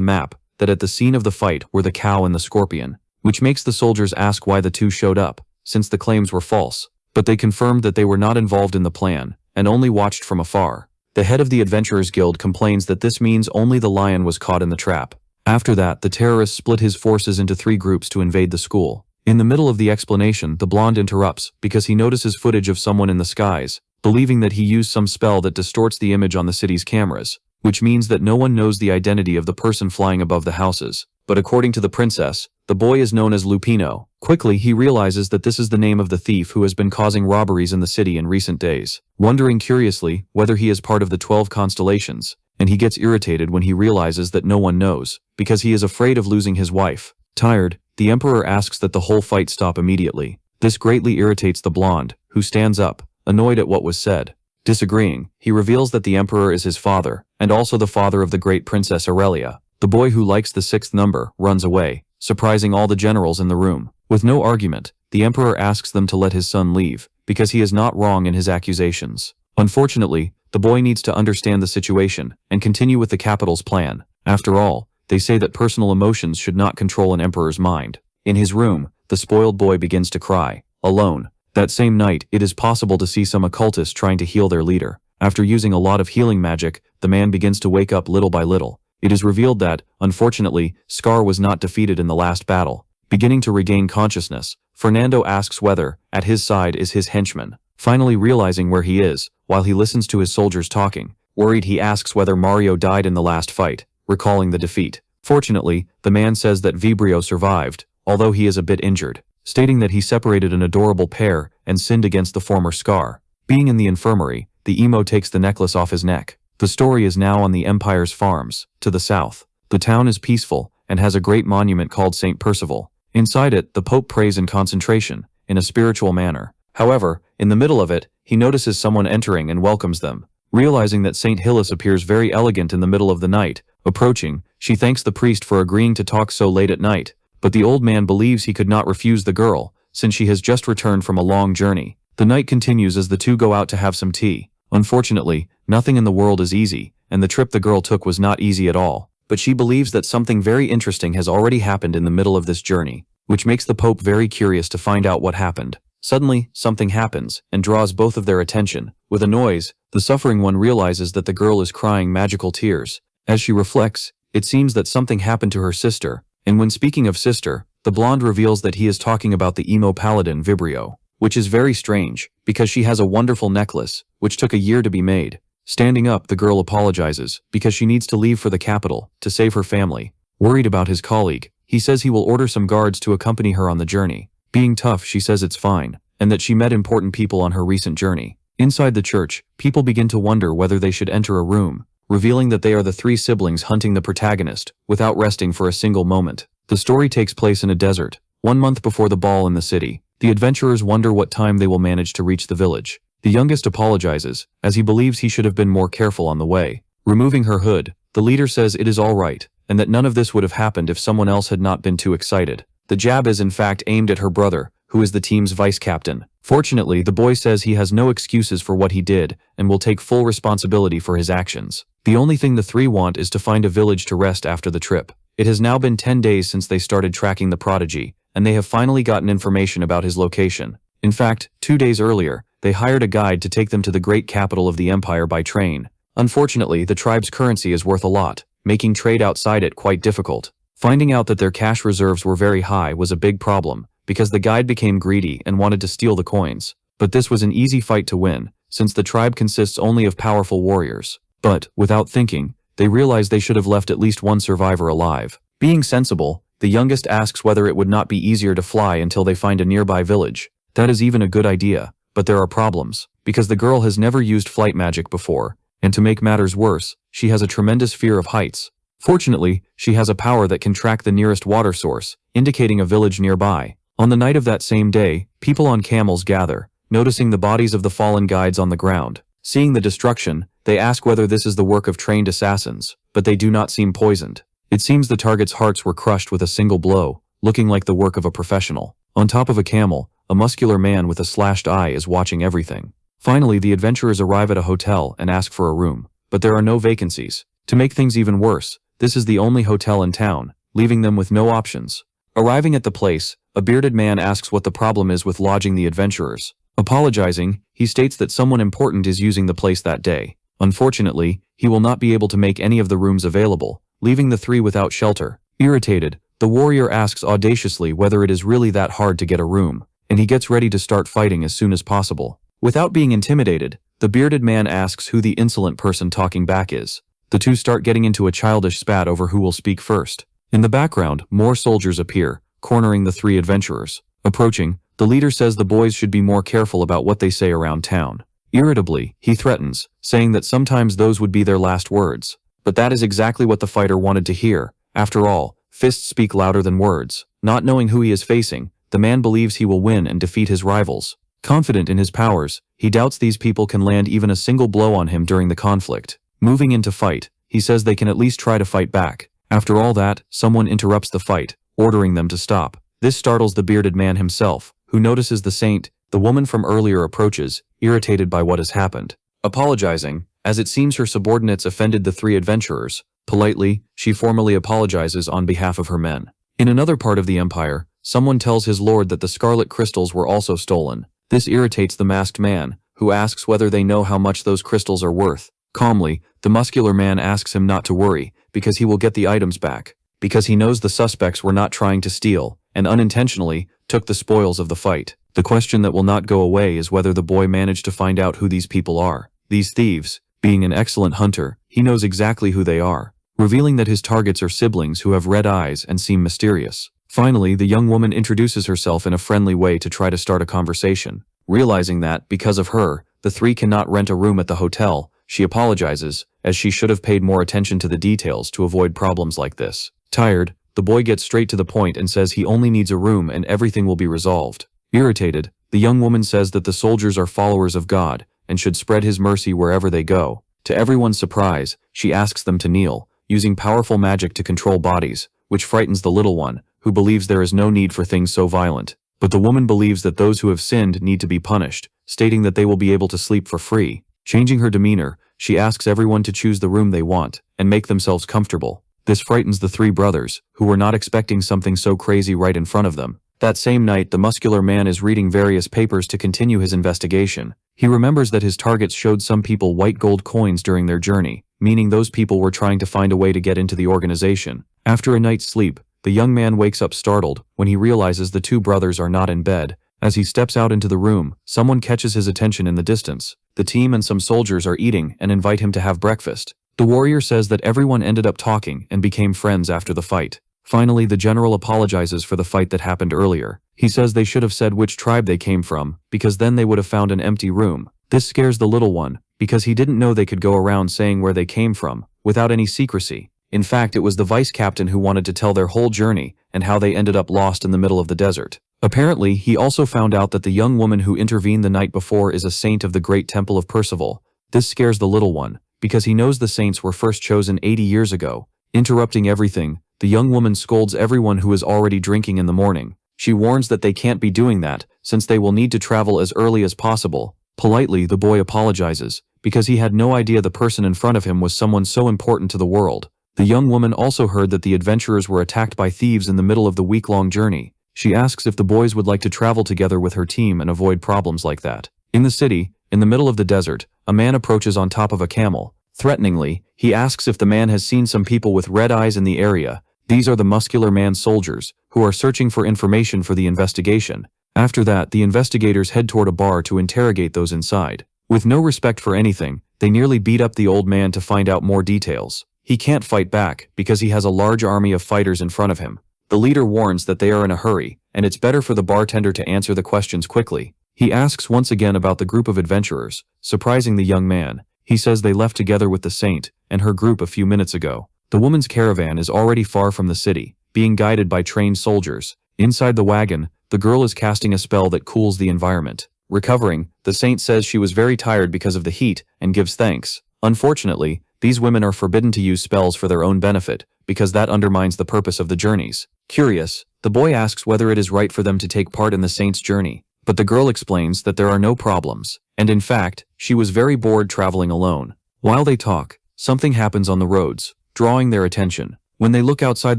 S1: map, that at the scene of the fight were the cow and the scorpion, which makes the soldiers ask why the two showed up, since the claims were false. But they confirmed that they were not involved in the plan, and only watched from afar. The head of the Adventurers Guild complains that this means only the lion was caught in the trap. After that, the terrorists split his forces into 3 groups to invade the school. In the middle of the explanation, the blonde interrupts because he notices footage of someone in the skies, believing that he used some spell that distorts the image on the city's cameras, which means that no one knows the identity of the person flying above the houses. But according to the princess, the boy is known as Lupino. Quickly, he realizes that this is the name of the thief who has been causing robberies in the city in recent days, wondering curiously whether he is part of the 12 constellations, and he gets irritated when he realizes that no one knows, because he is afraid of losing his wife. Tired, the emperor asks that the whole fight stop immediately. This greatly irritates the blonde, who stands up, annoyed at what was said. Disagreeing, he reveals that the emperor is his father, and also the father of the great princess Aurelia. The boy who likes the 6th number runs away, surprising all the generals in the room. With no argument, the emperor asks them to let his son leave, because he is not wrong in his accusations. Unfortunately, the boy needs to understand the situation and continue with the capital's plan. After all, they say that personal emotions should not control an emperor's mind. In his room, the spoiled boy begins to cry, alone. That same night, it is possible to see some occultists trying to heal their leader. After using a lot of healing magic, the man begins to wake up little by little. It is revealed that, unfortunately, Scar was not defeated in the last battle. Beginning to regain consciousness, Fernando asks whether, at his side, is his henchman. Finally realizing where he is, while he listens to his soldiers talking. Worried, he asks whether Mario died in the last fight, recalling the defeat. Fortunately, the man says that Vibrio survived, although he is a bit injured, stating that he separated an adorable pair and sinned against the former Scar. Being in the infirmary, the emo takes the necklace off his neck. The story is now on the Empire's farms, to the south. The town is peaceful, and has a great monument called St. Percival. Inside it, the Pope prays in concentration, in a spiritual manner. However, in the middle of it, he notices someone entering and welcomes them. Realizing that St. Hillis appears very elegant in the middle of the night, approaching, she thanks the priest for agreeing to talk so late at night, but the old man believes he could not refuse the girl, since she has just returned from a long journey. The night continues as the two go out to have some tea. Unfortunately, nothing in the world is easy, and the trip the girl took was not easy at all. But she believes that something very interesting has already happened in the middle of this journey, which makes the Pope very curious to find out what happened. Suddenly, something happens, and draws both of their attention. With a noise, the suffering one realizes that the girl is crying magical tears. As she reflects, it seems that something happened to her sister, and when speaking of sister, the blonde reveals that he is talking about the emo paladin Vibrio, which is very strange, because she has a wonderful necklace, which took a year to be made. Standing up, the girl apologizes, because she needs to leave for the capital, to save her family. Worried about his colleague, he says he will order some guards to accompany her on the journey. Being tough, she says it's fine, and that she met important people on her recent journey. Inside the church, people begin to wonder whether they should enter a room, revealing that they are the 3 siblings hunting the protagonist, without resting for a single moment. The story takes place in a desert, 1 month before the ball in the city. The adventurers wonder what time they will manage to reach the village. The youngest apologizes, as he believes he should have been more careful on the way. Removing her hood, the leader says it is all right, and that none of this would have happened if someone else had not been too excited. The jab is in fact aimed at her brother, who is the team's vice-captain. Fortunately, the boy says he has no excuses for what he did, and will take full responsibility for his actions. The only thing the 3 want is to find a village to rest after the trip. It has now been 10 days since they started tracking the prodigy, and they have finally gotten information about his location. In fact, 2 days earlier, they hired a guide to take them to the great capital of the empire by train. Unfortunately, the tribe's currency is worth a lot, making trade outside it quite difficult. Finding out that their cash reserves were very high was a big problem, because the guide became greedy and wanted to steal the coins. But this was an easy fight to win, since the tribe consists only of powerful warriors. But, without thinking, they realized they should have left at least one survivor alive. Being sensible, the youngest asks whether it would not be easier to fly until they find a nearby village. That is even a good idea, but there are problems, because the girl has never used flight magic before, and to make matters worse, she has a tremendous fear of heights. Fortunately, she has a power that can track the nearest water source, indicating a village nearby. On the night of that same day, people on camels gather, noticing the bodies of the fallen guides on the ground. Seeing the destruction, they ask whether this is the work of trained assassins, but they do not seem poisoned. It seems the target's hearts were crushed with a single blow, looking like the work of a professional. On top of a camel, a muscular man with a slashed eye is watching everything. Finally, the adventurers arrive at a hotel and ask for a room, but there are no vacancies. To make things even worse, this is the only hotel in town, leaving them with no options. Arriving at the place, a bearded man asks what the problem is with lodging the adventurers. Apologizing, he states that someone important is using the place that day. Unfortunately, he will not be able to make any of the rooms available, leaving the three without shelter. Irritated, the warrior asks audaciously whether it is really that hard to get a room, and he gets ready to start fighting as soon as possible. Without being intimidated, the bearded man asks who the insolent person talking back is. The two start getting into a childish spat over who will speak first. In the background, more soldiers appear, cornering the three adventurers. Approaching, the leader says the boys should be more careful about what they say around town. Irritably, he threatens, saying that sometimes those would be their last words. But that is exactly what the fighter wanted to hear. After all, fists speak louder than words. Not knowing who he is facing, the man believes he will win and defeat his rivals. Confident in his powers, he doubts these people can land even a single blow on him during the conflict. Moving into fight, he says they can at least try to fight back. After all that, someone interrupts the fight, ordering them to stop. This startles the bearded man himself, who notices the saint. The woman from earlier approaches, irritated by what has happened. Apologizing, as it seems her subordinates offended the three adventurers, politely, she formally apologizes on behalf of her men. In another part of the empire, someone tells his lord that the scarlet crystals were also stolen. This irritates the masked man, who asks whether they know how much those crystals are worth. Calmly, the muscular man asks him not to worry, because he will get the items back, because he knows the suspects were not trying to steal, and unintentionally, took the spoils of the fight. The question that will not go away is whether the boy managed to find out who these people are. These thieves, being an excellent hunter, he knows exactly who they are, revealing that his targets are siblings who have red eyes and seem mysterious. Finally, the young woman introduces herself in a friendly way to try to start a conversation. Realizing that, because of her, the three cannot rent a room at the hotel, she apologizes, as she should have paid more attention to the details to avoid problems like this. Tired, the boy gets straight to the point and says he only needs a room and everything will be resolved. Irritated, the young woman says that the soldiers are followers of God and should spread his mercy wherever they go. To everyone's surprise, she asks them to kneel, using powerful magic to control bodies, which frightens the little one, who believes there is no need for things so violent. But the woman believes that those who have sinned need to be punished, stating that they will be able to sleep for free. Changing her demeanor, she asks everyone to choose the room they want and make themselves comfortable. This frightens the three brothers, who were not expecting something so crazy right in front of them. That same night, the muscular man is reading various papers to continue his investigation. He remembers that his targets showed some people white gold coins during their journey, meaning those people were trying to find a way to get into the organization. After a night's sleep, the young man wakes up startled when he realizes the two brothers are not in bed. As he steps out into the room, someone catches his attention in the distance. The team and some soldiers are eating and invite him to have breakfast. The warrior says that everyone ended up talking and became friends after the fight. Finally, the general apologizes for the fight that happened earlier. He says they should have said which tribe they came from, because then they would have found an empty room. This scares the little one, because he didn't know they could go around saying where they came from, without any secrecy. In fact, it was the vice captain who wanted to tell their whole journey and how they ended up lost in the middle of the desert. Apparently, he also found out that the young woman who intervened the night before is a saint of the great temple of Percival. This scares the little one, because he knows the saints were first chosen 80 years ago. Interrupting everything, the young woman scolds everyone who is already drinking in the morning. She warns that they can't be doing that, since they will need to travel as early as possible. Politely, the boy apologizes, because he had no idea the person in front of him was someone so important to the world. The young woman also heard that the adventurers were attacked by thieves in the middle of the week-long journey. She asks if the boys would like to travel together with her team and avoid problems like that. In the city, in the middle of the desert, a man approaches on top of a camel. Threateningly, he asks if the man has seen some people with red eyes in the area. These are the muscular man's soldiers, who are searching for information for the investigation. After that, the investigators head toward a bar to interrogate those inside. With no respect for anything, they nearly beat up the old man to find out more details. He can't fight back, because he has a large army of fighters in front of him. The leader warns that they are in a hurry, and it's better for the bartender to answer the questions quickly. He asks once again about the group of adventurers, surprising the young man. He says they left together with the saint and her group a few minutes ago. The woman's caravan is already far from the city, being guided by trained soldiers. Inside the wagon, the girl is casting a spell that cools the environment. Recovering, the saint says she was very tired because of the heat and gives thanks. Unfortunately, these women are forbidden to use spells for their own benefit, because that undermines the purpose of the journeys. Curious, the boy asks whether it is right for them to take part in the saint's journey, but the girl explains that there are no problems, and in fact, she was very bored traveling alone. While they talk, something happens on the roads, drawing their attention. When they look outside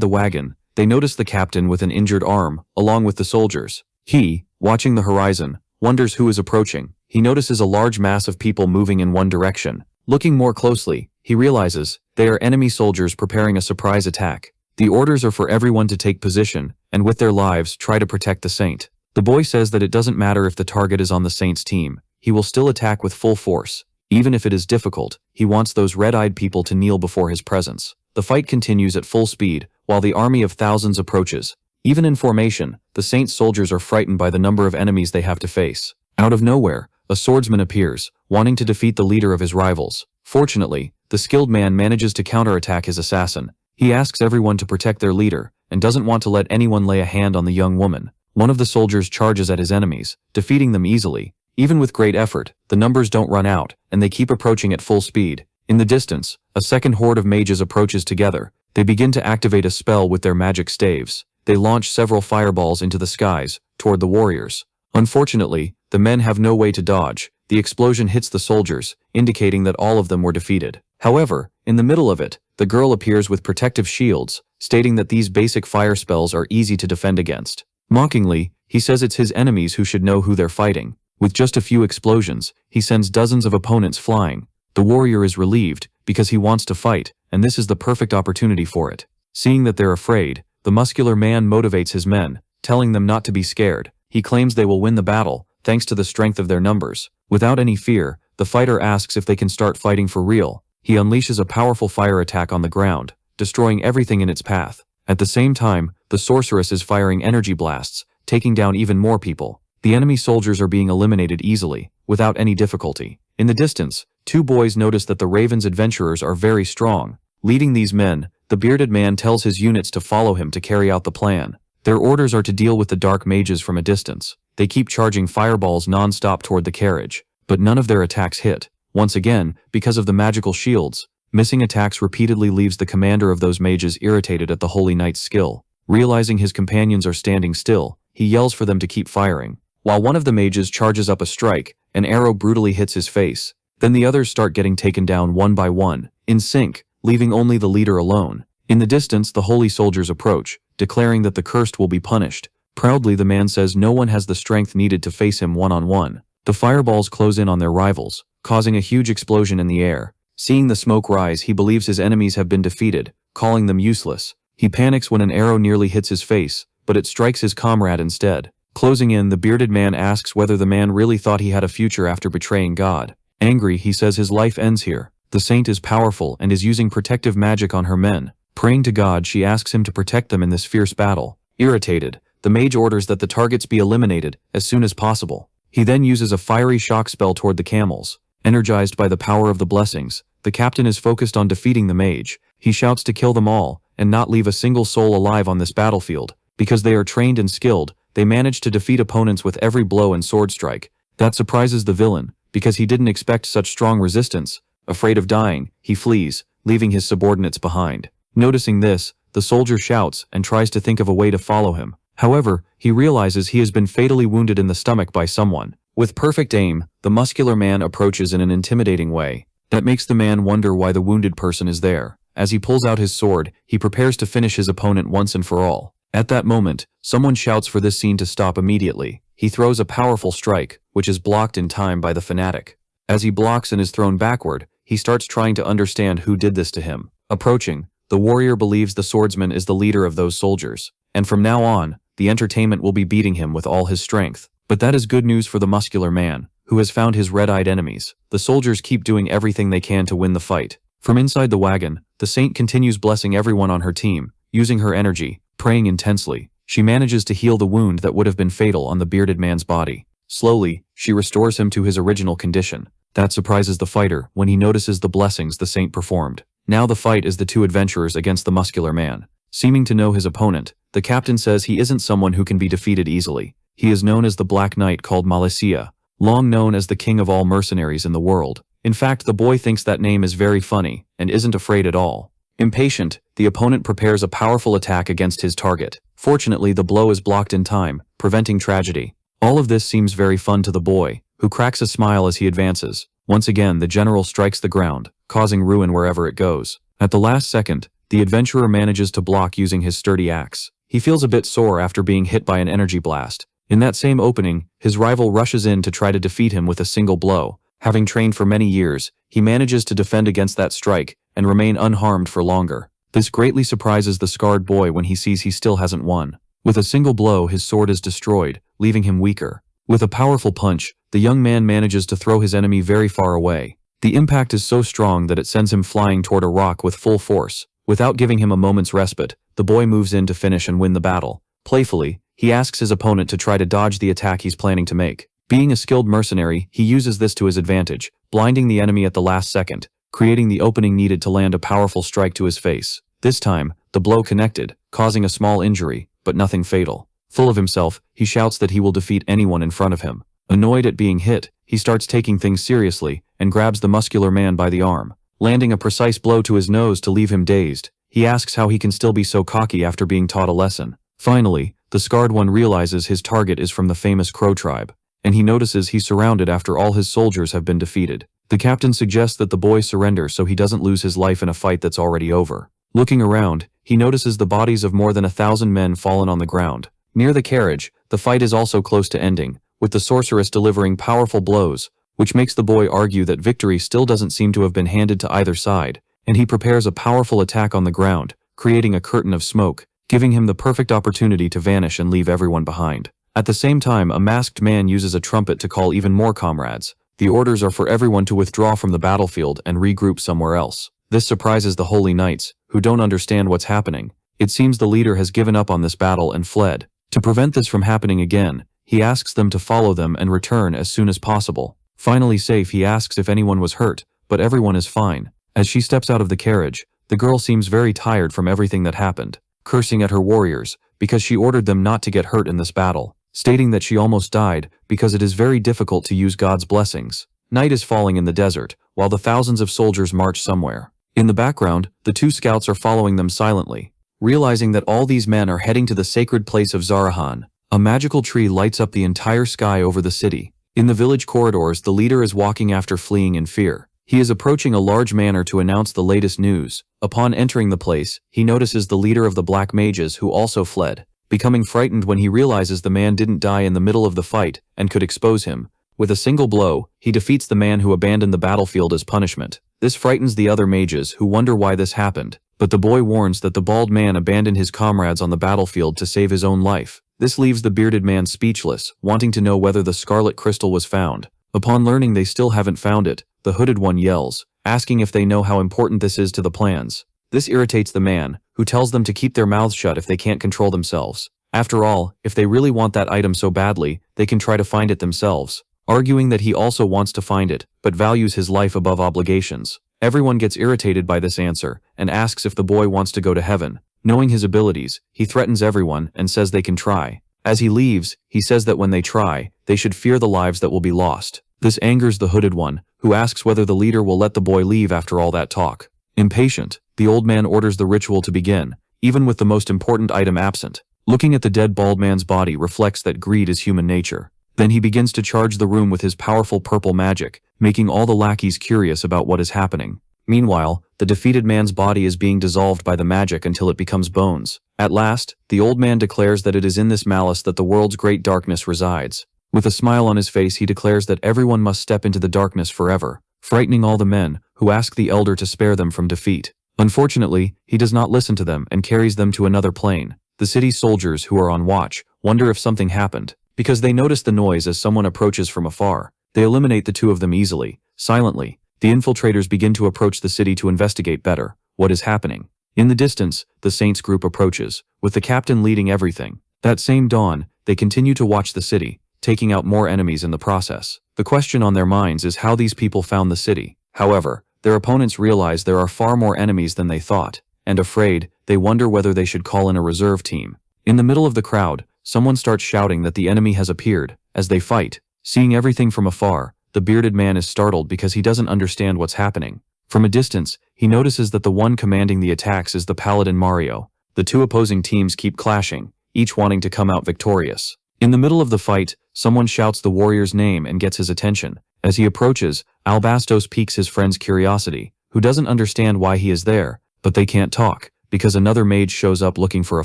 S1: the wagon, they notice the captain with an injured arm, along with the soldiers. He, watching the horizon, wonders who is approaching. He notices a large mass of people moving in one direction. Looking more closely, he realizes they are enemy soldiers preparing a surprise attack. The orders are for everyone to take position, and with their lives try to protect the saint. The boy says that it doesn't matter if the target is on the saint's team, he will still attack with full force. Even if it is difficult, he wants those red-eyed people to kneel before his presence. The fight continues at full speed, while the army of thousands approaches. Even in formation, the saint's soldiers are frightened by the number of enemies they have to face. Out of nowhere, a swordsman appears, wanting to defeat the leader of his rivals. Fortunately, the skilled man manages to counterattack his assassin. He asks everyone to protect their leader, and doesn't want to let anyone lay a hand on the young woman. One of the soldiers charges at his enemies, defeating them easily. Even with great effort, the numbers don't run out, and they keep approaching at full speed. In the distance, a second horde of mages approaches together. They begin to activate a spell with their magic staves. They launch several fireballs into the skies, toward the warriors. Unfortunately, the men have no way to dodge. The explosion hits the soldiers, indicating that all of them were defeated. However, in the middle of it, the girl appears with protective shields, stating that these basic fire spells are easy to defend against. Mockingly, he says it's his enemies who should know who they're fighting. With just a few explosions, he sends dozens of opponents flying. The warrior is relieved, because he wants to fight, and this is the perfect opportunity for it. Seeing that they're afraid, the muscular man motivates his men, telling them not to be scared. He claims they will win the battle, thanks to the strength of their numbers. Without any fear, the fighter asks if they can start fighting for real. He unleashes a powerful fire attack on the ground, destroying everything in its path. At the same time, the sorceress is firing energy blasts, taking down even more people. The enemy soldiers are being eliminated easily, without any difficulty. In the distance, two boys notice that the Raven's adventurers are very strong. Leading these men, the bearded man tells his units to follow him to carry out the plan. Their orders are to deal with the dark mages from a distance. They keep charging fireballs non-stop toward the carriage, but none of their attacks hit. Once again, because of the magical shields, missing attacks repeatedly leaves the commander of those mages irritated at the Holy Knight's skill. Realizing his companions are standing still, he yells for them to keep firing. While one of the mages charges up a strike, an arrow brutally hits his face. Then the others start getting taken down one by one, in sync, leaving only the leader alone. In the distance, the holy soldiers approach, declaring that the cursed will be punished. Proudly, the man says no one has the strength needed to face him one-on-one. The fireballs close in on their rivals, causing a huge explosion in the air. Seeing the smoke rise, he believes his enemies have been defeated, calling them useless. He panics when an arrow nearly hits his face, but it strikes his comrade instead. Closing in, the bearded man asks whether the man really thought he had a future after betraying God. Angry, he says his life ends here. The saint is powerful and is using protective magic on her men. Praying to God, she asks him to protect them in this fierce battle. Irritated, the mage orders that the targets be eliminated as soon as possible. He then uses a fiery shock spell toward the camels. Energized by the power of the blessings, the captain is focused on defeating the mage. He shouts to kill them all, and not leave a single soul alive on this battlefield. Because they are trained and skilled, they manage to defeat opponents with every blow and sword strike. That surprises the villain, because he didn't expect such strong resistance. Afraid of dying, he flees, leaving his subordinates behind. Noticing this, the soldier shouts and tries to think of a way to follow him. However, he realizes he has been fatally wounded in the stomach by someone. With perfect aim, the muscular man approaches in an intimidating way. That makes the man wonder why the wounded person is there. As he pulls out his sword, he prepares to finish his opponent once and for all. At that moment, someone shouts for this scene to stop immediately. He throws a powerful strike, which is blocked in time by the fanatic. As he blocks and is thrown backward, he starts trying to understand who did this to him. Approaching, the warrior believes the swordsman is the leader of those soldiers, and from now on, the entertainment will be beating him with all his strength. But that is good news for the muscular man, who has found his red-eyed enemies. The soldiers keep doing everything they can to win the fight. From inside the wagon, the saint continues blessing everyone on her team, using her energy, Praying intensely, she manages to heal the wound that would have been fatal on the bearded man's body. Slowly, she restores him to his original condition. That surprises the fighter when he notices the blessings the saint performed. Now the fight is the two adventurers against the muscular man. Seeming to know his opponent, the captain says he isn't someone who can be defeated easily. He is known as the Black Knight called Malicia, long known as the king of all mercenaries in the world. In fact, the boy thinks that name is very funny, and isn't afraid at all. Impatient, the opponent prepares a powerful attack against his target. Fortunately, the blow is blocked in time, preventing tragedy. All of this seems very fun to the boy, who cracks a smile as he advances. Once again, the general strikes the ground, causing ruin wherever it goes. At the last second, the adventurer manages to block using his sturdy axe. He feels a bit sore after being hit by an energy blast. In that same opening, his rival rushes in to try to defeat him with a single blow. Having trained for many years, he manages to defend against that strike and remain unharmed for longer. This greatly surprises the scarred boy when he sees he still hasn't won. With a single blow, his sword is destroyed, leaving him weaker. With a powerful punch, the young man manages to throw his enemy very far away. The impact is so strong that it sends him flying toward a rock with full force. Without giving him a moment's respite, the boy moves in to finish and win the battle. Playfully, he asks his opponent to try to dodge the attack he's planning to make. Being a skilled mercenary, he uses this to his advantage, blinding the enemy at the last second, creating the opening needed to land a powerful strike to his face. This time, the blow connected, causing a small injury, but nothing fatal. Full of himself, he shouts that he will defeat anyone in front of him. Annoyed at being hit, he starts taking things seriously and grabs the muscular man by the arm, landing a precise blow to his nose to leave him dazed. He asks how he can still be so cocky after being taught a lesson. Finally, the scarred one realizes his target is from the famous Crow tribe, and he notices he's surrounded after all his soldiers have been defeated. The captain suggests that the boy surrender so he doesn't lose his life in a fight that's already over. Looking around, he notices the bodies of more than 1,000 men fallen on the ground. Near the carriage, the fight is also close to ending, with the sorceress delivering powerful blows, which makes the boy argue that victory still doesn't seem to have been handed to either side, and he prepares a powerful attack on the ground, creating a curtain of smoke, giving him the perfect opportunity to vanish and leave everyone behind. At the same time, a masked man uses a trumpet to call even more comrades. The orders are for everyone to withdraw from the battlefield and regroup somewhere else. This surprises the Holy Knights, who don't understand what's happening. It seems the leader has given up on this battle and fled. To prevent this from happening again, he asks them to follow them and return as soon as possible. Finally safe, he asks if anyone was hurt, but everyone is fine. As she steps out of the carriage, the girl seems very tired from everything that happened, cursing at her warriors because she ordered them not to get hurt in this battle, stating that she almost died because it is very difficult to use God's blessings. Night is falling in the desert, while the thousands of soldiers march somewhere. In the background, the two scouts are following them silently. Realizing that all these men are heading to the sacred place of Zarahan, a magical tree lights up the entire sky over the city. In the village corridors, the leader is walking after fleeing in fear. He is approaching a large manor to announce the latest news. Upon entering the place, he notices the leader of the Black Mages who also fled, becoming frightened when he realizes the man didn't die in the middle of the fight and could expose him. With a single blow, he defeats the man who abandoned the battlefield as punishment. This frightens the other mages who wonder why this happened, but the boy warns that the bald man abandoned his comrades on the battlefield to save his own life. This leaves the bearded man speechless, wanting to know whether the scarlet crystal was found. Upon learning they still haven't found it, the hooded one yells, asking if they know how important this is to the plans. This irritates the man, who tells them to keep their mouths shut if they can't control themselves. After all, if they really want that item so badly, they can try to find it themselves, arguing that he also wants to find it, but values his life above obligations. Everyone gets irritated by this answer, and asks if the boy wants to go to heaven. Knowing his abilities, he threatens everyone and says they can try. As he leaves, he says that when they try, they should fear the lives that will be lost. This angers the hooded one, who asks whether the leader will let the boy leave after all that talk. Impatient, the old man orders the ritual to begin, even with the most important item absent. Looking at the dead bald man's body reflects that greed is human nature. Then he begins to charge the room with his powerful purple magic, making all the lackeys curious about what is happening. Meanwhile, the defeated man's body is being dissolved by the magic until it becomes bones. At last, the old man declares that it is in this malice that the world's great darkness resides. With a smile on his face, he declares that everyone must step into the darkness forever, frightening all the men, who ask the elder to spare them from defeat. Unfortunately, he does not listen to them and carries them to another plane. The city's soldiers, who are on watch, wonder if something happened, because they notice the noise as someone approaches from afar. They eliminate the two of them easily. Silently, the infiltrators begin to approach the city to investigate better what is happening. In the distance, the Saints group approaches, with the captain leading everything. That same dawn, they continue to watch the city, taking out more enemies in the process. The question on their minds is how these people found the city. However, their opponents realize there are far more enemies than they thought, and afraid, they wonder whether they should call in a reserve team. In the middle of the crowd, someone starts shouting that the enemy has appeared. As they fight, seeing everything from afar, the bearded man is startled because he doesn't understand what's happening. From a distance, he notices that the one commanding the attacks is the paladin Mario. The two opposing teams keep clashing, each wanting to come out victorious. In the middle of the fight, someone shouts the warrior's name and gets his attention. As he approaches, Albastos piques his friend's curiosity, who doesn't understand why he is there, but they can't talk, because another mage shows up looking for a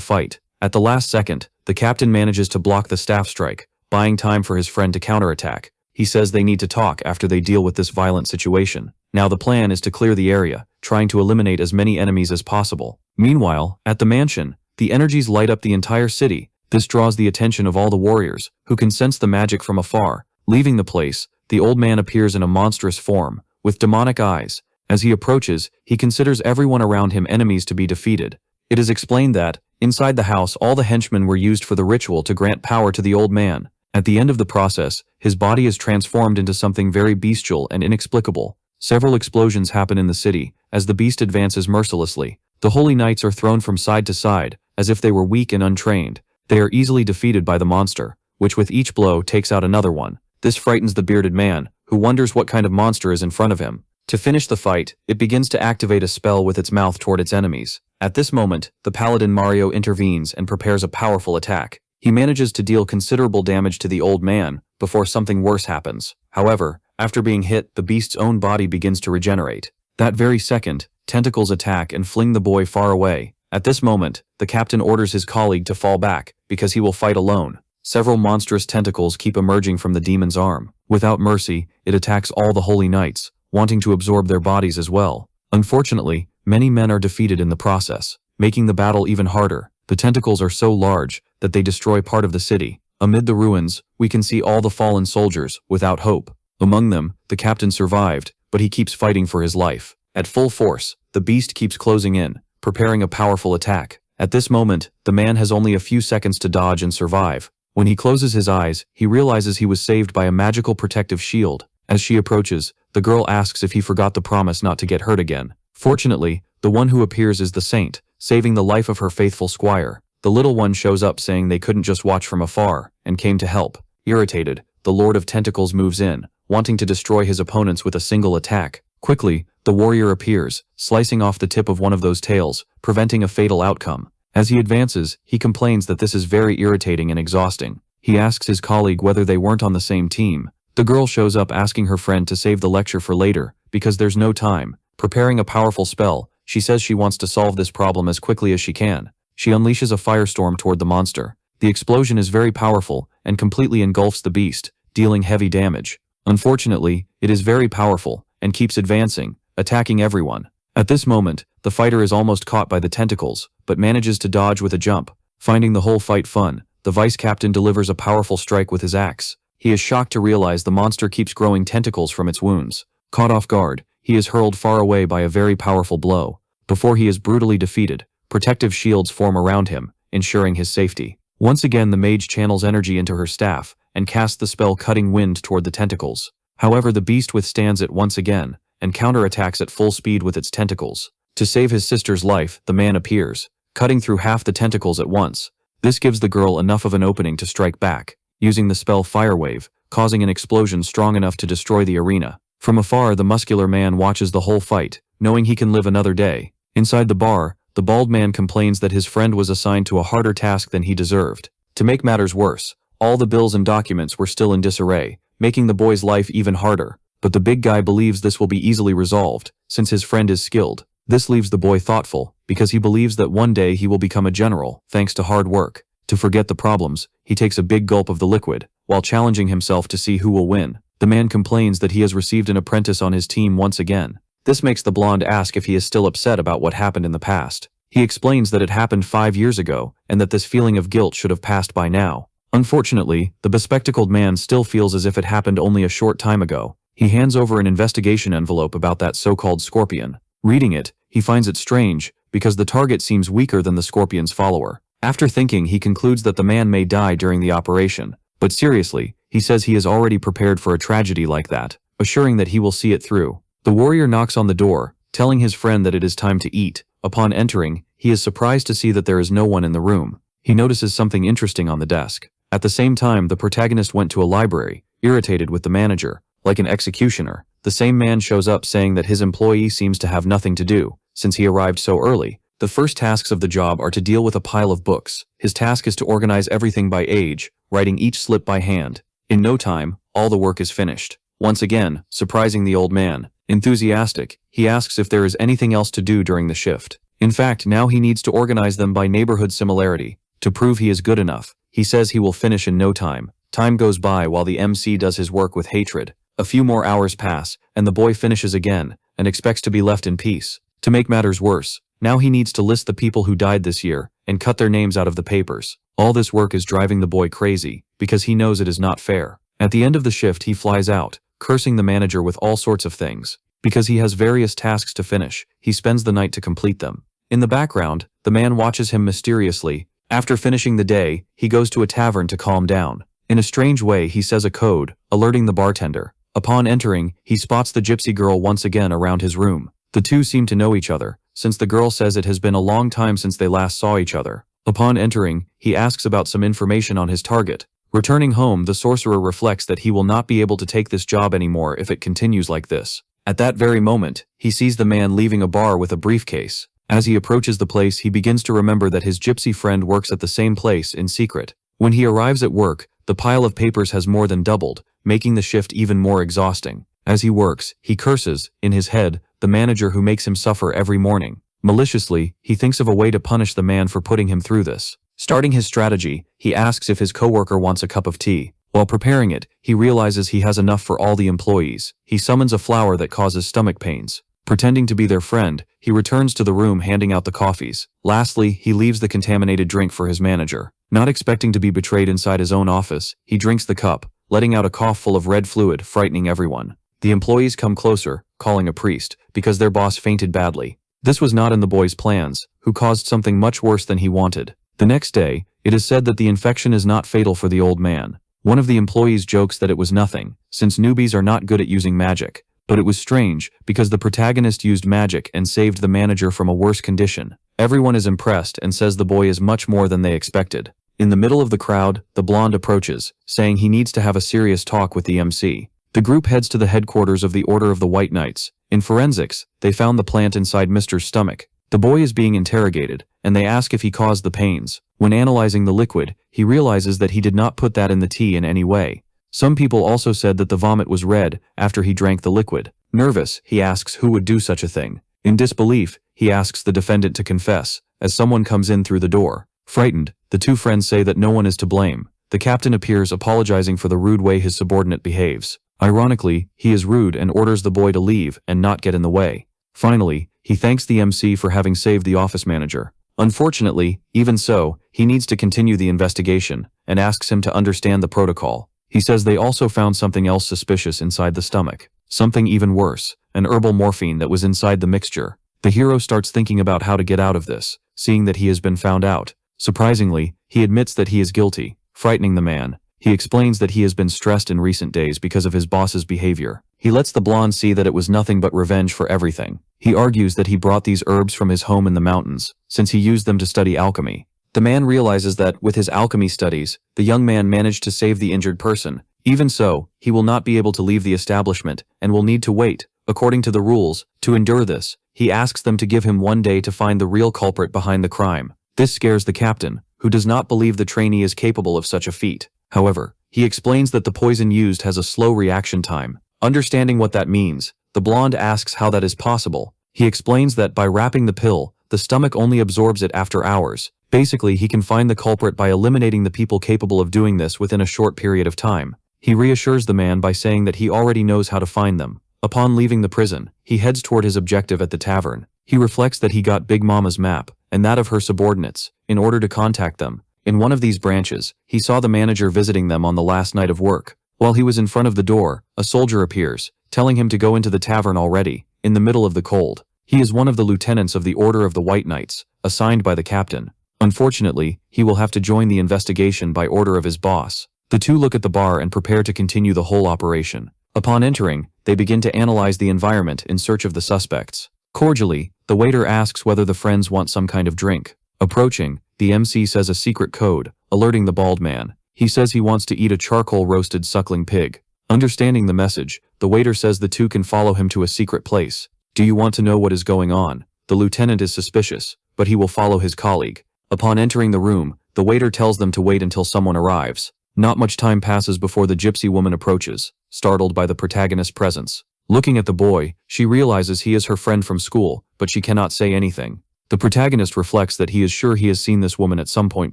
S1: fight. At the last second, the captain manages to block the staff strike, buying time for his friend to counterattack. He says they need to talk after they deal with this violent situation. Now the plan is to clear the area, trying to eliminate as many enemies as possible. Meanwhile, at the mansion, the energies light up the entire city. This draws the attention of all the warriors, who can sense the magic from afar. Leaving the place, the old man appears in a monstrous form, with demonic eyes. As he approaches, he considers everyone around him enemies to be defeated. It is explained that, inside the house, all the henchmen were used for the ritual to grant power to the old man. At the end of the process, his body is transformed into something very bestial and inexplicable. Several explosions happen in the city, as the beast advances mercilessly. The holy knights are thrown from side to side, as if they were weak and untrained. They are easily defeated by the monster, which with each blow takes out another one. This frightens the bearded man, who wonders what kind of monster is in front of him. To finish the fight, it begins to activate a spell with its mouth toward its enemies. At this moment, the paladin Mario intervenes and prepares a powerful attack. He manages to deal considerable damage to the old man, before something worse happens. However, after being hit, the beast's own body begins to regenerate. That very second, tentacles attack and fling the boy far away. At this moment, the captain orders his colleague to fall back, because he will fight alone. Several monstrous tentacles keep emerging from the demon's arm. Without mercy, it attacks all the holy knights, wanting to absorb their bodies as well. Unfortunately, many men are defeated in the process, making the battle even harder. The tentacles are so large that they destroy part of the city. Amid the ruins, we can see all the fallen soldiers, without hope. Among them, the captain survived, but he keeps fighting for his life. At full force, the beast keeps closing in, preparing a powerful attack. At this moment, the man has only a few seconds to dodge and survive. When he closes his eyes, he realizes he was saved by a magical protective shield. As she approaches, the girl asks if he forgot the promise not to get hurt again. Fortunately, the one who appears is the saint, saving the life of her faithful squire. The little one shows up saying they couldn't just watch from afar, and came to help. Irritated, the Lord of Tentacles moves in, wanting to destroy his opponents with a single attack. Quickly, the warrior appears, slicing off the tip of one of those tails, preventing a fatal outcome. As he advances, he complains that this is very irritating and exhausting. He asks his colleague whether they weren't on the same team. The girl shows up asking her friend to save the lecture for later, because there's no time. Preparing a powerful spell, she says she wants to solve this problem as quickly as she can. She unleashes a firestorm toward the monster. The explosion is very powerful, and completely engulfs the beast, dealing heavy damage. Unfortunately, it is very powerful, and keeps advancing, attacking everyone. At this moment, the fighter is almost caught by the tentacles, but manages to dodge with a jump. Finding the whole fight fun, the vice captain delivers a powerful strike with his axe. He is shocked to realize the monster keeps growing tentacles from its wounds. Caught off guard, he is hurled far away by a very powerful blow. Before he is brutally defeated, protective shields form around him, ensuring his safety. Once again, the mage channels energy into her staff, and casts the spell Cutting Wind toward the tentacles. However, the beast withstands it once again, and counterattacks at full speed with its tentacles. To save his sister's life, the man appears, cutting through half the tentacles at once. This gives the girl enough of an opening to strike back, using the spell Firewave, causing an explosion strong enough to destroy the arena. From afar, the muscular man watches the whole fight, knowing he can live another day. Inside the bar, the bald man complains that his friend was assigned to a harder task than he deserved. To make matters worse, all the bills and documents were still in disarray, making the boy's life even harder. But the big guy believes this will be easily resolved, since his friend is skilled. This leaves the boy thoughtful, because he believes that one day he will become a general, thanks to hard work. To forget the problems, he takes a big gulp of the liquid, while challenging himself to see who will win. The man complains that he has received an apprentice on his team once again. This makes the blonde ask if he is still upset about what happened in the past. He explains that it happened 5 years ago, and that this feeling of guilt should have passed by now. Unfortunately, the bespectacled man still feels as if it happened only a short time ago. He hands over an investigation envelope about that so-called scorpion. Reading it, he finds it strange, because the target seems weaker than the Scorpion's follower. After thinking, he concludes that the man may die during the operation. But seriously, he says he is already prepared for a tragedy like that, assuring that he will see it through. The warrior knocks on the door, telling his friend that it is time to eat. Upon entering, he is surprised to see that there is no one in the room. He notices something interesting on the desk. At the same time, the protagonist went to a library, irritated with the manager. Like an executioner, the same man shows up saying that his employee seems to have nothing to do, since he arrived so early. The first tasks of the job are to deal with a pile of books. His task is to organize everything by age, writing each slip by hand. In no time, all the work is finished. Once again, surprising the old man. Enthusiastic, he asks if there is anything else to do during the shift. In fact, now he needs to organize them by neighborhood similarity. To prove he is good enough, he says he will finish in no time. Time goes by while the MC does his work with hatred. A few more hours pass, and the boy finishes again, and expects to be left in peace. To make matters worse, now he needs to list the people who died this year, and cut their names out of the papers. All this work is driving the boy crazy, because he knows it is not fair. At the end of the shift, he flies out, cursing the manager with all sorts of things. Because he has various tasks to finish, he spends the night to complete them. In the background, the man watches him mysteriously. After finishing the day, he goes to a tavern to calm down. In a strange way, he says a code, alerting the bartender. Upon entering, he spots the gypsy girl once again around his room. The two seem to know each other, since the girl says it has been a long time since they last saw each other. Upon entering, he asks about some information on his target. Returning home, the sorcerer reflects that he will not be able to take this job anymore if it continues like this. At that very moment, he sees the man leaving a bar with a briefcase. As he approaches the place, he begins to remember that his gypsy friend works at the same place in secret. When he arrives at work, the pile of papers has more than doubled, making the shift even more exhausting. As he works, he curses, in his head, the manager who makes him suffer every morning. Maliciously, he thinks of a way to punish the man for putting him through this. Starting his strategy, he asks if his coworker wants a cup of tea. While preparing it, he realizes he has enough for all the employees. He summons a flower that causes stomach pains. Pretending to be their friend, he returns to the room handing out the coffees. Lastly, he leaves the contaminated drink for his manager. Not expecting to be betrayed inside his own office, he drinks the cup, letting out a cough full of red fluid, frightening everyone. The employees come closer, calling a priest, because their boss fainted badly. This was not in the boy's plans, who caused something much worse than he wanted. The next day, it is said that the infection is not fatal for the old man. One of the employees jokes that it was nothing, since newbies are not good at using magic. But it was strange, because the protagonist used magic and saved the manager from a worse condition. Everyone is impressed and says the boy is much more than they expected. In the middle of the crowd, the blonde approaches, saying he needs to have a serious talk with the MC. The group heads to the headquarters of the Order of the White Knights. In forensics, they found the plant inside Mr.'s stomach. The boy is being interrogated, and they ask if he caused the pains. When analyzing the liquid, he realizes that he did not put that in the tea in any way. Some people also said that the vomit was red after he drank the liquid. Nervous, he asks who would do such a thing. In disbelief, he asks the defendant to confess, as someone comes in through the door. Frightened, the two friends say that no one is to blame. The captain appears apologizing for the rude way his subordinate behaves. Ironically, he is rude and orders the boy to leave and not get in the way. Finally, he thanks the MC for having saved the office manager. Unfortunately, even so, he needs to continue the investigation, and asks him to understand the protocol. He says they also found something else suspicious inside the stomach. Something even worse, an herbal morphine that was inside the mixture. The hero starts thinking about how to get out of this, seeing that he has been found out. Surprisingly, he admits that he is guilty, frightening the man. He explains that he has been stressed in recent days because of his boss's behavior. He lets the blonde see that it was nothing but revenge for everything. He argues that he brought these herbs from his home in the mountains, since he used them to study alchemy. The man realizes that, with his alchemy studies, the young man managed to save the injured person. Even so, he will not be able to leave the establishment, and will need to wait, according to the rules, to endure this. He asks them to give him 1 day to find the real culprit behind the crime. This scares the captain, who does not believe the trainee is capable of such a feat. However, he explains that the poison used has a slow reaction time. Understanding what that means, the blonde asks how that is possible. He explains that by wrapping the pill, the stomach only absorbs it after hours. Basically, he can find the culprit by eliminating the people capable of doing this within a short period of time. He reassures the man by saying that he already knows how to find them. Upon leaving the prison, he heads toward his objective at the tavern. He reflects that he got Big Mama's map, and that of her subordinates, in order to contact them. In one of these branches, he saw the manager visiting them on the last night of work. While he was in front of the door, a soldier appears, telling him to go into the tavern already, in the middle of the cold. He is one of the lieutenants of the Order of the White Knights, assigned by the captain. Unfortunately, he will have to join the investigation by order of his boss. The two look at the bar and prepare to continue the whole operation. Upon entering, they begin to analyze the environment in search of the suspects. Cordially, the waiter asks whether the friends want some kind of drink. Approaching, the MC says a secret code, alerting the bald man. He says he wants to eat a charcoal-roasted suckling pig. Understanding the message, the waiter says the two can follow him to a secret place. Do you want to know what is going on? The lieutenant is suspicious, but he will follow his colleague. Upon entering the room, the waiter tells them to wait until someone arrives. Not much time passes before the gypsy woman approaches, startled by the protagonist's presence. Looking at the boy, she realizes he is her friend from school, but she cannot say anything. The protagonist reflects that he is sure he has seen this woman at some point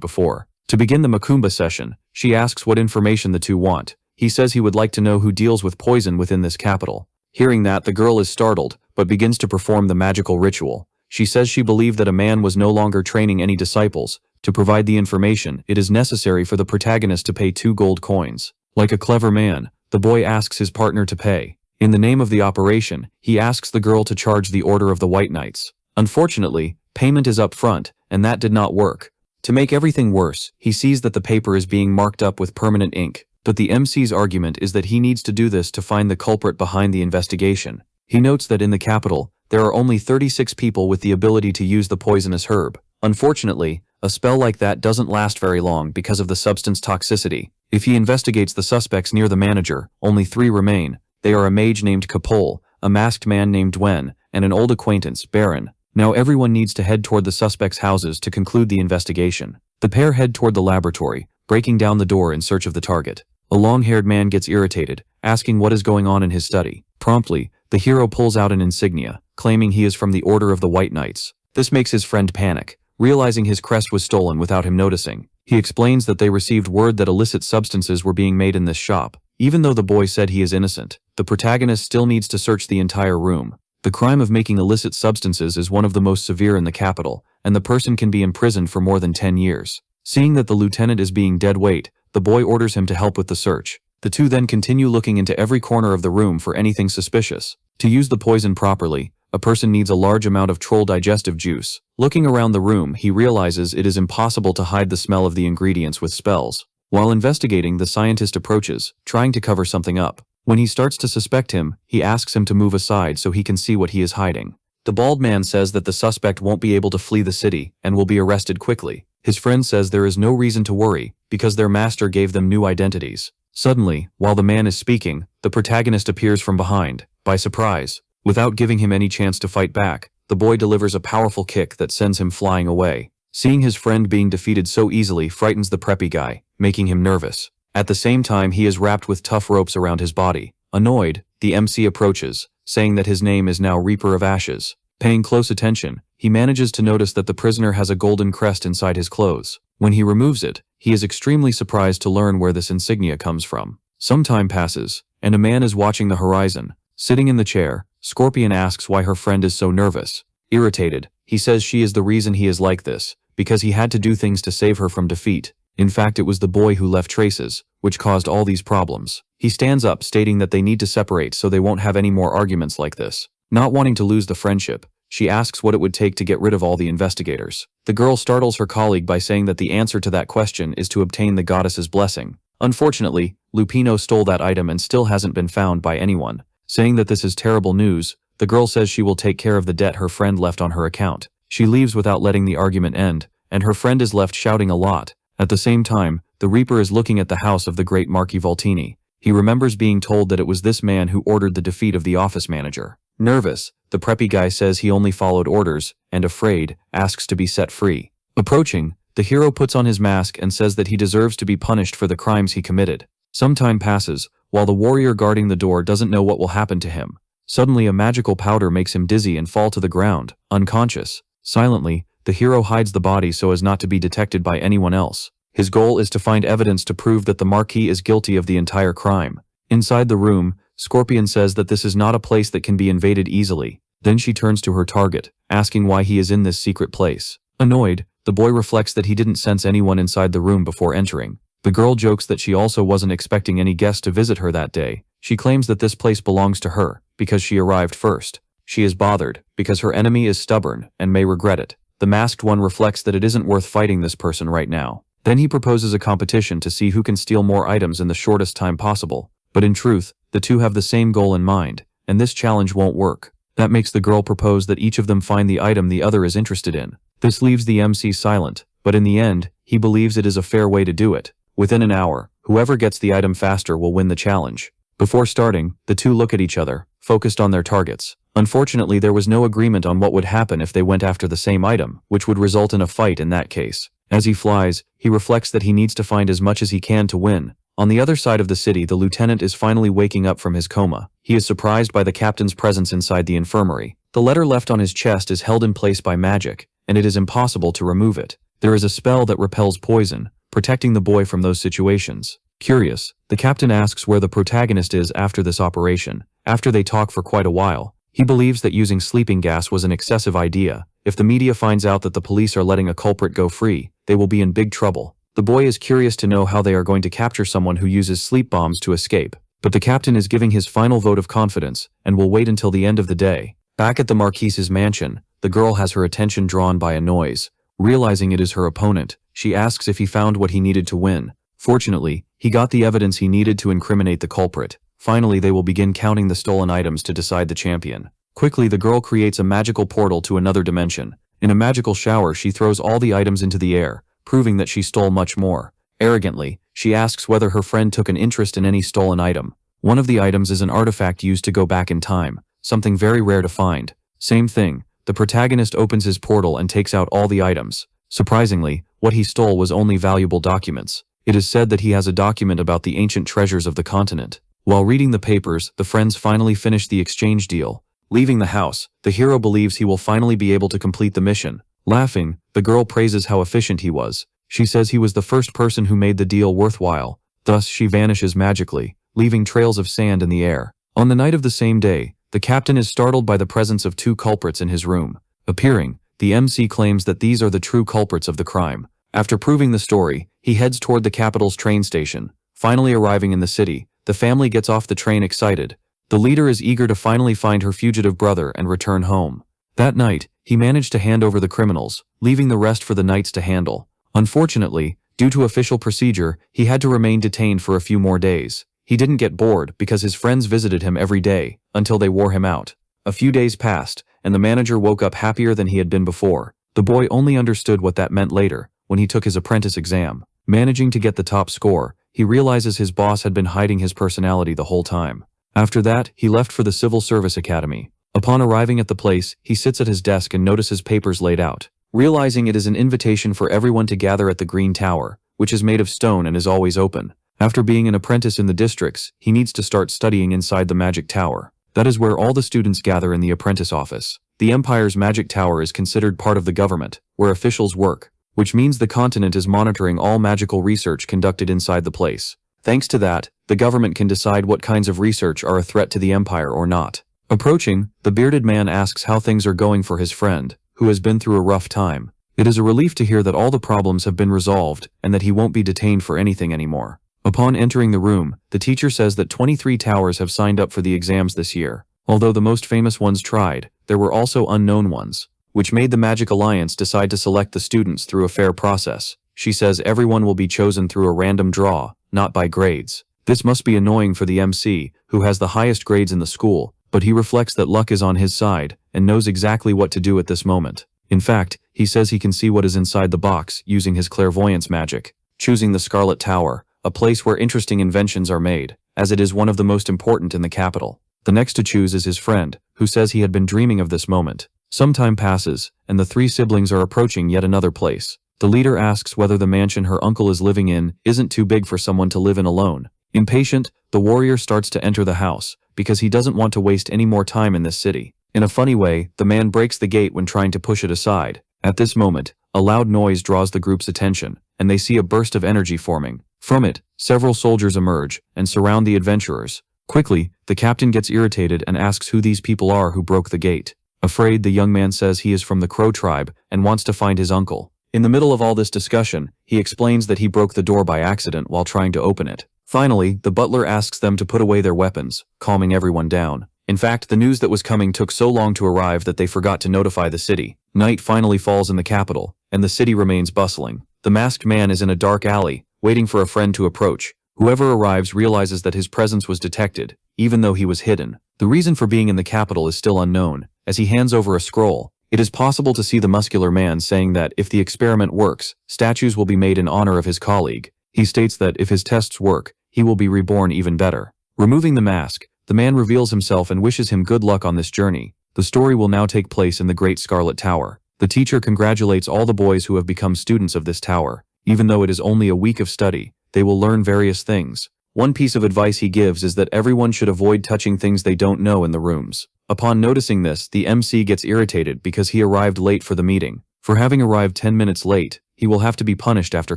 S1: before. To begin the Macumba session, she asks what information the two want. He says he would like to know who deals with poison within this capital. Hearing that, the girl is startled, but begins to perform the magical ritual. She says she believed that a man was no longer training any disciples. To provide the information, it is necessary for the protagonist to pay 2 gold coins. Like a clever man, the boy asks his partner to pay. In the name of the operation, he asks the girl to charge the Order of the White Knights. Unfortunately, payment is up front, and that did not work. To make everything worse, he sees that the paper is being marked up with permanent ink. But the MC's argument is that he needs to do this to find the culprit behind the investigation. He notes that in the capital, there are only 36 people with the ability to use the poisonous herb. Unfortunately, a spell like that doesn't last very long because of the substance toxicity. If he investigates the suspects near the manager, only 3 remain. They are a mage named Kapol, a masked man named Dwen, and an old acquaintance, Baron. Now everyone needs to head toward the suspects' houses to conclude the investigation. The pair head toward the laboratory, breaking down the door in search of the target. A long-haired man gets irritated, asking what is going on in his study. Promptly, the hero pulls out an insignia, claiming he is from the Order of the White Knights. This makes his friend panic, realizing his crest was stolen without him noticing. He explains that they received word that illicit substances were being made in this shop. Even though the boy said he is innocent, the protagonist still needs to search the entire room. The crime of making illicit substances is one of the most severe in the capital, and the person can be imprisoned for more than 10 years. Seeing that the lieutenant is being dead weight, the boy orders him to help with the search. The two then continue looking into every corner of the room for anything suspicious. To use the poison properly, a person needs a large amount of troll digestive juice. Looking around the room, he realizes it is impossible to hide the smell of the ingredients with spells. While investigating, the scientist approaches, trying to cover something up. When he starts to suspect him, he asks him to move aside so he can see what he is hiding. The bald man says that the suspect won't be able to flee the city and will be arrested quickly. His friend says there is no reason to worry, because their master gave them new identities. Suddenly, while the man is speaking, the protagonist appears from behind, by surprise. Without giving him any chance to fight back, the boy delivers a powerful kick that sends him flying away. Seeing his friend being defeated so easily frightens the preppy guy, making him nervous. At the same time, he is wrapped with tough ropes around his body. Annoyed, the MC approaches, saying that his name is now Reaper of Ashes. Paying close attention, he manages to notice that the prisoner has a golden crest inside his clothes. When he removes it, he is extremely surprised to learn where this insignia comes from. Some time passes, and a man is watching the horizon. Sitting in the chair, Scorpion asks why her friend is so nervous. Irritated, he says she is the reason he is like this, because he had to do things to save her from defeat. In fact, it was the boy who left traces, which caused all these problems. He stands up, stating that they need to separate so they won't have any more arguments like this. Not wanting to lose the friendship, she asks what it would take to get rid of all the investigators. The girl startles her colleague by saying that the answer to that question is to obtain the goddess's blessing. Unfortunately, Lupino stole that item and still hasn't been found by anyone. Saying that this is terrible news, the girl says she will take care of the debt her friend left on her account. She leaves without letting the argument end, and her friend is left shouting a lot. At the same time, the Reaper is looking at the house of the great Marquis Voltini. He remembers being told that it was this man who ordered the defeat of the office manager. Nervous, the preppy guy says he only followed orders, and afraid, asks to be set free. Approaching, the hero puts on his mask and says that he deserves to be punished for the crimes he committed. Some time passes, while the warrior guarding the door doesn't know what will happen to him. Suddenly a magical powder makes him dizzy and fall to the ground, unconscious. Silently, the hero hides the body so as not to be detected by anyone else. His goal is to find evidence to prove that the Marquis is guilty of the entire crime. Inside the room, Scorpion says that this is not a place that can be invaded easily. Then she turns to her target, asking why he is in this secret place. Annoyed, the boy reflects that he didn't sense anyone inside the room before entering. The girl jokes that she also wasn't expecting any guests to visit her that day. She claims that this place belongs to her, because she arrived first. She is bothered, because her enemy is stubborn and may regret it. The masked one reflects that it isn't worth fighting this person right now. Then he proposes a competition to see who can steal more items in the shortest time possible. But in truth, the two have the same goal in mind, and this challenge won't work. That makes the girl propose that each of them find the item the other is interested in. This leaves the MC silent, but in the end, he believes it is a fair way to do it. Within an hour, whoever gets the item faster will win the challenge. Before starting, the two look at each other, focused on their targets. Unfortunately, there was no agreement on what would happen if they went after the same item, which would result in a fight in that case. As he flies, he reflects that he needs to find as much as he can to win. On the other side of the city, the lieutenant is finally waking up from his coma. He is surprised by the captain's presence inside the infirmary. The letter left on his chest is held in place by magic, and it is impossible to remove it. There is a spell that repels poison, protecting the boy from those situations. Curious, the captain asks where the protagonist is after this operation. After they talk for quite a while, he believes that using sleeping gas was an excessive idea. If the media finds out that the police are letting a culprit go free, they will be in big trouble. The boy is curious to know how they are going to capture someone who uses sleep bombs to escape. But the captain is giving his final vote of confidence, and will wait until the end of the day. Back at the Marquise's mansion, the girl has her attention drawn by a noise. Realizing it is her opponent, she asks if he found what he needed to win. Fortunately, he got the evidence he needed to incriminate the culprit. Finally, they will begin counting the stolen items to decide the champion. Quickly, the girl creates a magical portal to another dimension. In a magical shower, she throws all the items into the air, proving that she stole much more. Arrogantly, she asks whether her friend took an interest in any stolen item. One of the items is an artifact used to go back in time, something very rare to find. Same thing, the protagonist opens his portal and takes out all the items. Surprisingly, what he stole was only valuable documents. It is said that he has a document about the ancient treasures of the continent. While reading the papers, the friends finally finish the exchange deal. Leaving the house, the hero believes he will finally be able to complete the mission. Laughing, the girl praises how efficient he was. She says he was the first person who made the deal worthwhile. Thus, she vanishes magically, leaving trails of sand in the air. On the night of the same day, the captain is startled by the presence of two culprits in his room. Appearing, the MC claims that these are the true culprits of the crime. After proving the story, he heads toward the capital's train station. Finally arriving in the city, the family gets off the train excited. The leader is eager to finally find her fugitive brother and return home. That night, he managed to hand over the criminals, leaving the rest for the knights to handle. Unfortunately, due to official procedure, he had to remain detained for a few more days. He didn't get bored because his friends visited him every day, until they wore him out. A few days passed, and the manager woke up happier than he had been before. The boy only understood what that meant later, when he took his apprentice exam. Managing to get the top score, he realizes his boss had been hiding his personality the whole time. After that, he left for the Civil Service Academy. Upon arriving at the place, he sits at his desk and notices papers laid out. Realizing it is an invitation for everyone to gather at the Green Tower, which is made of stone and is always open. After being an apprentice in the districts, he needs to start studying inside the Magic Tower. That is where all the students gather in the apprentice office. The Empire's Magic Tower is considered part of the government, where officials work, which means the continent is monitoring all magical research conducted inside the place. Thanks to that, the government can decide what kinds of research are a threat to the Empire or not. Approaching, the bearded man asks how things are going for his friend, who has been through a rough time. It is a relief to hear that all the problems have been resolved and that he won't be detained for anything anymore. Upon entering the room, the teacher says that 23 towers have signed up for the exams this year. Although the most famous ones tried, there were also unknown ones, which made the Magic Alliance decide to select the students through a fair process. She says everyone will be chosen through a random draw, not by grades. This must be annoying for the MC, who has the highest grades in the school, but he reflects that luck is on his side and knows exactly what to do at this moment. In fact, he says he can see what is inside the box using his clairvoyance magic. Choosing the Scarlet Tower, a place where interesting inventions are made, as it is one of the most important in the capital. The next to choose is his friend, who says he had been dreaming of this moment. Some time passes, and the three siblings are approaching yet another place. The leader asks whether the mansion her uncle is living in isn't too big for someone to live in alone. Impatient, the warrior starts to enter the house, because he doesn't want to waste any more time in this city. In a funny way, the man breaks the gate when trying to push it aside. At this moment, a loud noise draws the group's attention, and they see a burst of energy forming. From it, several soldiers emerge and surround the adventurers. Quickly, the captain gets irritated and asks who these people are who broke the gate. Afraid, the young man says he is from the Crow tribe and wants to find his uncle. In the middle of all this discussion, he explains that he broke the door by accident while trying to open it. Finally, the butler asks them to put away their weapons, calming everyone down. In fact, the news that was coming took so long to arrive that they forgot to notify the city. Night finally falls in the capital, and the city remains bustling. The masked man is in a dark alley, waiting for a friend to approach. Whoever arrives realizes that his presence was detected, even though he was hidden. The reason for being in the capital is still unknown. As he hands over a scroll, it is possible to see the muscular man saying that if the experiment works, statues will be made in honor of his colleague. He states that if his tests work, he will be reborn even better. Removing the mask, the man reveals himself and wishes him good luck on this journey. The story will now take place in the Great Scarlet Tower. The teacher congratulates all the boys who have become students of this tower. Even though it is only a week of study, they will learn various things. One piece of advice he gives is that everyone should avoid touching things they don't know in the rooms. Upon noticing this, the MC gets irritated because he arrived late for the meeting. For having arrived 10 minutes late, he will have to be punished after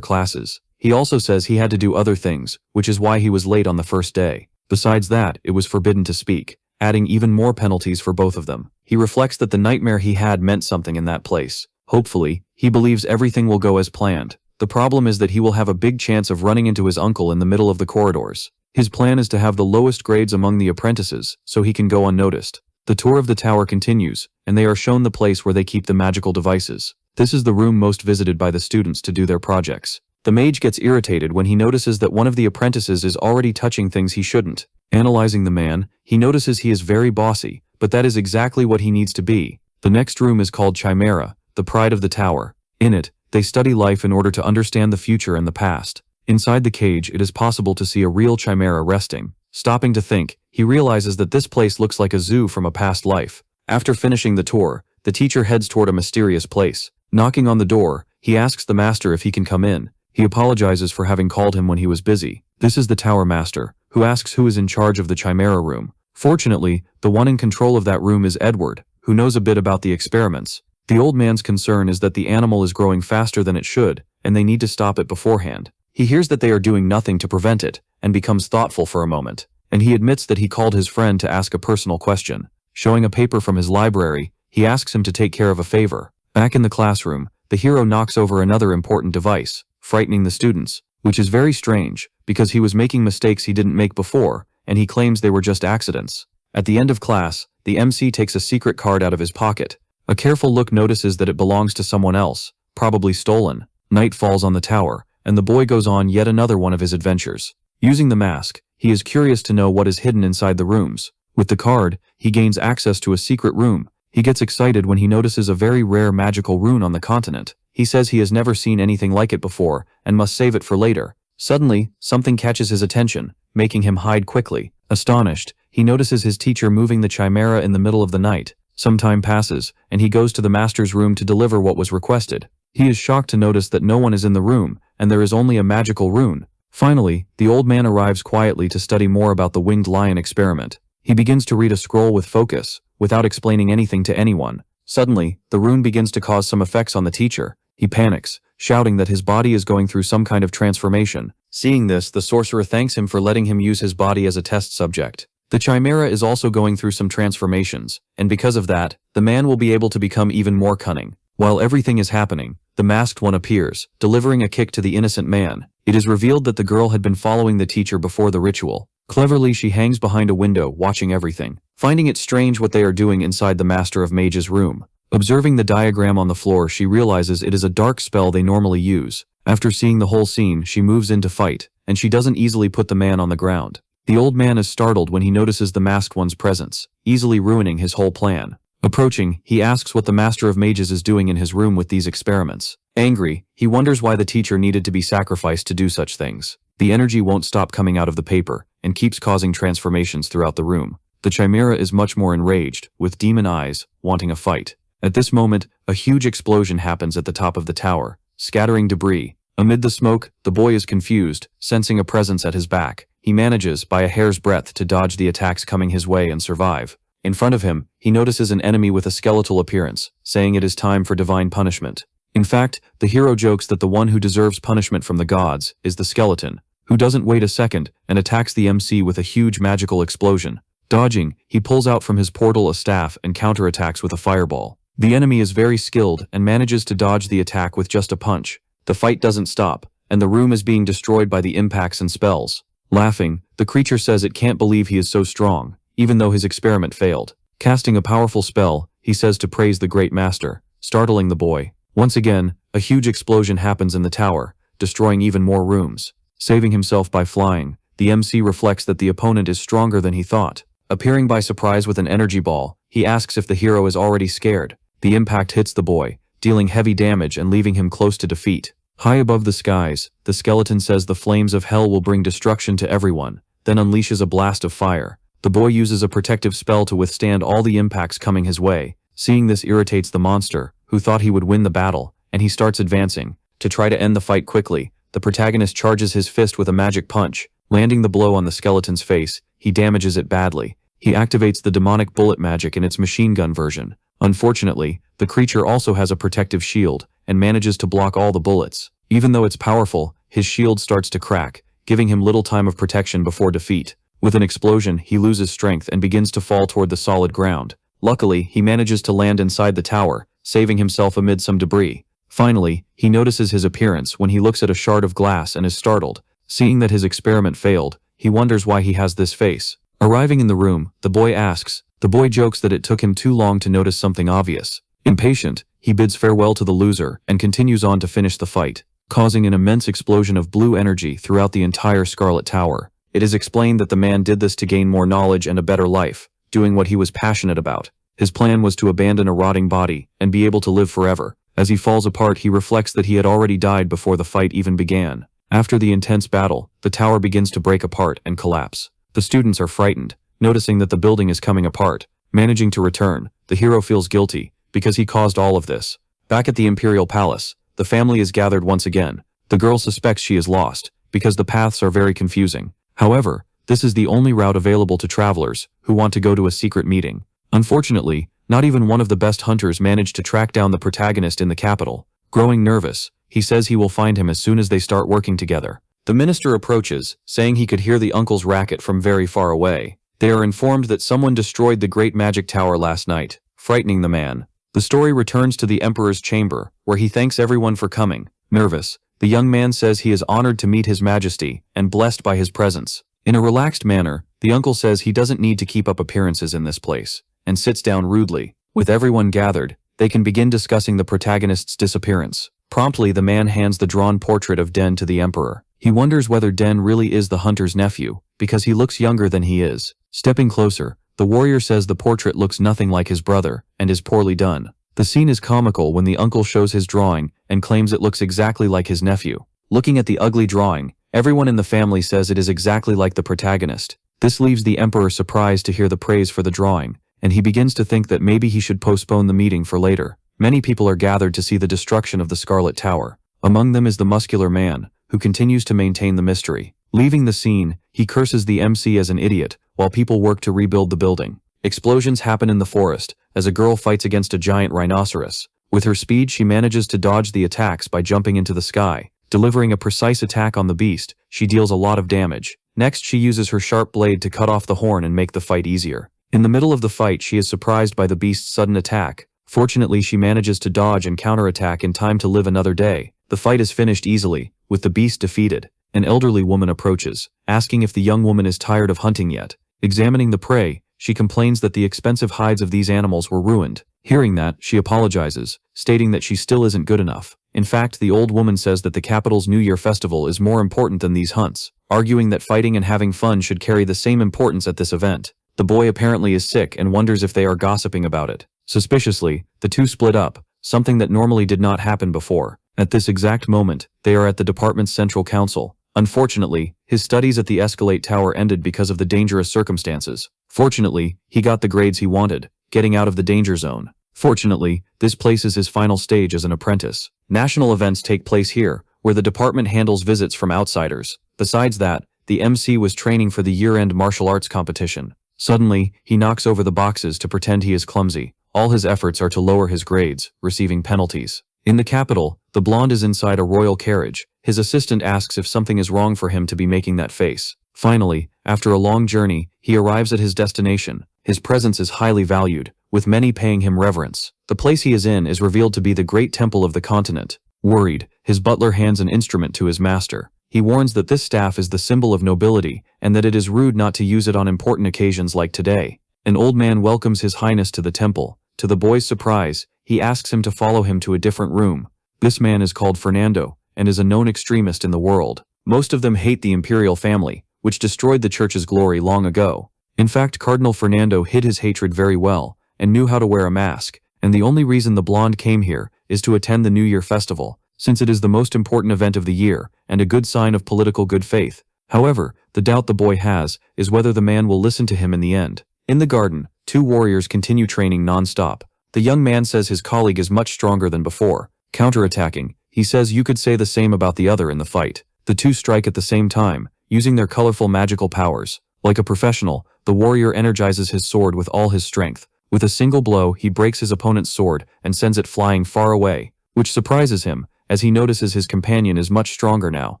S1: classes. He also says he had to do other things, which is why he was late on the first day. Besides that, it was forbidden to speak, adding even more penalties for both of them. He reflects that the nightmare he had meant something in that place. Hopefully, he believes everything will go as planned. The problem is that he will have a big chance of running into his uncle in the middle of the corridors. His plan is to have the lowest grades among the apprentices, so he can go unnoticed. The tour of the tower continues, and they are shown the place where they keep the magical devices. This is the room most visited by the students to do their projects. The mage gets irritated when he notices that one of the apprentices is already touching things he shouldn't. Analyzing the man, he notices he is very bossy, but that is exactly what he needs to be. The next room is called Chimera, the pride of the tower. In it, they study life in order to understand the future and the past. Inside the cage, it is possible to see a real chimera resting. Stopping to think, he realizes that this place looks like a zoo from a past life. After finishing the tour, the teacher heads toward a mysterious place. Knocking on the door, he asks the master if he can come in. He apologizes for having called him when he was busy. This is the tower master, who asks who is in charge of the chimera room. Fortunately, the one in control of that room is Edward, who knows a bit about the experiments. The old man's concern is that the animal is growing faster than it should, and they need to stop it beforehand. He hears that they are doing nothing to prevent it, and becomes thoughtful for a moment. And he admits that he called his friend to ask a personal question. Showing a paper from his library, he asks him to take care of a favor. Back in the classroom, the hero knocks over another important device, frightening the students, which is very strange, because he was making mistakes he didn't make before, and he claims they were just accidents. At the end of class, the MC takes a secret card out of his pocket. A careful look notices that it belongs to someone else, probably stolen. Night falls on the tower, and the boy goes on yet another one of his adventures. Using the mask, he is curious to know what is hidden inside the rooms. With the card, he gains access to a secret room. He gets excited when he notices a very rare magical rune on the continent. He says he has never seen anything like it before, and must save it for later. Suddenly, something catches his attention, making him hide quickly. Astonished, he notices his teacher moving the chimera in the middle of the night. Some time passes, and he goes to the master's room to deliver what was requested. He is shocked to notice that no one is in the room, and there is only a magical rune. Finally, the old man arrives quietly to study more about the winged lion experiment. He begins to read a scroll with focus, without explaining anything to anyone. Suddenly, the rune begins to cause some effects on the teacher. He panics, shouting that his body is going through some kind of transformation. Seeing this, the sorcerer thanks him for letting him use his body as a test subject. The chimera is also going through some transformations, and because of that, the man will be able to become even more cunning. While everything is happening, the masked one appears, delivering a kick to the innocent man. It is revealed that the girl had been following the teacher before the ritual. Cleverly, she hangs behind a window, watching everything, finding it strange what they are doing inside the Master of Mage's room. Observing the diagram on the floor, she realizes it is a dark spell they normally use. After seeing the whole scene, she moves in to fight, and she doesn't easily put the man on the ground. The old man is startled when he notices the masked one's presence, easily ruining his whole plan. Approaching, he asks what the Master of Mages is doing in his room with these experiments. Angry, he wonders why the teacher needed to be sacrificed to do such things. The energy won't stop coming out of the paper, and keeps causing transformations throughout the room. The chimera is much more enraged, with demon eyes, wanting a fight. At this moment, a huge explosion happens at the top of the tower, scattering debris. Amid the smoke, the boy is confused, sensing a presence at his back. He manages, by a hair's breadth, to dodge the attacks coming his way and survive. In front of him, he notices an enemy with a skeletal appearance, saying it is time for divine punishment. In fact, the hero jokes that the one who deserves punishment from the gods is the skeleton, who doesn't wait a second and attacks the MC with a huge magical explosion. Dodging, he pulls out from his portal a staff and counterattacks with a fireball. The enemy is very skilled and manages to dodge the attack with just a punch. The fight doesn't stop, and the room is being destroyed by the impacts and spells. Laughing, the creature says it can't believe he is so strong, even though his experiment failed. Casting a powerful spell, he says to praise the great master, startling the boy. Once again, a huge explosion happens in the tower, destroying even more rooms. Saving himself by flying, the MC reflects that the opponent is stronger than he thought. Appearing by surprise with an energy ball, he asks if the hero is already scared. The impact hits the boy, dealing heavy damage and leaving him close to defeat. High above the skies, the skeleton says the flames of hell will bring destruction to everyone, then unleashes a blast of fire. The boy uses a protective spell to withstand all the impacts coming his way. Seeing this irritates the monster, who thought he would win the battle, and he starts advancing. To try to end the fight quickly, the protagonist charges his fist with a magic punch. Landing the blow on the skeleton's face, he damages it badly. He activates the demonic bullet magic in its machine gun version. Unfortunately, the creature also has a protective shield, and manages to block all the bullets. Even though it's powerful, his shield starts to crack, giving him little time of protection before defeat. With an explosion, he loses strength and begins to fall toward the solid ground. Luckily, he manages to land inside the tower, saving himself amid some debris. Finally, he notices his appearance when he looks at a shard of glass and is startled. Seeing that his experiment failed, he wonders why he has this face. Arriving in the room, the boy asks. The boy jokes that it took him too long to notice something obvious. Impatient, he bids farewell to the loser and continues on to finish the fight, causing an immense explosion of blue energy throughout the entire Scarlet Tower. It is explained that the man did this to gain more knowledge and a better life, doing what he was passionate about. His plan was to abandon a rotting body and be able to live forever. As he falls apart, he reflects that he had already died before the fight even began. After the intense battle, the tower begins to break apart and collapse. The students are frightened, noticing that the building is coming apart. Managing to return, the hero feels guilty, because he caused all of this. Back at the Imperial Palace, the family is gathered once again. The girl suspects she is lost, because the paths are very confusing. However, this is the only route available to travelers who want to go to a secret meeting. Unfortunately, not even one of the best hunters managed to track down the protagonist in the capital. Growing nervous, he says he will find him as soon as they start working together. The minister approaches, saying he could hear the uncle's racket from very far away. They are informed that someone destroyed the Great Magic Tower last night, frightening the man. The story returns to the Emperor's chamber, where he thanks everyone for coming. Nervous, the young man says he is honored to meet His Majesty and blessed by his presence. In a relaxed manner, the uncle says he doesn't need to keep up appearances in this place, and sits down rudely. With everyone gathered, they can begin discussing the protagonist's disappearance. Promptly, the man hands the drawn portrait of Den to the Emperor. He wonders whether Den really is the hunter's nephew, because he looks younger than he is. Stepping closer, the warrior says the portrait looks nothing like his brother, and is poorly done. The scene is comical when the uncle shows his drawing, and claims it looks exactly like his nephew. Looking at the ugly drawing, everyone in the family says it is exactly like the protagonist. This leaves the Emperor surprised to hear the praise for the drawing, and he begins to think that maybe he should postpone the meeting for later. Many people are gathered to see the destruction of the Scarlet Tower. Among them is the muscular man, who continues to maintain the mystery. Leaving the scene, he curses the MC as an idiot, while people work to rebuild the building. Explosions happen in the forest, as a girl fights against a giant rhinoceros. With her speed, she manages to dodge the attacks by jumping into the sky. Delivering a precise attack on the beast, she deals a lot of damage. Next, she uses her sharp blade to cut off the horn and make the fight easier. In the middle of the fight, she is surprised by the beast's sudden attack. Fortunately, she manages to dodge and counterattack in time to live another day. The fight is finished easily, with the beast defeated. An elderly woman approaches, asking if the young woman is tired of hunting yet. Examining the prey, she complains that the expensive hides of these animals were ruined. Hearing that, she apologizes, stating that she still isn't good enough. In fact, the old woman says that the capital's New Year festival is more important than these hunts, arguing that fighting and having fun should carry the same importance at this event. The boy apparently is sick and wonders if they are gossiping about it. Suspiciously, the two split up, something that normally did not happen before. At this exact moment, they are at the department's central council. Unfortunately, his studies at the Escalate Tower ended because of the dangerous circumstances. Fortunately, he got the grades he wanted, getting out of the danger zone. Fortunately, this place is his final stage as an apprentice. National events take place here, where the department handles visits from outsiders. Besides that, the MC was training for the year-end martial arts competition. Suddenly, he knocks over the boxes to pretend he is clumsy. All his efforts are to lower his grades, receiving penalties. In the capital, the blonde is inside a royal carriage. His assistant asks if something is wrong for him to be making that face. Finally, after a long journey, he arrives at his destination. His presence is highly valued, with many paying him reverence. The place he is in is revealed to be the great temple of the continent. Worried, his butler hands an instrument to his master. He warns that this staff is the symbol of nobility and that it is rude not to use it on important occasions like today. An old man welcomes His Highness to the temple. To the boy's surprise, he asks him to follow him to a different room. This man is called Fernando and is a known extremist in the world. Most of them hate the imperial family, which destroyed the church's glory long ago. In fact, Cardinal Fernando hid his hatred very well and knew how to wear a mask, and the only reason the blonde came here is to attend the New Year festival, since it is the most important event of the year and a good sign of political good faith. However, the doubt the boy has is whether the man will listen to him in the end. In the garden, two warriors continue training non-stop. The young man says his colleague is much stronger than before, counterattacking. He says you could say the same about the other in the fight. The two strike at the same time, using their colorful magical powers. Like a professional, the warrior energizes his sword with all his strength. With a single blow, he breaks his opponent's sword and sends it flying far away, which surprises him, as he notices his companion is much stronger now.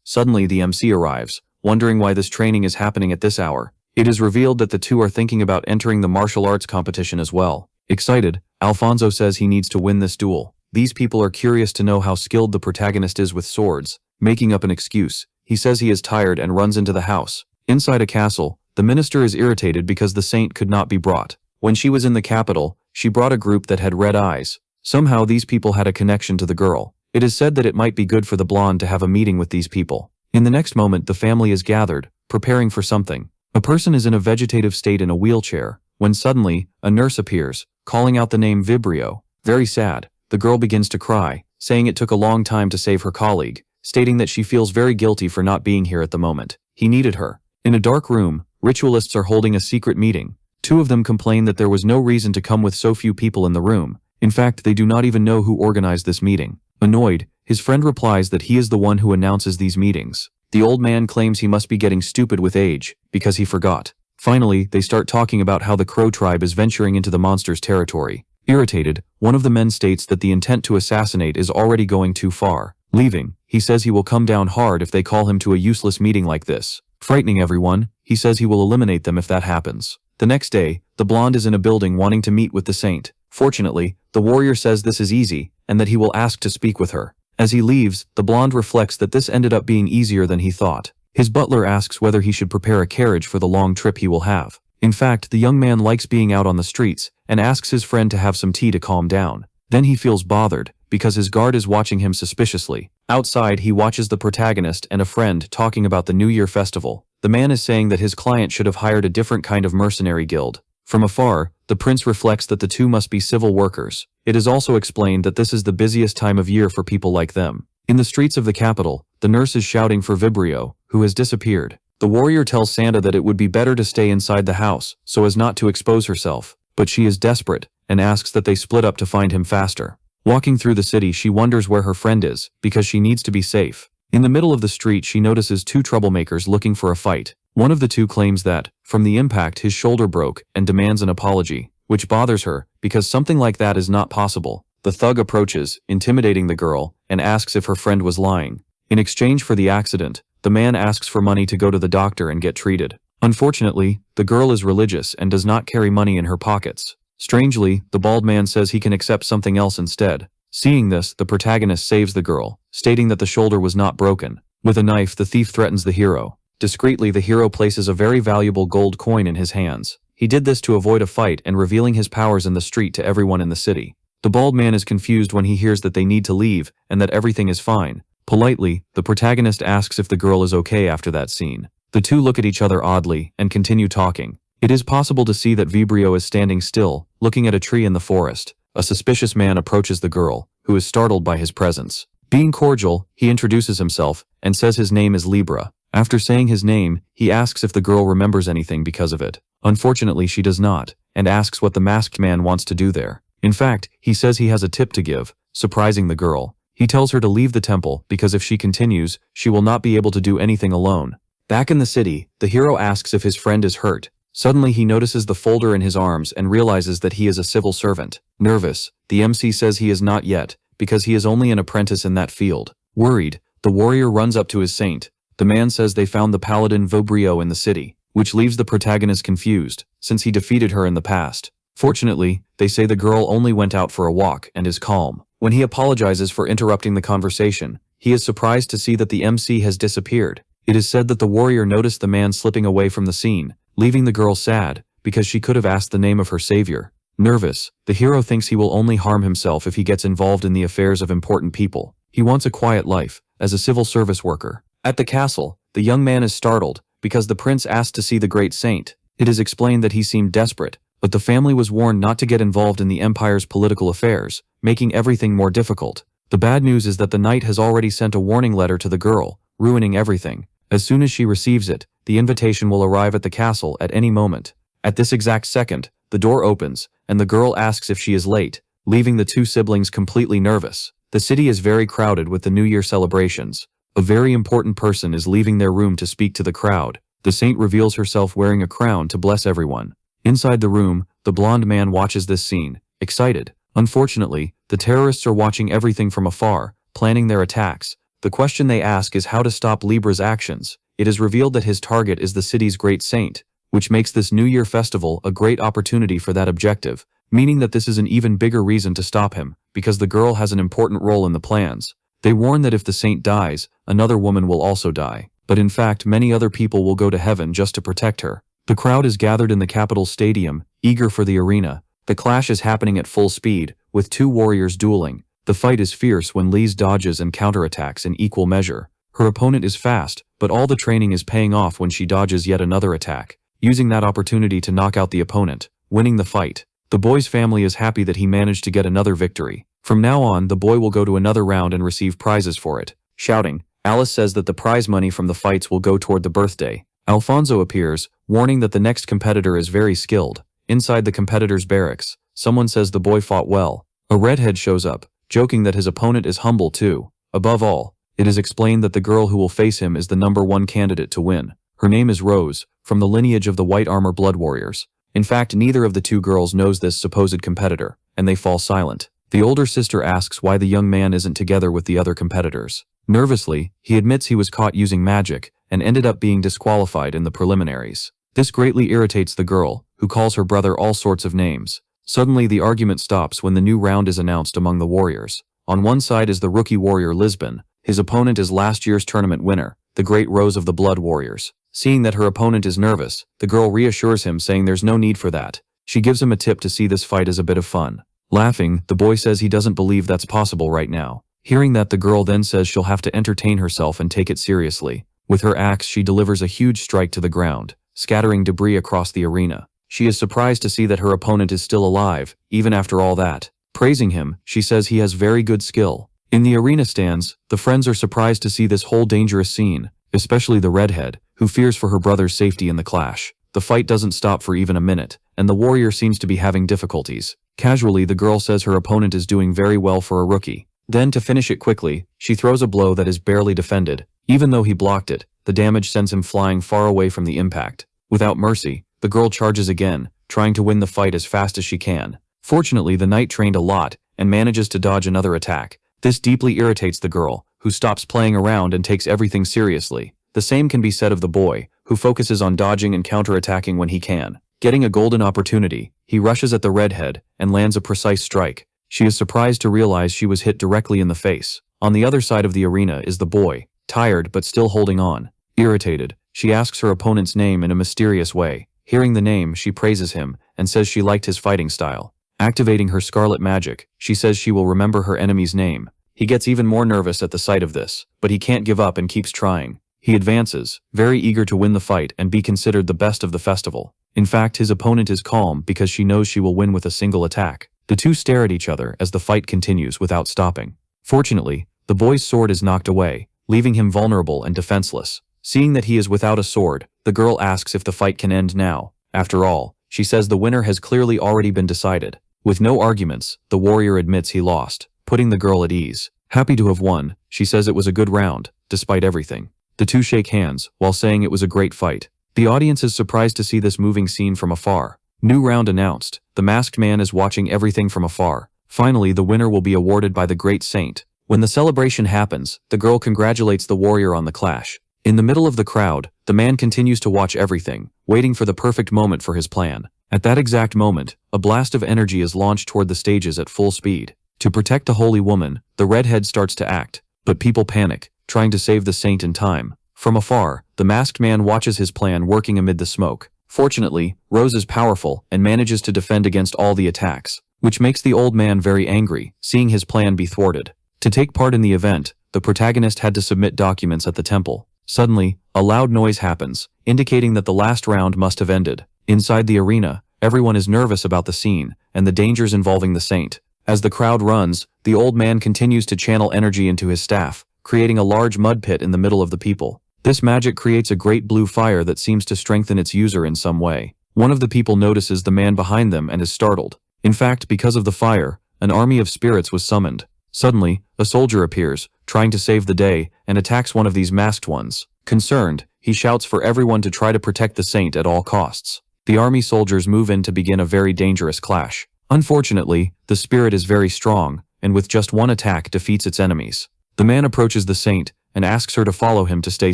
S1: Suddenly the MC arrives, wondering why this training is happening at this hour. It is revealed that the two are thinking about entering the martial arts competition as well. Excited, Alfonso says he needs to win this duel. These people are curious to know how skilled the protagonist is with swords. Making up an excuse, he says he is tired and runs into the house. Inside a castle, the minister is irritated because the saint could not be brought. When she was in the capital, she brought a group that had red eyes. Somehow these people had a connection to the girl. It is said that it might be good for the blonde to have a meeting with these people. In the next moment, the family is gathered, preparing for something. A person is in a vegetative state in a wheelchair, when suddenly, a nurse appears, calling out the name Vibrio. Very sad, the girl begins to cry, saying it took a long time to save her colleague, stating that she feels very guilty for not being here at the moment. He needed her. In a dark room, ritualists are holding a secret meeting. Two of them complain that there was no reason to come with so few people in the room. In fact, they do not even know who organized this meeting. Annoyed, his friend replies that he is the one who announces these meetings. The old man claims he must be getting stupid with age, because he forgot. Finally, they start talking about how the Crow tribe is venturing into the monster's territory. Irritated, one of the men states that the intent to assassinate is already going too far. Leaving, he says he will come down hard if they call him to a useless meeting like this. Frightening everyone, he says he will eliminate them if that happens. The next day, the blonde is in a building wanting to meet with the saint. Fortunately, the warrior says this is easy, and that he will ask to speak with her. As he leaves, the blonde reflects that this ended up being easier than he thought. His butler asks whether he should prepare a carriage for the long trip he will have. In fact, the young man likes being out on the streets, and asks his friend to have some tea to calm down. Then he feels bothered, because his guard is watching him suspiciously. Outside, he watches the protagonist and a friend talking about the New Year festival. The man is saying that his client should have hired a different kind of mercenary guild. From afar, the prince reflects that the two must be civil workers. It is also explained that this is the busiest time of year for people like them. In the streets of the capital, the nurse is shouting for Vibrio, who has disappeared. The warrior tells Santa that it would be better to stay inside the house, so as not to expose herself. But she is desperate, and asks that they split up to find him faster. Walking through the city, she wonders where her friend is, because she needs to be safe. In the middle of the street, she notices two troublemakers looking for a fight. One of the two claims that, from the impact, his shoulder broke and demands an apology, which bothers her, because something like that is not possible. The thug approaches, intimidating the girl, and asks if her friend was lying. In exchange for the accident, the man asks for money to go to the doctor and get treated. Unfortunately, the girl is religious and does not carry money in her pockets. Strangely, the bald man says he can accept something else instead. Seeing this, the protagonist saves the girl, stating that the shoulder was not broken. With a knife, the thief threatens the hero. Discreetly, the hero places a very valuable gold coin in his hands. He did this to avoid a fight and revealing his powers in the street to everyone in the city. The bald man is confused when he hears that they need to leave and that everything is fine. Politely, the protagonist asks if the girl is okay after that scene. The two look at each other oddly and continue talking. It is possible to see that Vibrio is standing still, looking at a tree in the forest. A suspicious man approaches the girl, who is startled by his presence. Being cordial, he introduces himself and says his name is Libra. After saying his name, he asks if the girl remembers anything because of it. Unfortunately, she does not, and asks what the masked man wants to do there. In fact, he says he has a tip to give, surprising the girl. He tells her to leave the temple because if she continues, she will not be able to do anything alone. Back in the city, the hero asks if his friend is hurt. Suddenly he notices the folder in his arms and realizes that he is a civil servant. Nervous, the MC says he is not yet, because he is only an apprentice in that field. Worried, the warrior runs up to his saint. The man says they found the paladin Vibrio in the city, which leaves the protagonist confused, since he defeated her in the past. Fortunately, they say the girl only went out for a walk and is calm. When he apologizes for interrupting the conversation, he is surprised to see that the MC has disappeared. It is said that the warrior noticed the man slipping away from the scene, leaving the girl sad, because she could have asked the name of her savior. Nervous, the hero thinks he will only harm himself if he gets involved in the affairs of important people. He wants a quiet life, as a civil service worker. At the castle, the young man is startled, because the prince asked to see the great saint. It is explained that he seemed desperate, but the family was warned not to get involved in the empire's political affairs, making everything more difficult. The bad news is that the knight has already sent a warning letter to the girl, ruining everything. As soon as she receives it, the invitation will arrive at the castle at any moment. At this exact second, the door opens, and the girl asks if she is late, leaving the two siblings completely nervous. The city is very crowded with the New Year celebrations. A very important person is leaving their room to speak to the crowd. The saint reveals herself wearing a crown to bless everyone. Inside the room, the blonde man watches this scene, excited. Unfortunately, the terrorists are watching everything from afar, planning their attacks. The question they ask is how to stop Libra's actions. It is revealed that his target is the city's great saint, which makes this New Year festival a great opportunity for that objective, meaning that this is an even bigger reason to stop him, because the girl has an important role in the plans. They warn that if the saint dies, another woman will also die, but in fact many other people will go to heaven just to protect her. The crowd is gathered in the capital stadium, eager for the arena. The clash is happening at full speed, with two warriors dueling. The fight is fierce when Lise dodges and counterattacks in equal measure. Her opponent is fast, but all the training is paying off when she dodges yet another attack, using that opportunity to knock out the opponent, winning the fight. The boy's family is happy that he managed to get another victory. From now on, the boy will go to another round and receive prizes for it. Shouting, Alice says that the prize money from the fights will go toward the birthday. Alfonso appears, warning that the next competitor is very skilled. Inside the competitor's barracks, someone says the boy fought well. A redhead shows up, joking that his opponent is humble too. Above all, it is explained that the girl who will face him is the #1 candidate to win. Her name is Rose, from the lineage of the White Armor Blood Warriors. In fact, neither of the two girls knows this supposed competitor, and they fall silent. The older sister asks why the young man isn't together with the other competitors. Nervously, he admits he was caught using magic, and ended up being disqualified in the preliminaries. This greatly irritates the girl, who calls her brother all sorts of names. Suddenly the argument stops when the new round is announced among the warriors. On one side is the rookie warrior Lisbon. His opponent is last year's tournament winner, the Great Rose of the Blood Warriors. Seeing that her opponent is nervous, the girl reassures him, saying there's no need for that. She gives him a tip to see this fight as a bit of fun. Laughing, the boy says he doesn't believe that's possible right now. Hearing that, the girl then says she'll have to entertain herself and take it seriously. With her axe, she delivers a huge strike to the ground, scattering debris across the arena. She is surprised to see that her opponent is still alive, even after all that. Praising him, she says he has very good skill. In the arena stands, the friends are surprised to see this whole dangerous scene, especially the redhead, who fears for her brother's safety in the clash. The fight doesn't stop for even a minute, and the warrior seems to be having difficulties. Casually, the girl says her opponent is doing very well for a rookie. Then, to finish it quickly, she throws a blow that is barely defended. Even though he blocked it, the damage sends him flying far away from the impact. Without mercy, the girl charges again, trying to win the fight as fast as she can. Fortunately, the knight trained a lot, and manages to dodge another attack. This deeply irritates the girl, who stops playing around and takes everything seriously. The same can be said of the boy, who focuses on dodging and counterattacking when he can. Getting a golden opportunity, he rushes at the redhead and lands a precise strike. She is surprised to realize she was hit directly in the face. On the other side of the arena is the boy, tired but still holding on. Irritated, she asks her opponent's name in a mysterious way. Hearing the name, she praises him and says she liked his fighting style. Activating her scarlet magic, she says she will remember her enemy's name. He gets even more nervous at the sight of this, but he can't give up and keeps trying. He advances, very eager to win the fight and be considered the best of the festival. In fact, his opponent is calm because she knows she will win with a single attack. The two stare at each other as the fight continues without stopping. Fortunately, the boy's sword is knocked away, leaving him vulnerable and defenseless. Seeing that he is without a sword, the girl asks if the fight can end now. After all, she says the winner has clearly already been decided. With no arguments, the warrior admits he lost, putting the girl at ease. Happy to have won, she says it was a good round, despite everything. The two shake hands, while saying it was a great fight. The audience is surprised to see this moving scene from afar. New round announced. The masked man is watching everything from afar. Finally, the winner will be awarded by the great saint. When the celebration happens, the girl congratulates the warrior on the clash. In the middle of the crowd, the man continues to watch everything, waiting for the perfect moment for his plan. At that exact moment, a blast of energy is launched toward the stages at full speed. To protect the holy woman, the redhead starts to act. but people panic, trying to save the saint in time. From afar, the masked man watches his plan working amid the smoke. Fortunately, Rose is powerful and manages to defend against all the attacks, which makes the old man very angry, seeing his plan be thwarted. To take part in the event, the protagonist had to submit documents at the temple. Suddenly, a loud noise happens, indicating that the last round must have ended. Inside the arena, everyone is nervous about the scene and the dangers involving the saint. As the crowd runs, the old man continues to channel energy into his staff, creating a large mud pit in the middle of the people. This magic creates a great blue fire that seems to strengthen its user in some way. One of the people notices the man behind them and is startled. In fact, because of the fire, an army of spirits was summoned. Suddenly, a soldier appears, trying to save the day, and attacks one of these masked ones. Concerned, he shouts for everyone to try to protect the saint at all costs. The army soldiers move in to begin a very dangerous clash. Unfortunately, the spirit is very strong, and with just one attack defeats its enemies. The man approaches the saint and asks her to follow him to stay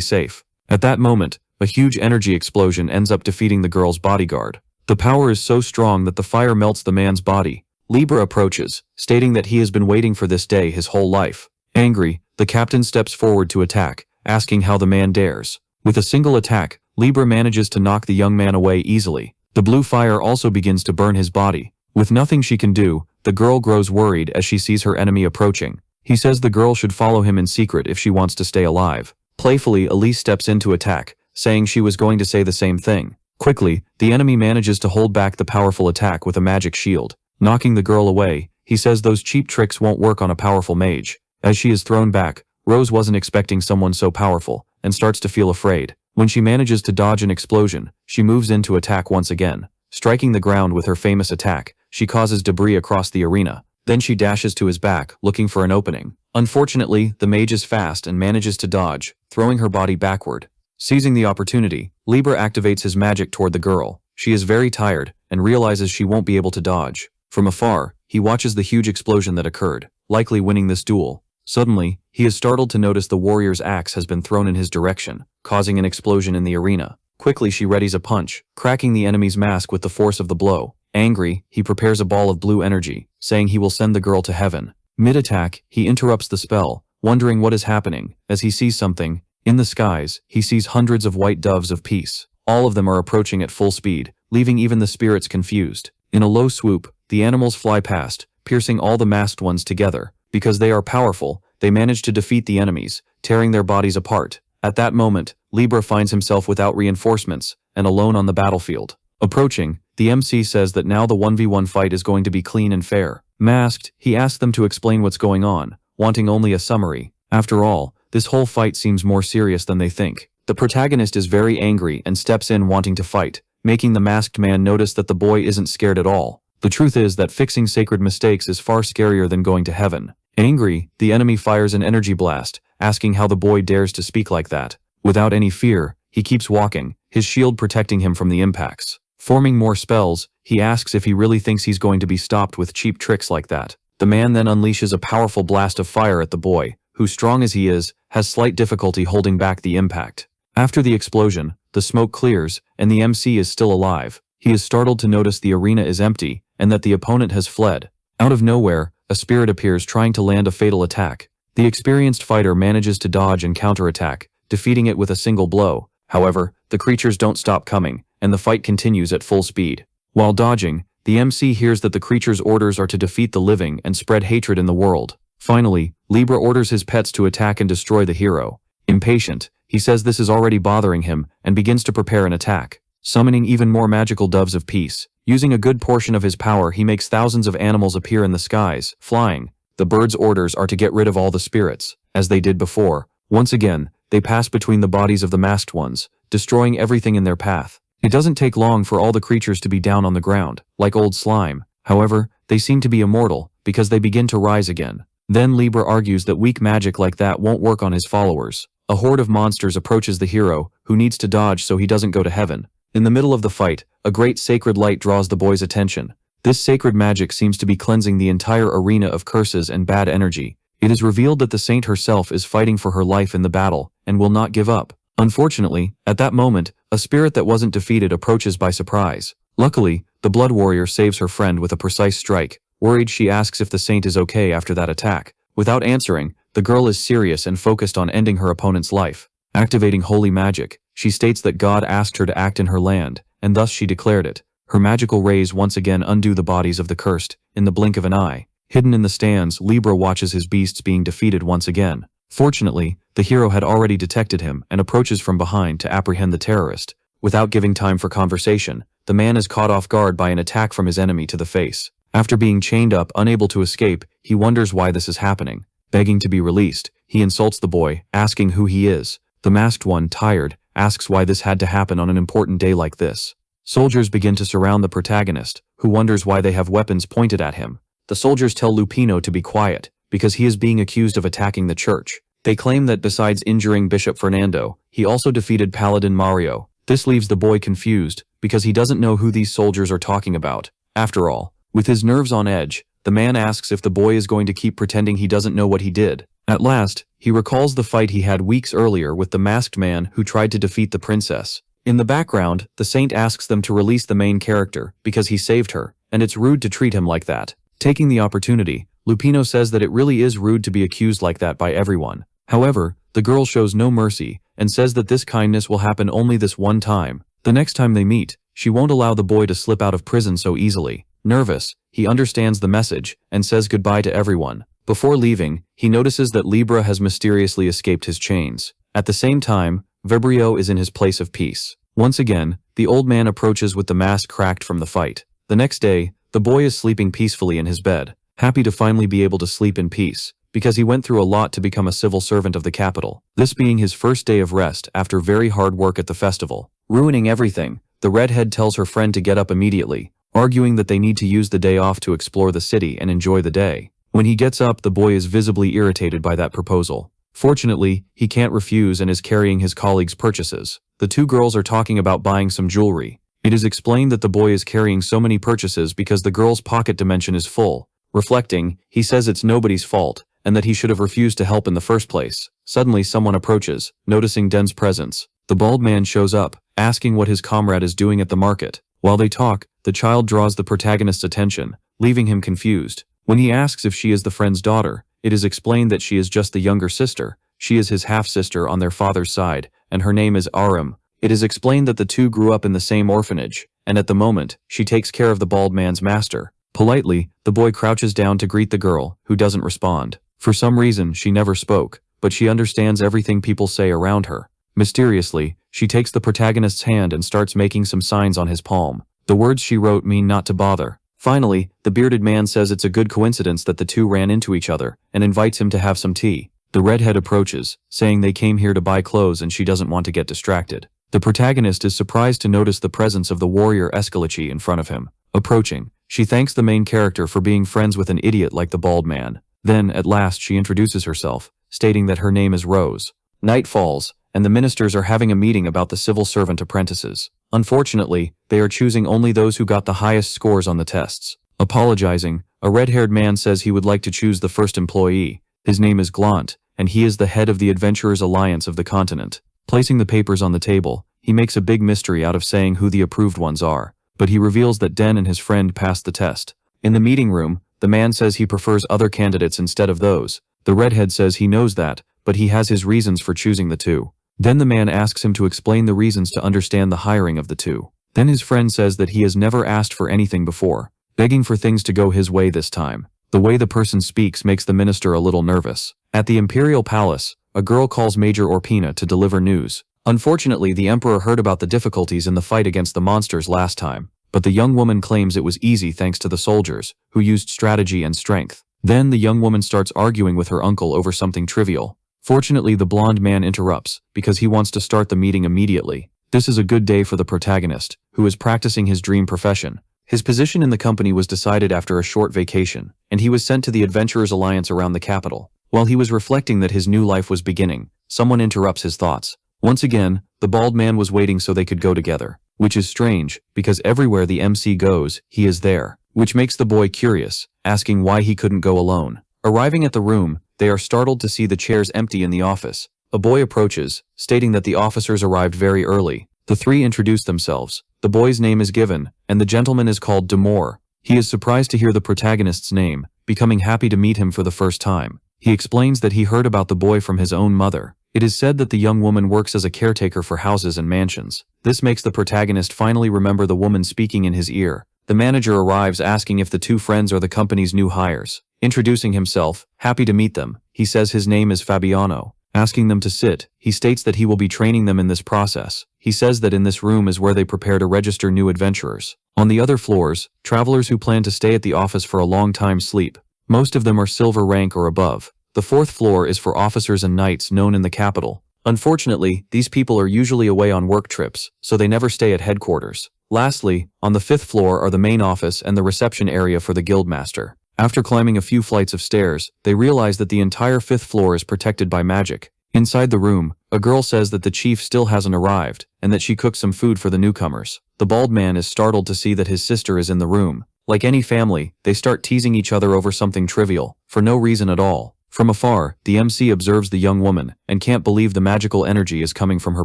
S1: safe. At that moment, a huge energy explosion ends up defeating the girl's bodyguard. The power is so strong that the fire melts the man's body. Libra approaches, stating that he has been waiting for this day his whole life. Angry, the captain steps forward to attack, asking how the man dares. With a single attack, Libra manages to knock the young man away easily. The blue fire also begins to burn his body. With nothing she can do, the girl grows worried as she sees her enemy approaching. He says the girl should follow him in secret if she wants to stay alive. Playfully, Elise steps in to attack, saying she was going to say the same thing. Quickly, the enemy manages to hold back the powerful attack with a magic shield. Knocking the girl away, he says those cheap tricks won't work on a powerful mage. As she is thrown back, Rose wasn't expecting someone so powerful, and starts to feel afraid. When she manages to dodge an explosion, she moves in to attack once again. Striking the ground with her famous attack, she causes debris across the arena. Then she dashes to his back, looking for an opening. Unfortunately, the mage is fast and manages to dodge, throwing her body backward. Seizing the opportunity, Libra activates his magic toward the girl. She is very tired, and realizes she won't be able to dodge. From afar, he watches the huge explosion that occurred, likely winning this duel. Suddenly, he is startled to notice the warrior's axe has been thrown in his direction, causing an explosion in the arena. Quickly she readies a punch, cracking the enemy's mask with the force of the blow. Angry, he prepares a ball of blue energy, saying he will send the girl to heaven. Mid-attack, he interrupts the spell, wondering what is happening, as he sees something. In the skies, he sees hundreds of white doves of peace. All of them are approaching at full speed, leaving even the spirits confused. In a low swoop, the animals fly past, piercing all the masked ones together. Because they are powerful, they manage to defeat the enemies, tearing their bodies apart. At that moment, Libra finds himself without reinforcements, and alone on the battlefield. Approaching, the MC says that now the 1v1 fight is going to be clean and fair. Masked, he asks them to explain what's going on, wanting only a summary. After all, this whole fight seems more serious than they think. The protagonist is very angry and steps in wanting to fight, making the masked man notice that the boy isn't scared at all. The truth is that fixing sacred mistakes is far scarier than going to heaven. Angry, the enemy fires an energy blast, asking how the boy dares to speak like that. Without any fear, he keeps walking, his shield protecting him from the impacts. Forming more spells, he asks if he really thinks he's going to be stopped with cheap tricks like that. The man then unleashes a powerful blast of fire at the boy, who, strong as he is, has slight difficulty holding back the impact. After the explosion, the smoke clears, and the MC is still alive. He is startled to notice the arena is empty, and that the opponent has fled. Out of nowhere, a spirit appears trying to land a fatal attack. The experienced fighter manages to dodge and counterattack, defeating it with a single blow. However, the creatures don't stop coming, and the fight continues at full speed. While dodging, the MC hears that the creature's orders are to defeat the living and spread hatred in the world. Finally, Libra orders his pets to attack and destroy the hero. Impatient, he says this is already bothering him and begins to prepare an attack. Summoning even more magical doves of peace. Using a good portion of his power, he makes thousands of animals appear in the skies, flying. The birds' orders are to get rid of all the spirits, as they did before. Once again, they pass between the bodies of the masked ones, destroying everything in their path. It doesn't take long for all the creatures to be down on the ground, like old slime. However, they seem to be immortal, because they begin to rise again. Then Libra argues that weak magic like that won't work on his followers. A horde of monsters approaches the hero, who needs to dodge so he doesn't go to heaven. In the middle of the fight, a great sacred light draws the boy's attention. This sacred magic seems to be cleansing the entire arena of curses and bad energy. It is revealed that the saint herself is fighting for her life in the battle, and will not give up. Unfortunately, at that moment, a spirit that wasn't defeated approaches by surprise. Luckily, the blood warrior saves her friend with a precise strike. Worried, she asks if the saint is okay after that attack. Without answering, the The girl is serious and focused on ending her opponent's life. Activating holy magic, she states that God asked her to act in her land, and thus she declared it. Her magical rays once again undo the bodies of the cursed, in the blink of an eye. Hidden in the stands, Libra watches his beasts being defeated once again. Fortunately, the hero had already detected him and approaches from behind to apprehend the terrorist. Without giving time for conversation, the man is caught off guard by an attack from his enemy to the face. After being chained up, unable to escape, he wonders why this is happening. Begging to be released, he insults the boy, asking who he is. The masked one, tired, asks why this had to happen on an important day like this. Soldiers begin to surround the protagonist, who wonders why they have weapons pointed at him. The soldiers tell Lupino to be quiet, because he is being accused of attacking the church. They claim that besides injuring Bishop Fernando, he also defeated Paladin Mario. This leaves the boy confused, because he doesn't know who these soldiers are talking about. After all, with his nerves on edge, the man asks if the boy is going to keep pretending he doesn't know what he did. At last, he recalls the fight he had weeks earlier with the masked man who tried to defeat the princess. In the background, the saint asks them to release the main character, because he saved her, and it's rude to treat him like that. Taking the opportunity, Lupino says that it really is rude to be accused like that by everyone. However, the girl shows no mercy, and says that this kindness will happen only this one time. The next time they meet, she won't allow the boy to slip out of prison so easily. Nervous, he understands the message, and says goodbye to everyone. Before leaving, he notices that Libra has mysteriously escaped his chains. At the same time, Vibrio is in his place of peace. Once again, the old man approaches with the mask cracked from the fight. The next day, the boy is sleeping peacefully in his bed, happy to finally be able to sleep in peace, because he went through a lot to become a civil servant of the capital, this being his first day of rest after very hard work at the festival. Ruining everything, the redhead tells her friend to get up immediately, arguing that they need to use the day off to explore the city and enjoy the day. When he gets up, the boy is visibly irritated by that proposal. Fortunately, he can't refuse and is carrying his colleague's purchases. The two girls are talking about buying some jewelry. It is explained that the boy is carrying so many purchases because the girl's pocket dimension is full. Reflecting, he says it's nobody's fault, and that he should have refused to help in the first place. Suddenly someone approaches, noticing Den's presence. The bald man shows up, asking what his comrade is doing at the market. While they talk, the child draws the protagonist's attention, leaving him confused. When he asks if she is the friend's daughter, it is explained that she is just the younger sister. She is his half-sister on their father's side, and her name is Arum. It is explained that the two grew up in the same orphanage, and at the moment, she takes care of the bald man's master. Politely, the boy crouches down to greet the girl, who doesn't respond. For some reason, she never spoke, but she understands everything people say around her. Mysteriously, she takes the protagonist's hand and starts making some signs on his palm. The words she wrote mean not to bother. Finally, the bearded man says it's a good coincidence that the two ran into each other, and invites him to have some tea. The redhead approaches, saying they came here to buy clothes and she doesn't want to get distracted. The protagonist is surprised to notice the presence of the warrior Escalachi in front of him. Approaching, she thanks the main character for being friends with an idiot like the bald man. Then, at last, she introduces herself, stating that her name is Rose. Night falls, and the ministers are having a meeting about the civil servant apprentices. Unfortunately, they are choosing only those who got the highest scores on the tests. Apologizing, a red-haired man says he would like to choose the first employee. His name is Glant, and he is the head of the Adventurers Alliance of the continent. Placing the papers on the table, he makes a big mystery out of saying who the approved ones are, but he reveals that Den and his friend passed the test. In the meeting room, the man says he prefers other candidates instead of those. The redhead says he knows that, but he has his reasons for choosing the two. Then the man asks him to explain the reasons to understand the hiring of the two. Then his friend says that he has never asked for anything before, begging for things to go his way this time. The way the person speaks makes the minister a little nervous. At the Imperial Palace, a girl calls Major Orpina to deliver news. Unfortunately, the Emperor heard about the difficulties in the fight against the monsters last time, but the young woman claims it was easy thanks to the soldiers, who used strategy and strength. Then the young woman starts arguing with her uncle over something trivial. Fortunately, the blonde man interrupts, because he wants to start the meeting immediately. This is a good day for the protagonist, who is practicing his dream profession. His position in the company was decided after a short vacation, and he was sent to the Adventurers Alliance around the capital. While he was reflecting that his new life was beginning, someone interrupts his thoughts. Once again, the bald man was waiting so they could go together, which is strange, because everywhere the MC goes, he is there, which makes the boy curious, asking why he couldn't go alone. Arriving at the room, they are startled to see the chairs empty in the office. A boy approaches, stating that the officers arrived very early. The three introduce themselves. The boy's name is given, and the gentleman is called Demore. He is surprised to hear the protagonist's name, becoming happy to meet him for the first time. He explains that he heard about the boy from his own mother. It is said that the young woman works as a caretaker for houses and mansions. This makes the protagonist finally remember the woman speaking in his ear. The manager arrives asking if the two friends are the company's new hires. Introducing himself, happy to meet them, he says his name is Fabiano. Asking them to sit, he states that he will be training them in this process. He says that in this room is where they prepare to register new adventurers. On the other floors, travelers who plan to stay at the office for a long time sleep. Most of them are silver rank or above. The fourth floor is for officers and knights known in the capital. Unfortunately, these people are usually away on work trips, so they never stay at headquarters. Lastly, on the fifth floor are the main office and the reception area for the guildmaster. After climbing a few flights of stairs, they realize that the entire fifth floor is protected by magic. Inside the room, a girl says that the chief still hasn't arrived, and that she cooked some food for the newcomers. The bald man is startled to see that his sister is in the room. Like any family, they start teasing each other over something trivial, for no reason at all. From afar, the MC observes the young woman, and can't believe the magical energy is coming from her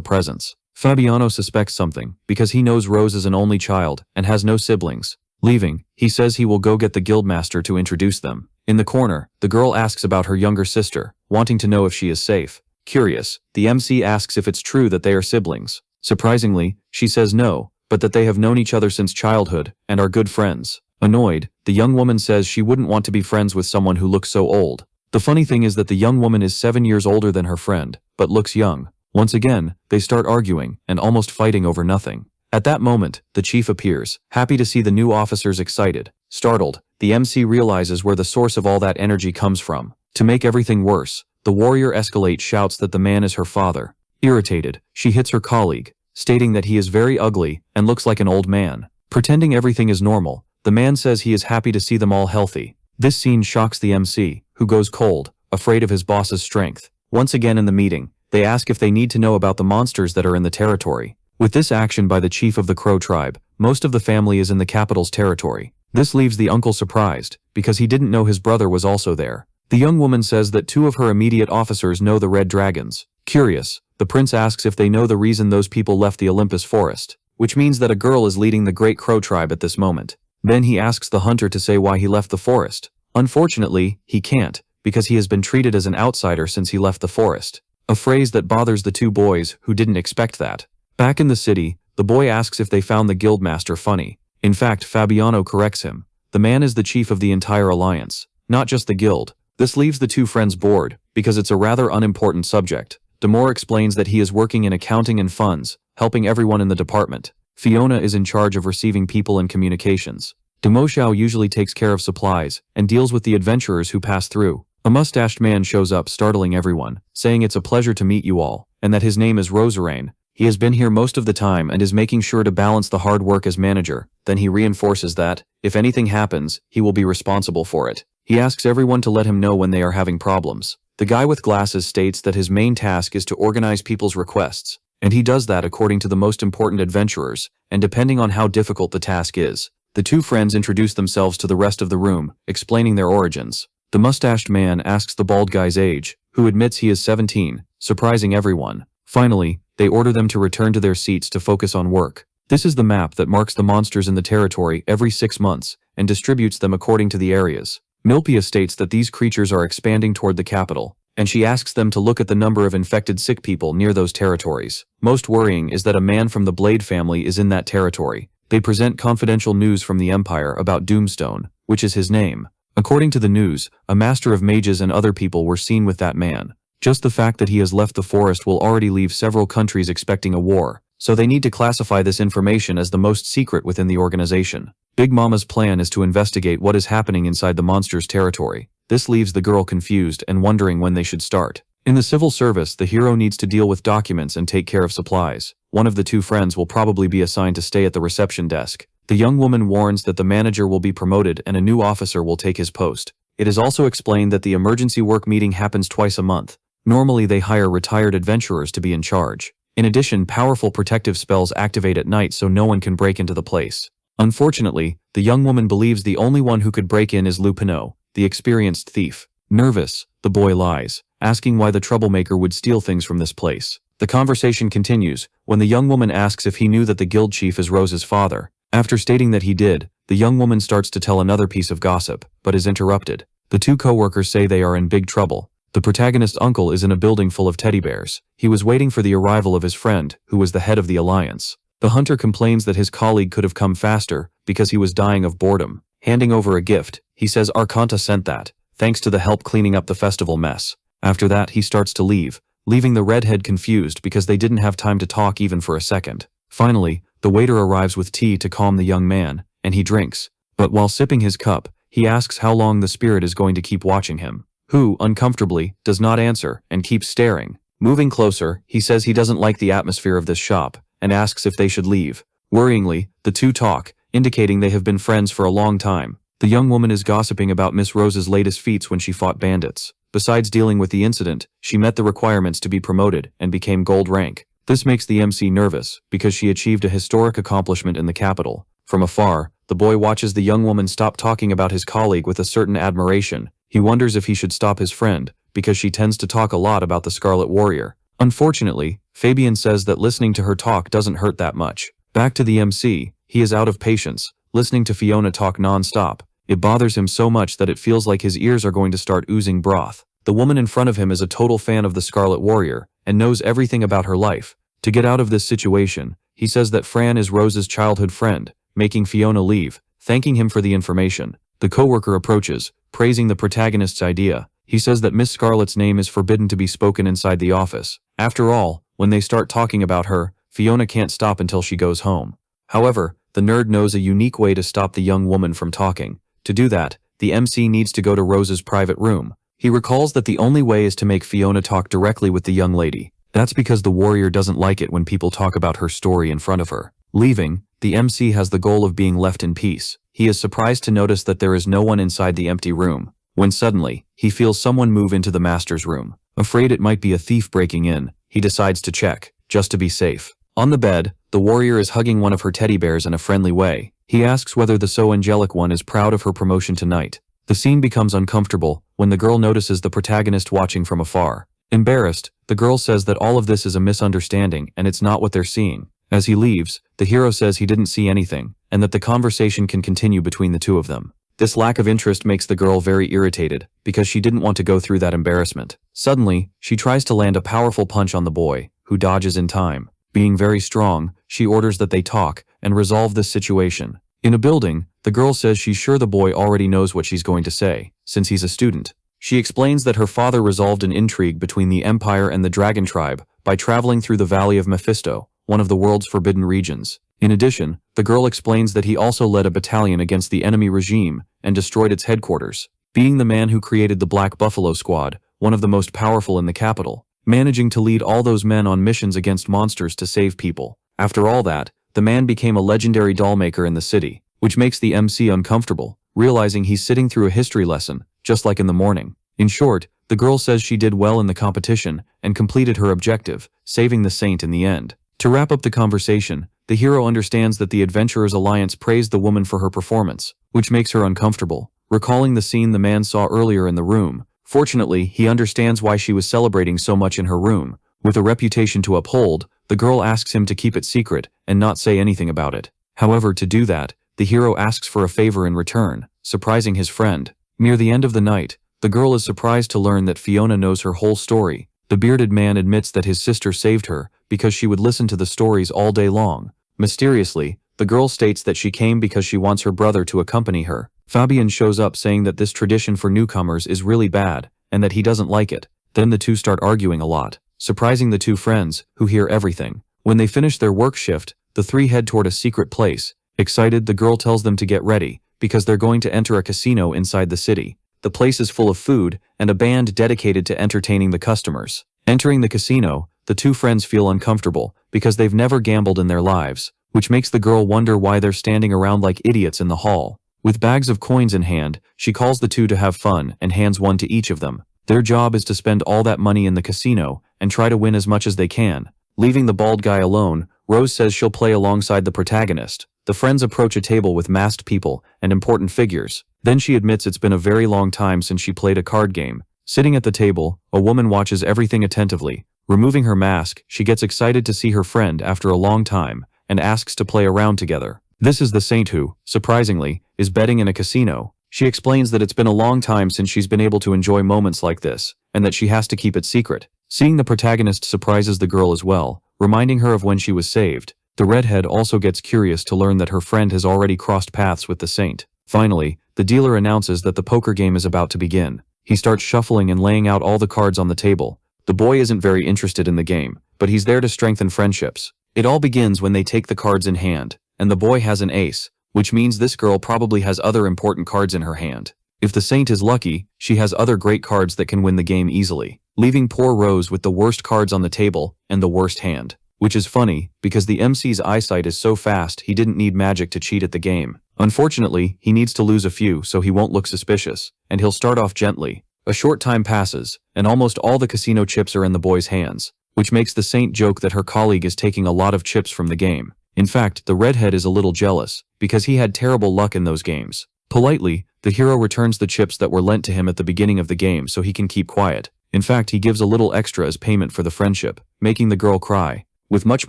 S1: presence. Fabiano suspects something, because he knows Rose is an only child, and has no siblings. Leaving, he says he will go get the guildmaster to introduce them. In the corner, the girl asks about her younger sister, wanting to know if she is safe. Curious, the MC asks if it's true that they are siblings. Surprisingly, she says no, but that they have known each other since childhood, and are good friends. Annoyed, the young woman says she wouldn't want to be friends with someone who looks so old. The funny thing is that the young woman is 7 years older than her friend, but looks young. Once again, they start arguing, and almost fighting over nothing. At that moment, the chief appears, happy to see the new officers excited. Startled, the MC realizes where the source of all that energy comes from. To make everything worse, the warrior Escalate shouts that the man is her father. Irritated, she hits her colleague, stating that he is very ugly and looks like an old man. Pretending everything is normal, the man says he is happy to see them all healthy. This scene shocks the MC, who goes cold, afraid of his boss's strength. Once again in the meeting, they ask if they need to know about the monsters that are in the territory. With this action by the chief of the Crow tribe, most of the family is in the capital's territory. This leaves the uncle surprised, because he didn't know his brother was also there. The young woman says that 2 of her immediate officers know the red dragons. Curious, the prince asks if they know the reason those people left the Olympus forest, which means that a girl is leading the Great Crow tribe at this moment. Then he asks the hunter to say why he left the forest. Unfortunately, he can't, because he has been treated as an outsider since he left the forest. A phrase that bothers the 2 boys, who didn't expect that. Back in the city, the boy asks if they found the guildmaster funny. In fact, Fabiano corrects him. The man is the chief of the entire alliance, not just the guild. This leaves the 2 friends bored, because it's a rather unimportant subject. Demore explains that he is working in accounting and funds, helping everyone in the department. Fiona is in charge of receiving people and communications. Demoshao usually takes care of supplies, and deals with the adventurers who pass through. A mustached man shows up startling everyone, saying it's a pleasure to meet you all, and that his name is Roseraine. He has been here most of the time and is making sure to balance the hard work as manager. Then he reinforces that, if anything happens, he will be responsible for it. He asks everyone to let him know when they are having problems. The guy with glasses states that his main task is to organize people's requests, and he does that according to the most important adventurers, and depending on how difficult the task is. The 2 friends introduce themselves to the rest of the room, explaining their origins. The mustached man asks the bald guy's age, who admits he is 17, surprising everyone. Finally, they order them to return to their seats to focus on work. This is the map that marks the monsters in the territory every 6 months, and distributes them according to the areas. Milpia states that these creatures are expanding toward the capital, and she asks them to look at the number of infected sick people near those territories. Most worrying is that a man from the Blade family is in that territory. They present confidential news from the Empire about Doomstone, which is his name. According to the news, a master of mages and other people were seen with that man. Just the fact that he has left the forest will already leave several countries expecting a war, so they need to classify this information as the most secret within the organization. Big Mama's plan is to investigate what is happening inside the monster's territory. This leaves the girl confused and wondering when they should start. In the civil service, the hero needs to deal with documents and take care of supplies. One of the 2 friends will probably be assigned to stay at the reception desk. The young woman warns that the manager will be promoted and a new officer will take his post. It is also explained that the emergency work meeting happens twice a month. Normally they hire retired adventurers to be in charge. In addition, powerful protective spells activate at night so no one can break into the place. Unfortunately, the young woman believes the only one who could break in is Lupino, the experienced thief. Nervous, the boy lies, asking why the troublemaker would steal things from this place. The conversation continues, when the young woman asks if he knew that the guild chief is Rose's father. After stating that he did, the young woman starts to tell another piece of gossip, but is interrupted. The two co-workers say they are in big trouble. The protagonist's uncle is in a building full of teddy bears. He was waiting for the arrival of his friend, who was the head of the alliance. The hunter complains that his colleague could have come faster because he was dying of boredom. Handing over a gift, he says Arcanta sent that, thanks to the help cleaning up the festival mess. After that, he starts to leave, leaving the redhead confused because they didn't have time to talk even for a second. Finally, the waiter arrives with tea to calm the young man, and he drinks. But while sipping his cup, he asks how long the spirit is going to keep watching him. Who, uncomfortably, does not answer and keeps staring. Moving closer, he says he doesn't like the atmosphere of this shop and asks if they should leave. Worryingly, the two talk, indicating they have been friends for a long time. The young woman is gossiping about Miss Rose's latest feats when she fought bandits. Besides dealing with the incident, she met the requirements to be promoted and became gold rank. This makes the MC nervous because she achieved a historic accomplishment in the capital. From afar, the boy watches the young woman stop talking about his colleague with a certain admiration. He wonders if he should stop his friend, because she tends to talk a lot about the Scarlet Warrior. Unfortunately, Fabian says that listening to her talk doesn't hurt that much. Back to the MC, he is out of patience, listening to Fiona talk non-stop. It bothers him so much that it feels like his ears are going to start oozing broth. The woman in front of him is a total fan of the Scarlet Warrior, and knows everything about her life. To get out of this situation, he says that Fran is Rose's childhood friend, making Fiona leave, thanking him for the information. The co-worker approaches, praising the protagonist's idea. He says that Miss Scarlet's name is forbidden to be spoken inside the office. After all, when they start talking about her, Fiona can't stop until she goes home. However, the nerd knows a unique way to stop the young woman from talking. To do that, the MC needs to go to Rose's private room. He recalls that the only way is to make Fiona talk directly with the young lady. That's because the warrior doesn't like it when people talk about her story in front of her. Leaving, the MC has the goal of being left in peace. He is surprised to notice that there is no one inside the empty room, when suddenly, he feels someone move into the master's room. Afraid it might be a thief breaking in, he decides to check, just to be safe. On the bed, the warrior is hugging one of her teddy bears in a friendly way. He asks whether the so angelic one is proud of her promotion tonight. The scene becomes uncomfortable when the girl notices the protagonist watching from afar. Embarrassed, the girl says that all of this is a misunderstanding and it's not what they're seeing. As he leaves, the hero says he didn't see anything, and that the conversation can continue between the two of them. This lack of interest makes the girl very irritated, because she didn't want to go through that embarrassment. Suddenly, she tries to land a powerful punch on the boy, who dodges in time. Being very strong, she orders that they talk and resolve this situation. In a building, the girl says she's sure the boy already knows what she's going to say, since he's a student. She explains that her father resolved an intrigue between the Empire and the Dragon Tribe by traveling through the Valley of Mephisto, one of the world's forbidden regions. In addition, the girl explains that he also led a battalion against the enemy regime and destroyed its headquarters, being the man who created the Black Buffalo Squad, one of the most powerful in the capital, managing to lead all those men on missions against monsters to save people. After all that, the man became a legendary doll maker in the city, which makes the MC uncomfortable, realizing he's sitting through a history lesson, just like in the morning. In short, the girl says she did well in the competition and completed her objective, saving the saint in the end. To wrap up the conversation, the hero understands that the Adventurers Alliance praised the woman for her performance, which makes her uncomfortable. Recalling the scene the man saw earlier in the room, fortunately, he understands why she was celebrating so much in her room. With a reputation to uphold, the girl asks him to keep it secret and not say anything about it. However, to do that, the hero asks for a favor in return, surprising his friend. Near the end of the night, the girl is surprised to learn that Fiona knows her whole story. The bearded man admits that his sister saved her because she would listen to the stories all day long. Mysteriously, the girl states that she came because she wants her brother to accompany her. Fabian shows up saying that this tradition for newcomers is really bad and that he doesn't like it. Then the two start arguing a lot, surprising the two friends, who hear everything. When they finish their work shift, the three head toward a secret place. Excited, the girl tells them to get ready, because they're going to enter a casino inside the city. The place is full of food and a band dedicated to entertaining the customers. Entering the casino, the two friends feel uncomfortable because they've never gambled in their lives, which makes the girl wonder why they're standing around like idiots in the hall. With bags of coins in hand, she calls the two to have fun and hands one to each of them. Their job is to spend all that money in the casino and try to win as much as they can. Leaving the bald guy alone, Rose says she'll play alongside the protagonist. The friends approach a table with masked people and important figures. Then she admits it's been a very long time since she played a card game. Sitting at the table, a woman watches everything attentively. Removing her mask, she gets excited to see her friend after a long time and asks to play around together. This is the saint who, surprisingly, is betting in a casino. She explains that it's been a long time since she's been able to enjoy moments like this, and that she has to keep it secret. Seeing the protagonist surprises the girl as well, reminding her of when she was saved. The redhead also gets curious to learn that her friend has already crossed paths with the saint. Finally, the dealer announces that the poker game is about to begin. He starts shuffling and laying out all the cards on the table. The boy isn't very interested in the game, but he's there to strengthen friendships. It all begins when they take the cards in hand, and the boy has an ace, which means this girl probably has other important cards in her hand. If the saint is lucky, she has other great cards that can win the game easily, leaving poor Rose with the worst cards on the table and the worst hand. Which is funny, because the MC's eyesight is so fast he didn't need magic to cheat at the game. Unfortunately, he needs to lose a few so he won't look suspicious, and he'll start off gently. A short time passes, and almost all the casino chips are in the boy's hands, which makes the saint joke that her colleague is taking a lot of chips from the game. In fact, the redhead is a little jealous, because he had terrible luck in those games. Politely, the hero returns the chips that were lent to him at the beginning of the game so he can keep quiet. In fact, he gives a little extra as payment for the friendship, making the girl cry. With much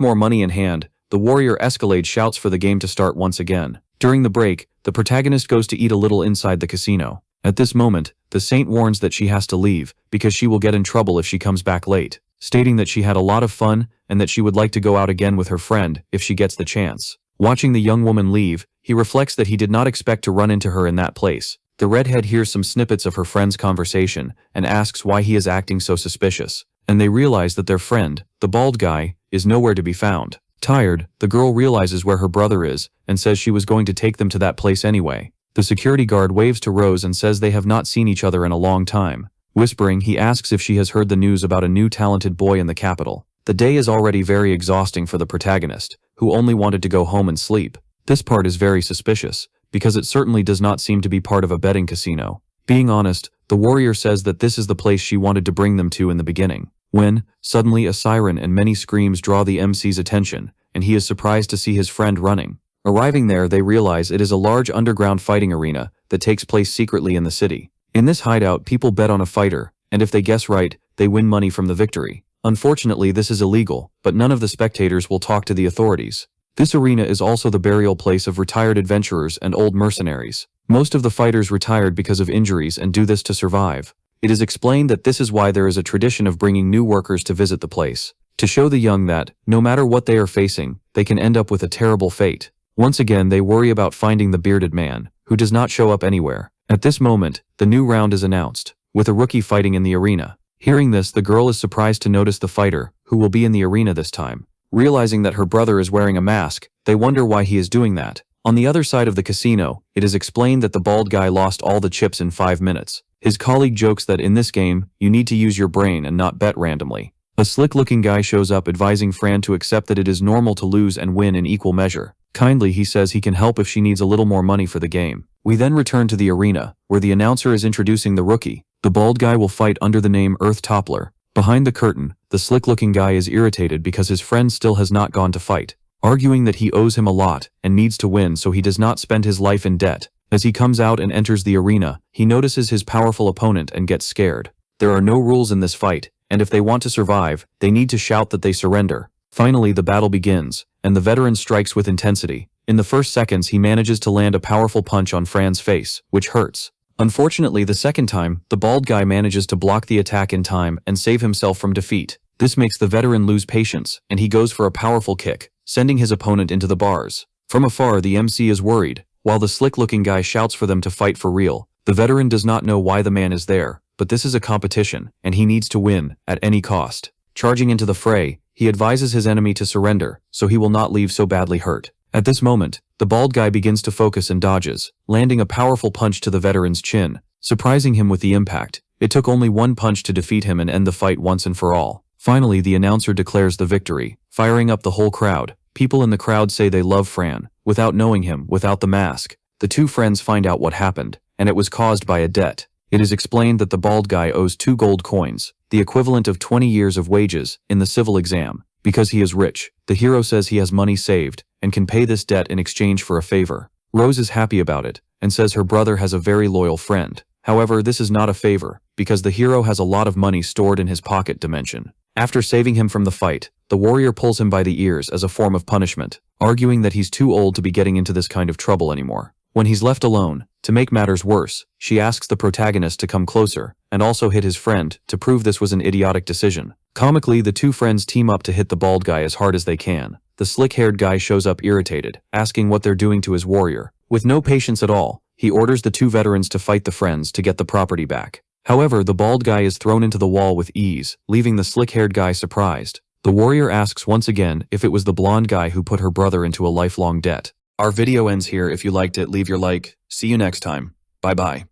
S1: more money in hand, the warrior Escalade shouts for the game to start once again. During the break, the protagonist goes to eat a little inside the casino. At this moment, the saint warns that she has to leave, because she will get in trouble if she comes back late, stating that she had a lot of fun and that she would like to go out again with her friend if she gets the chance. Watching the young woman leave, he reflects that he did not expect to run into her in that place. The redhead hears some snippets of her friend's conversation and asks why he is acting so suspicious, and they realize that their friend, the bald guy, is nowhere to be found. Tired, the girl realizes where her brother is and says she was going to take them to that place anyway. The security guard waves to Rose and says they have not seen each other in a long time. Whispering, he asks if she has heard the news about a new talented boy in the capital. The day is already very exhausting for the protagonist, who only wanted to go home and sleep. This part is very suspicious, because it certainly does not seem to be part of a betting casino. Being honest, the warrior says that this is the place she wanted to bring them to in the beginning. When, suddenly a siren and many screams draw the MC's attention, and he is surprised to see his friend running. Arriving there, they realize it is a large underground fighting arena that takes place secretly in the city. In this hideout, people bet on a fighter, and if they guess right, they win money from the victory. Unfortunately, this is illegal, but none of the spectators will talk to the authorities. This arena is also the burial place of retired adventurers and old mercenaries. Most of the fighters retired because of injuries and do this to survive. It is explained that this is why there is a tradition of bringing new workers to visit the place, to show the young that, no matter what they are facing, they can end up with a terrible fate. Once again, they worry about finding the bearded man, who does not show up anywhere. At this moment, the new round is announced, with a rookie fighting in the arena. Hearing this, the girl is surprised to notice the fighter, who will be in the arena this time. Realizing that her brother is wearing a mask, they wonder why he is doing that. On the other side of the casino, it is explained that the bald guy lost all the chips in 5 minutes. His colleague jokes that in this game, you need to use your brain and not bet randomly. A slick-looking guy shows up advising Fran to accept that it is normal to lose and win in equal measure. Kindly, he says he can help if she needs a little more money for the game. We then return to the arena, where the announcer is introducing the rookie. The bald guy will fight under the name Earth Toppler. Behind the curtain, the slick-looking guy is irritated because his friend still has not gone to fight, arguing that he owes him a lot and needs to win so he does not spend his life in debt. As he comes out and enters the arena, he notices his powerful opponent and gets scared. There are no rules in this fight, and if they want to survive, they need to shout that they surrender. Finally, the battle begins, and the veteran strikes with intensity. In the first seconds, he manages to land a powerful punch on Fran's face, which hurts. Unfortunately, the second time, the bald guy manages to block the attack in time and save himself from defeat. This makes the veteran lose patience, and he goes for a powerful kick, sending his opponent into the bars. From afar, the MC is worried. While the slick-looking guy shouts for them to fight for real, the veteran does not know why the man is there, but this is a competition, and he needs to win, at any cost. Charging into the fray, he advises his enemy to surrender, so he will not leave so badly hurt. At this moment, the bald guy begins to focus and dodges, landing a powerful punch to the veteran's chin, surprising him with the impact. It took only one punch to defeat him and end the fight once and for all. Finally, the announcer declares the victory, firing up the whole crowd. People in the crowd say they love Fran, without knowing him, without the mask. The two friends find out what happened, and it was caused by a debt. It is explained that the bald guy owes 2 gold coins, the equivalent of 20 years of wages, in the civil exam. Because he is rich, the hero says he has money saved, and can pay this debt in exchange for a favor. Rose is happy about it, and says her brother has a very loyal friend. However, this is not a favor, because the hero has a lot of money stored in his pocket dimension. After saving him from the fight, the warrior pulls him by the ears as a form of punishment, arguing that he's too old to be getting into this kind of trouble anymore. When he's left alone, To make matters worse, she asks the protagonist to come closer, and also hit his friend, to prove this was an idiotic decision. Comically, the two friends team up to hit the bald guy as hard as they can. The slick-haired guy shows up irritated, asking what they're doing to his warrior. With no patience at all, he orders the two veterans to fight the friends to get the property back. However, the bald guy is thrown into the wall with ease, leaving the slick-haired guy surprised. The warrior asks once again if it was the blonde guy who put her brother into a lifelong debt. Our video ends here. If you liked it, leave your like. See you next time. Bye-bye.